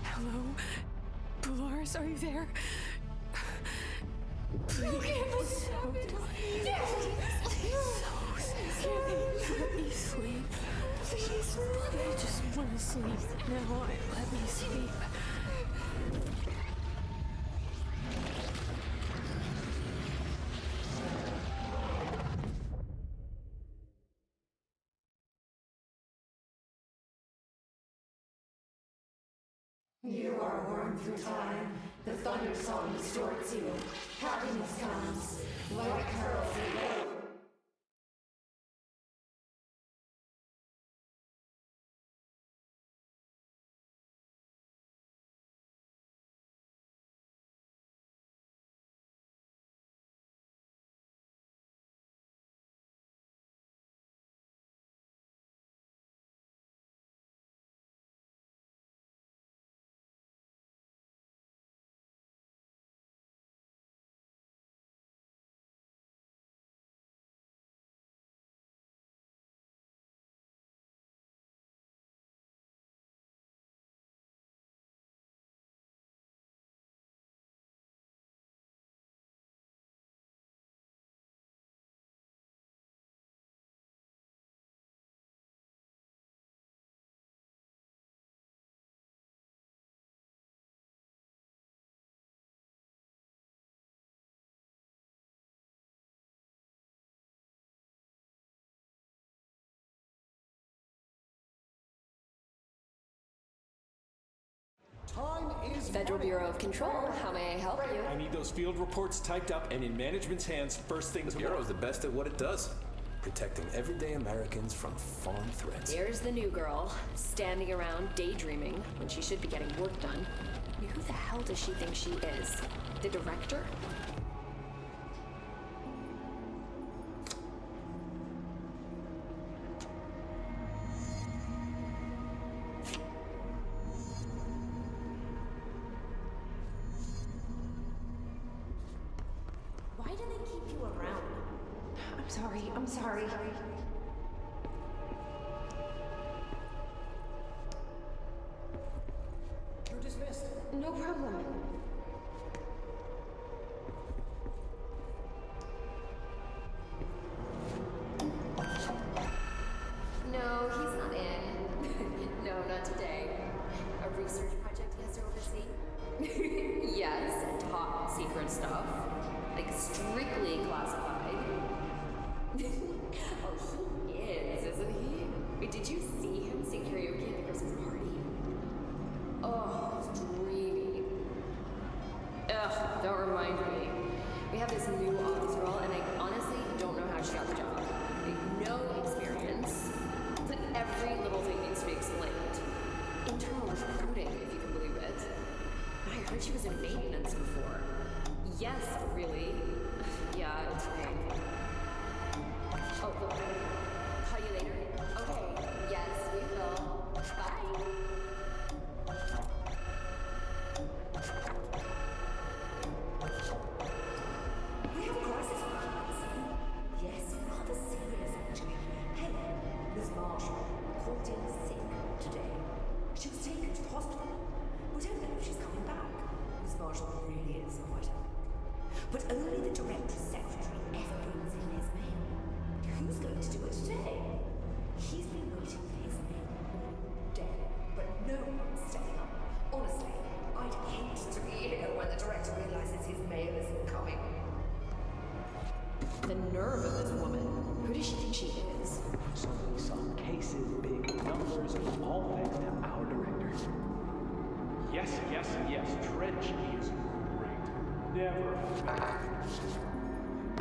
Hello? Polaris, are you there? Please. You can't be so let me sleep. Please. I just want to sleep. Now let me sleep. You are worn through time. The thunder song distorts you. Happiness comes like curls away. Federal Bureau of Control, how may I help you? I need those field reports typed up and in management's hands first thing tomorrow. The Bureau's the best at what it does. Protecting everyday Americans from foreign threats. Here's the new girl, standing around daydreaming when she should be getting work done. I mean, who the hell does she think she is? The director? Why do they keep you around? I'm sorry. You're dismissed. No problem. No, he's not in. No, not today. A research project he has to oversee? Yes, top secret stuff. Like strictly classified. Oh, he is, isn't he? Wait, did you see him sing karaoke at the Christmas party? Oh, dreamy. Ugh, don't remind me. We have this new office girl, and I honestly don't know how she got the job. Like, no experience. But every little thing needs to be explained. Internal recruiting, if you can believe it. I heard she was in maintenance before. Yes, really. Yeah, it's great. Oh, look. Call you later? Okay. Yes, we will. Bye. We have a crisis plans. Yes, rather serious actually. Hey, Miss Marshall called in sick today. She was taken to the hospital. We don't know if she's coming back. Miss Marshall really is quite ill. But only the director's secretary ever brings in his mail. Who's going to do it today? He's been waiting for his mail all day, but no one's stepping up. Honestly, I'd hate to be here when the director realizes his mail isn't coming. The nerve of this woman. Who does she think she is? Some cases, big numbers, all thanks to our director. Yes. Trench is great. Never.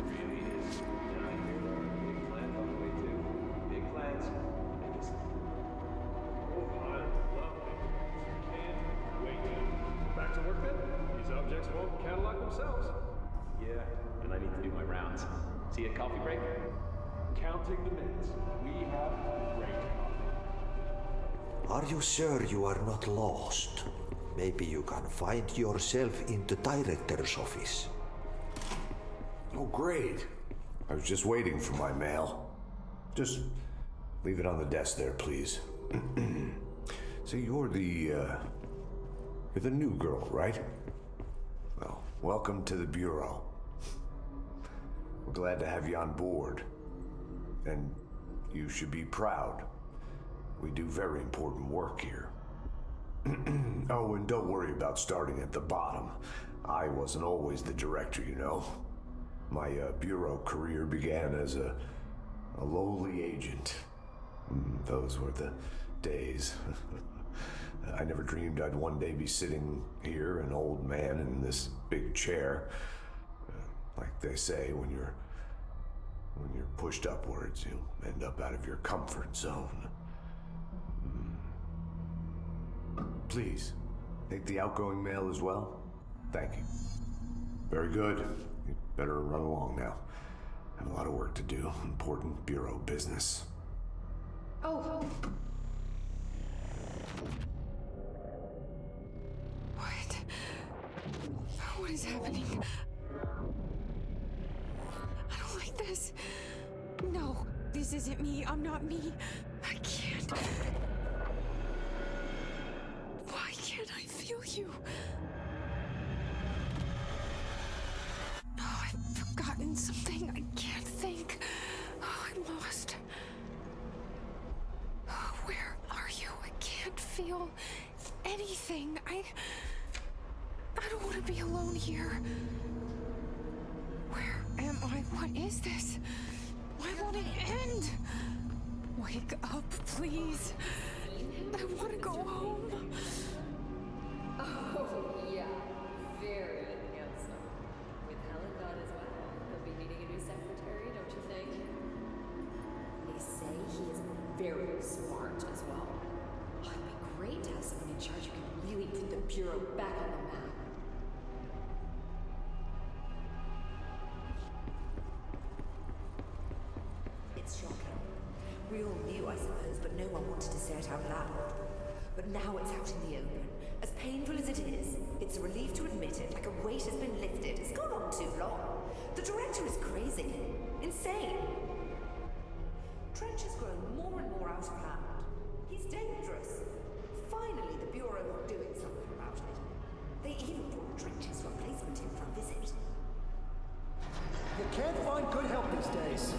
Really is. And I hear there are big plans on the way too. Big plans. And just. Oh, I love it. Can't wait. Back to work then? These objects won't catalog themselves. Yeah, and I need to do my rounds. See you at coffee break? Counting the minutes. We have great coffee. Are you sure you are not lost? Maybe you can find yourself in the director's office. Oh, great. I was just waiting for my mail. Just leave it on the desk there, please. So you're the new girl, right? Well, welcome to the Bureau. We're glad to have you on board. And you should be proud. We do very important work here. Oh, and don't worry about starting at the bottom. I wasn't always the director, you know. My Bureau career began as a lowly agent. Those were the days. I never dreamed I'd one day be sitting here, an old man in this big chair. Like they say, when you're pushed upwards, you end up out of your comfort zone. Please, take the outgoing mail as well. Thank you. Very good. You better run along now. Have a lot of work to do. Important Bureau business. Oh. What is happening? I don't like this. No, this isn't me. I'm not me. I can't. Why can't I feel you? Oh, I've forgotten something. I can't think. Oh, I'm lost. Oh, where are you? I can't feel anything. I don't want to be alone here. Where am I? What is this? Why won't it end? Wake up, please. I want to go home. Oh, yeah. Very handsome. With Helen gone as well, he'll be needing a new secretary, don't you think? They say he is very smart as well. Oh, it'd be great to have someone in charge who can really put the Bureau back on the map. It's shocking. We all knew, I suppose, but no one wanted to say it out loud. But now it's out in the open. As painful as it is, it's a relief to admit it, like a weight has been lifted. It's gone on too long. The director is crazy. Insane. Trench has grown more and more out of hand. He's dangerous. Finally, the Bureau are doing something about it. They even brought Trench's replacement in for a visit. You can't find good help these days.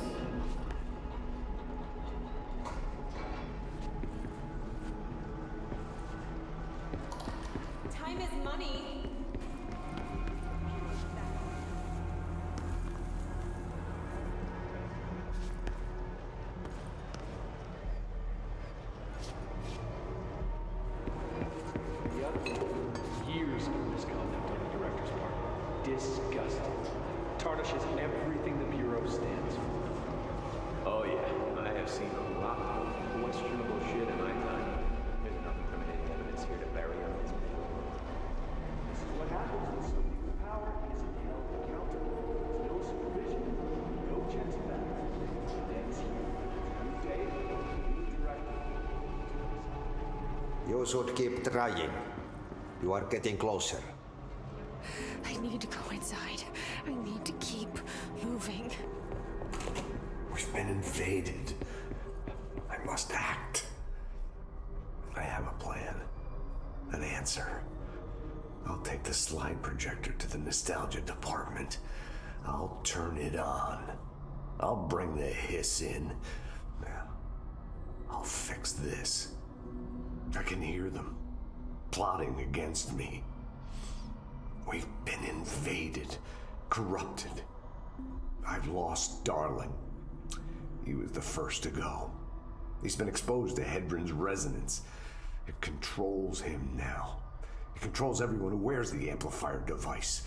Time is money. Years of misconduct on the director's part. Disgusting. Tarnishes everything the Bureau stands for. Oh yeah, I have seen a lot of questionable shit in my time. There's enough incriminating evidence here to bury on this man. This is what happens when somebody with power isn't held accountable. There's no supervision, no checks and balances. It ends here. New day, new director. You should keep trying. You are getting closer. I need to go inside. I need to keep moving. We've been invaded. I must act. I have a plan. An answer. I'll take the slide projector to the nostalgia department. I'll turn it on. I'll bring the hiss in. I'll fix this. I can hear them plotting against me. We've been invaded, corrupted. I've lost Darling. He was the first to go. He's been exposed to Hedron's resonance. It controls him now. It controls everyone who wears the amplifier device.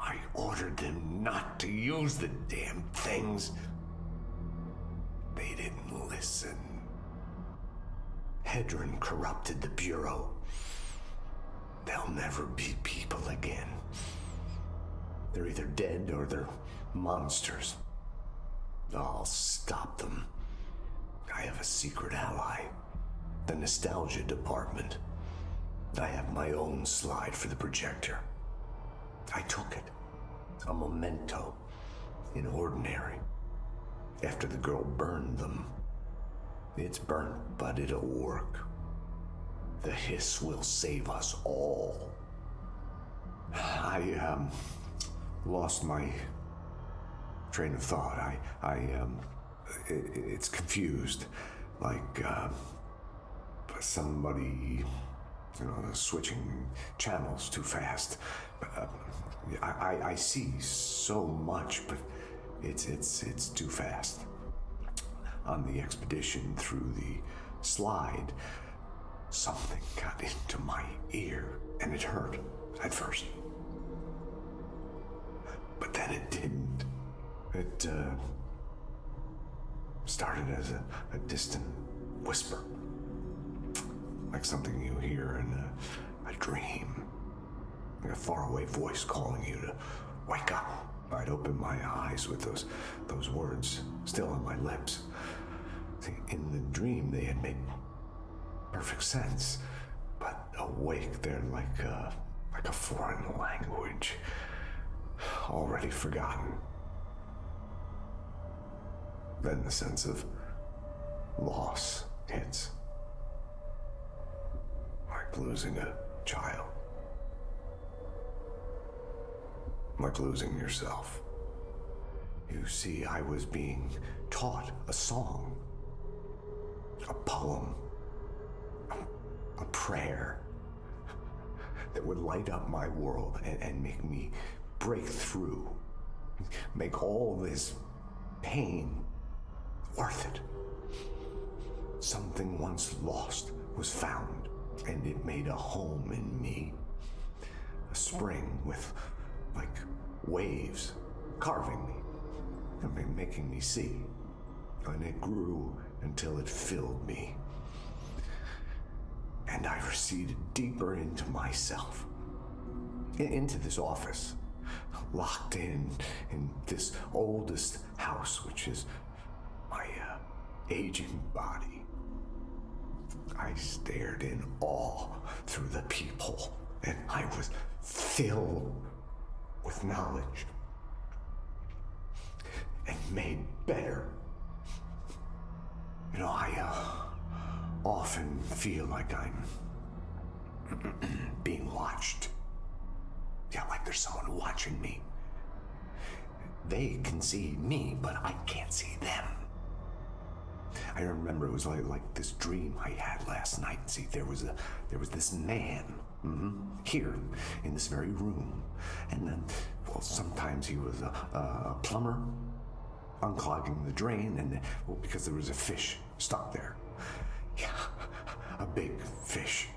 I ordered them not to use the damn things. They didn't listen. Hedron corrupted the Bureau. They'll never be people again. They're either dead or they're monsters. I'll stop them. I have a secret ally. The nostalgia department. I have my own slide for the projector. I took it. A memento. In ordinary. After the girl burned them. It's burnt, but it'll work. The hiss will save us all. I lost my train of thought. It's confused. Like, somebody, switching channels too fast. I see so much, but it's too fast. On the expedition through the slide, something got into my ear, and it hurt at first. But then it didn't. It started as a distant whisper, like something you hear in a dream, like a faraway voice calling you to wake up. I'd open my eyes with those words still on my lips. See, in the dream, they had made perfect sense, but awake, they're like a foreign language, already forgotten. Then the sense of loss hits, like losing a child, like losing yourself. You see, I was being taught a song, a poem, a prayer that would light up my world and make me break through, make all this pain worth it. Something once lost was found, and it made a home in me. A spring with, like, waves carving me, and making me see. And it grew until it filled me. And I receded deeper into myself, into this office, locked in this oldest house, which is my aging body. I stared in awe through the peephole, and I was filled with knowledge and made better. I often feel like I'm being watched. Yeah, like there's someone watching me. They can see me, but I can't see them. I remember it was like this dream I had last night. See, there was this man here in this very room, and then, well, sometimes he was a plumber unclogging the drain, and because there was a fish stuck there. Yeah, a big fish.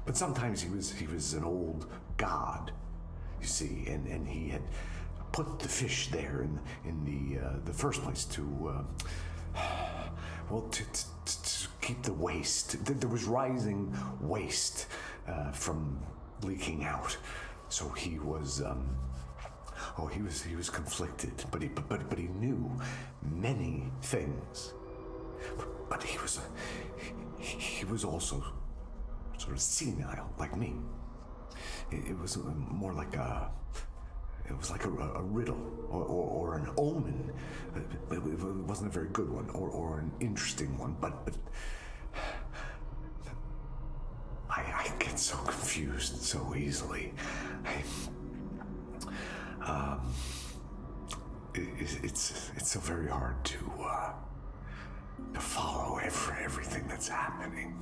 But sometimes he was an old god, you see, and he had put the fish there in the first place to keep the waste. There was rising waste from leaking out, so he was he was conflicted, but he knew many things. But he was also sort of senile, like me. It was more like a riddle or an omen, but it wasn't a very good one or an interesting one. But I get so confused so easily. It's so very hard to follow everything that's happening.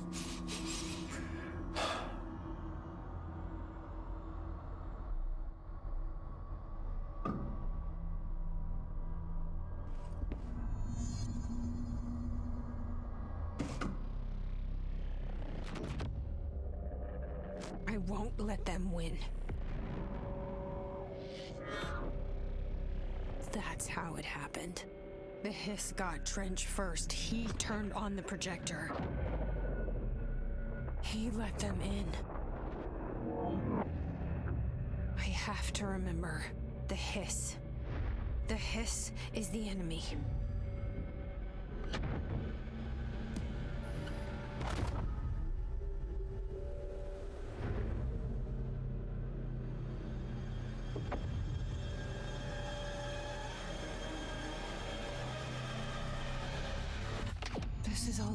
I won't let them win. That's how it happened. The hiss got Trench first. He turned on the projector. He let them in. I have to remember the hiss. The hiss is the enemy.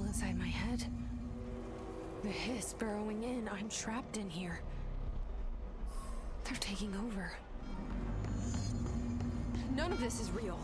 inside my head. The hiss burrowing in. I'm trapped in here. They're taking over. None of this is real.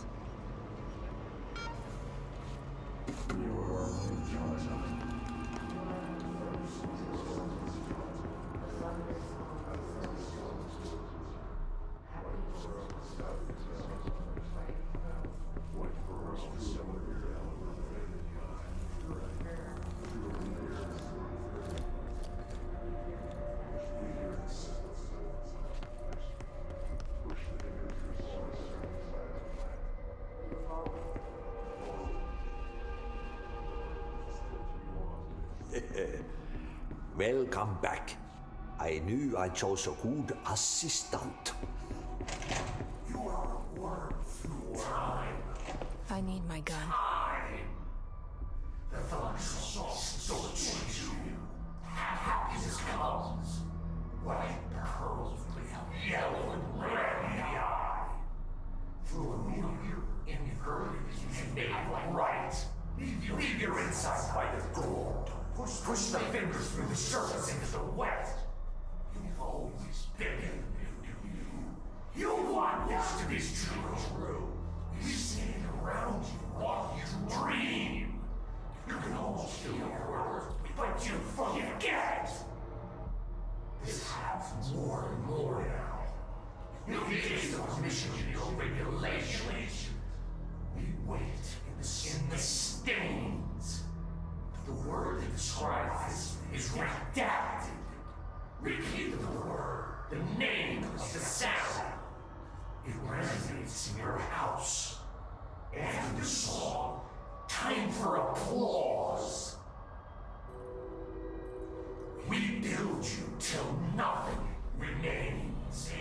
Welcome back. I knew I chose a good assistant. You are a worm through time. I need my gun. The thunder distorts you. Happiness comes. White pearls with yellow and red in the eye. Through a mirror inverted and made right. Leave your inside by the door. Push the fingers through the surface into the wet. You've always been you. You want this to be true. We stand around you while you dream. You can almost feel your worth, but you forget. This happens more and more now. You need the permission of your regulations. We wait in the stains. The word that describes this is redacted. Repeat the word, the name of the sound. It resonates in your house. After the song, time for applause. We build you till nothing remains.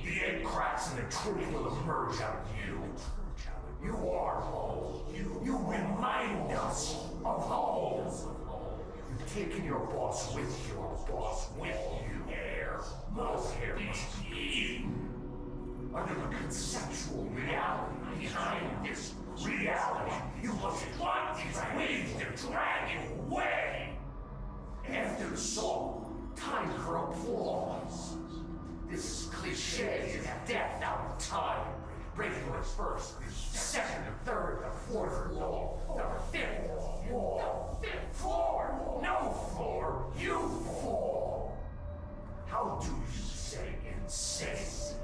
The egg cracks and the truth will emerge out of you. You are home. You remind us of home. You've taken your boss with you. Air must be eaten. Under the conceptual reality behind this reality, you must want these waves to drag you away. After the song, time for applause. This is cliche is death out of time. Breaking what's first, the second, the third, the fourth wall, the fifth wall, the fifth floor, no floor, you fall. How do you say insane?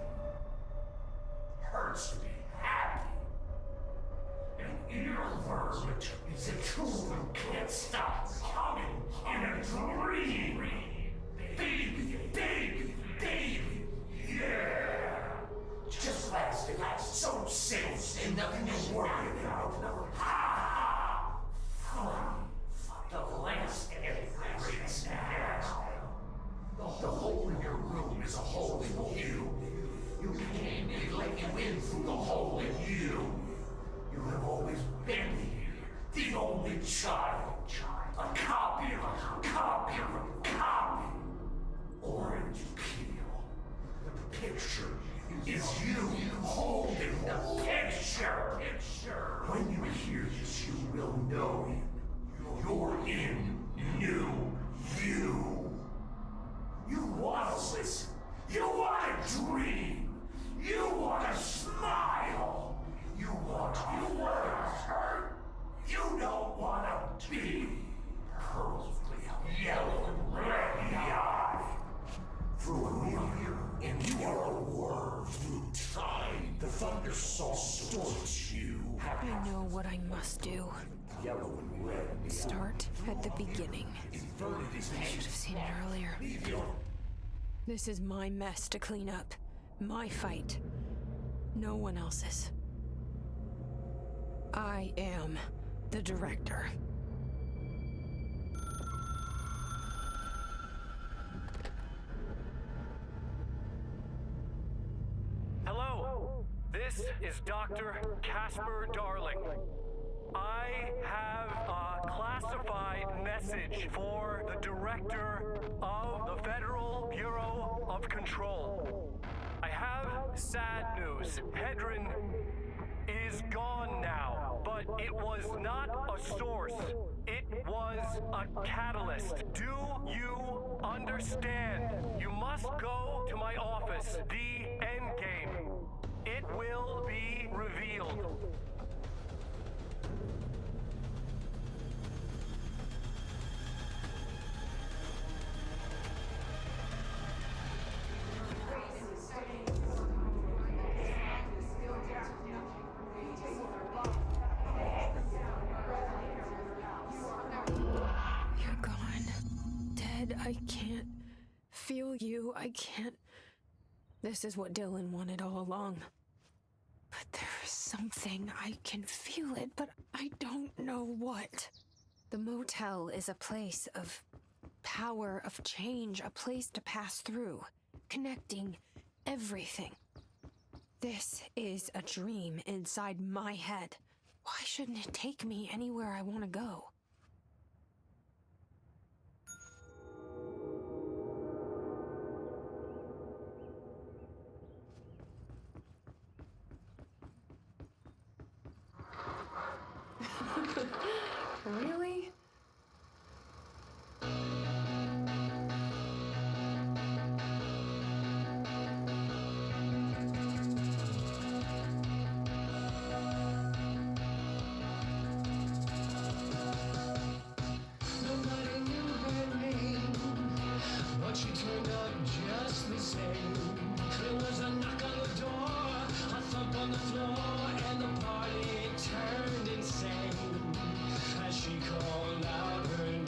Hurts to be happy. An earworm is a tool you can't stop coming in a dream. Baby, yeah. Just last, so safe, and nothing to worry about. Ha! The last breaks now. The hole in your room is a hole in you. You can't let you in through the hole in you. You have always been here, the only child. A copy of a copy of a copy. Orange peel. The picture is you holding the picture. When you hear this, you will know him. You're in new you. You want to listen. You want to dream. You want to smile. You want to hurt. You don't want to be pearls with yellow and red in the eye. Through a mirror, and you are a worm through time. The thunder song distorts you. I know what I must do. Yellow and red. Start at the beginning. I should have seen it earlier. This is my mess to clean up. My fight. No one else's. I am the director. Hello, this is Dr. Casper Darling. I have a classified message for the director of the Federal Bureau of Control. I have sad news. Hedron is gone now, but but it was not a source. It was a catalyst. Do you understand? You must go to my office, the endgame. It will be revealed. You're gone. Dead. I can't feel you. I can't. This is what Dylan wanted all along. But there's something. I can feel it, but I don't know what. The motel is a place of power, of change, a place to pass through, connecting everything. This is a dream inside my head. Why shouldn't it take me anywhere I want to go? Really? Nobody knew her name, but she turned up just the same. There was a knock on the door, a thump on the floor, and the party turned insane as she called out her name.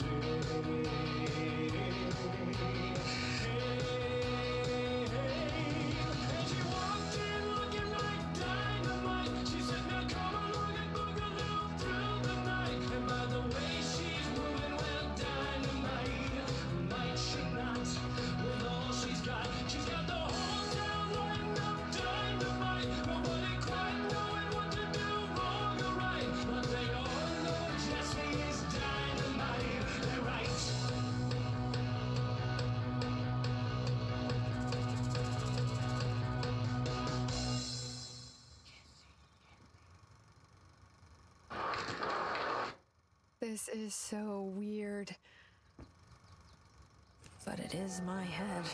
And she walked in looking like dynamite. She said, "Now come along and boogaloo through the night." And by the way she's moving, well, dynamite. Might she not? With all she's got the whole town lighting up dynamite. Nobody quite knowing what to do, wrong or right. But they all know Jesse is dynamite. They're right. This is so weird. But it is my head.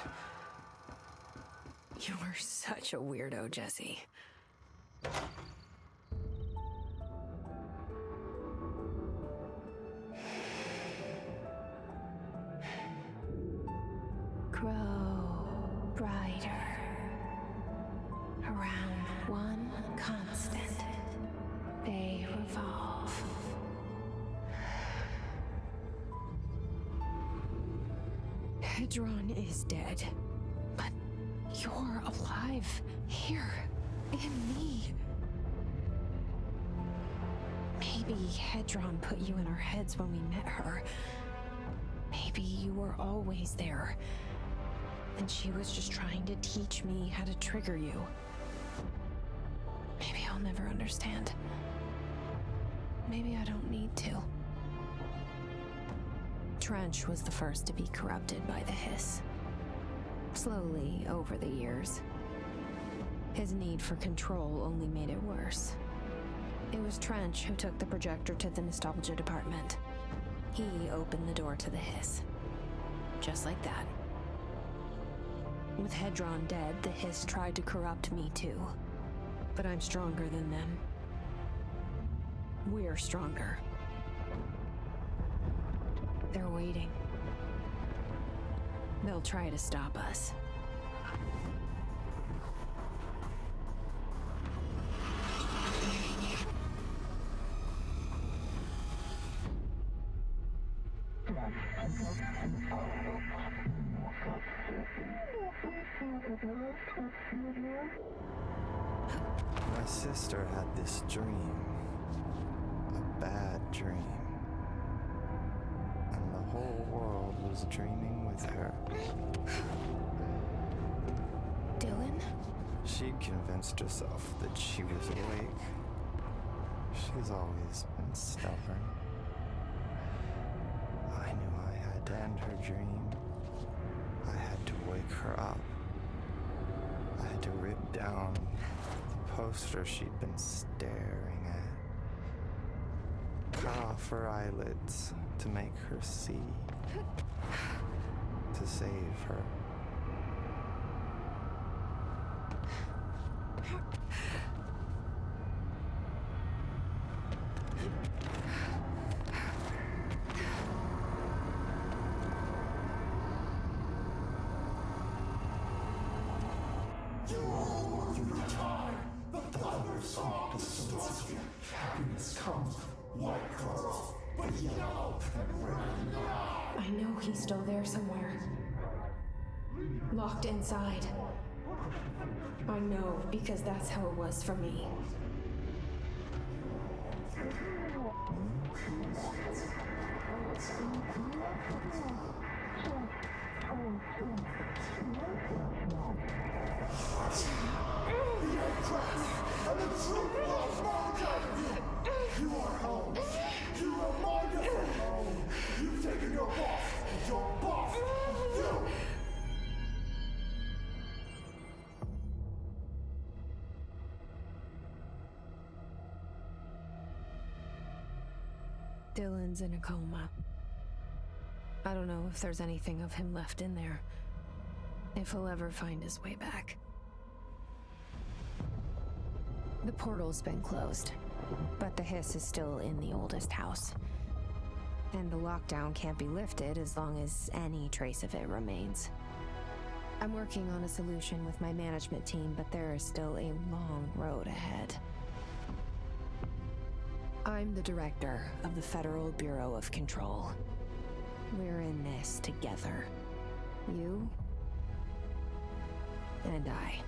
You're such a weirdo, Jesse. Grow brighter around one constant. They revolve. Hedron is dead, but you're alive here in me. Maybe Hedron put you in our heads when we met her. Maybe you were always there, and she was just trying to teach me how to trigger you. Maybe I'll never understand. Maybe I don't need to. Trench was the first to be corrupted by the hiss. Slowly, over the years. His need for control only made it worse. It was Trench who took the projector to the nostalgia department. He opened the door to the hiss. Just like that. With Hedron dead, the hiss tried to corrupt me too. But I'm stronger than them. We're stronger. They're waiting. They'll try to stop us. My sister had this dream. A bad dream. And the whole world was dreaming with her. Dylan? She convinced herself that she was awake. She's always been stubborn. I knew I had to end her dream. I had to wake her up. I had to rip down the poster she'd been staring at. Cut off her eyelids to make her see. To save her. You all through time. The thunder song distorts you. Happiness comes, white curls, but yellow and red now. I know he's still there somewhere. Locked inside. I know, because that's how it was for me. And the truth will emerge out of you. You are home. You are my different home. You've taken your boss. Your boss. You. Dylan's in a coma. I don't know if there's anything of him left in there. If he'll ever find his way back. The portal's been closed, but the hiss is still in the oldest house. And the lockdown can't be lifted as long as any trace of it remains. I'm working on a solution with my management team, but there is still a long road ahead. I'm the director of the Federal Bureau of Control. We're in this together. You and I.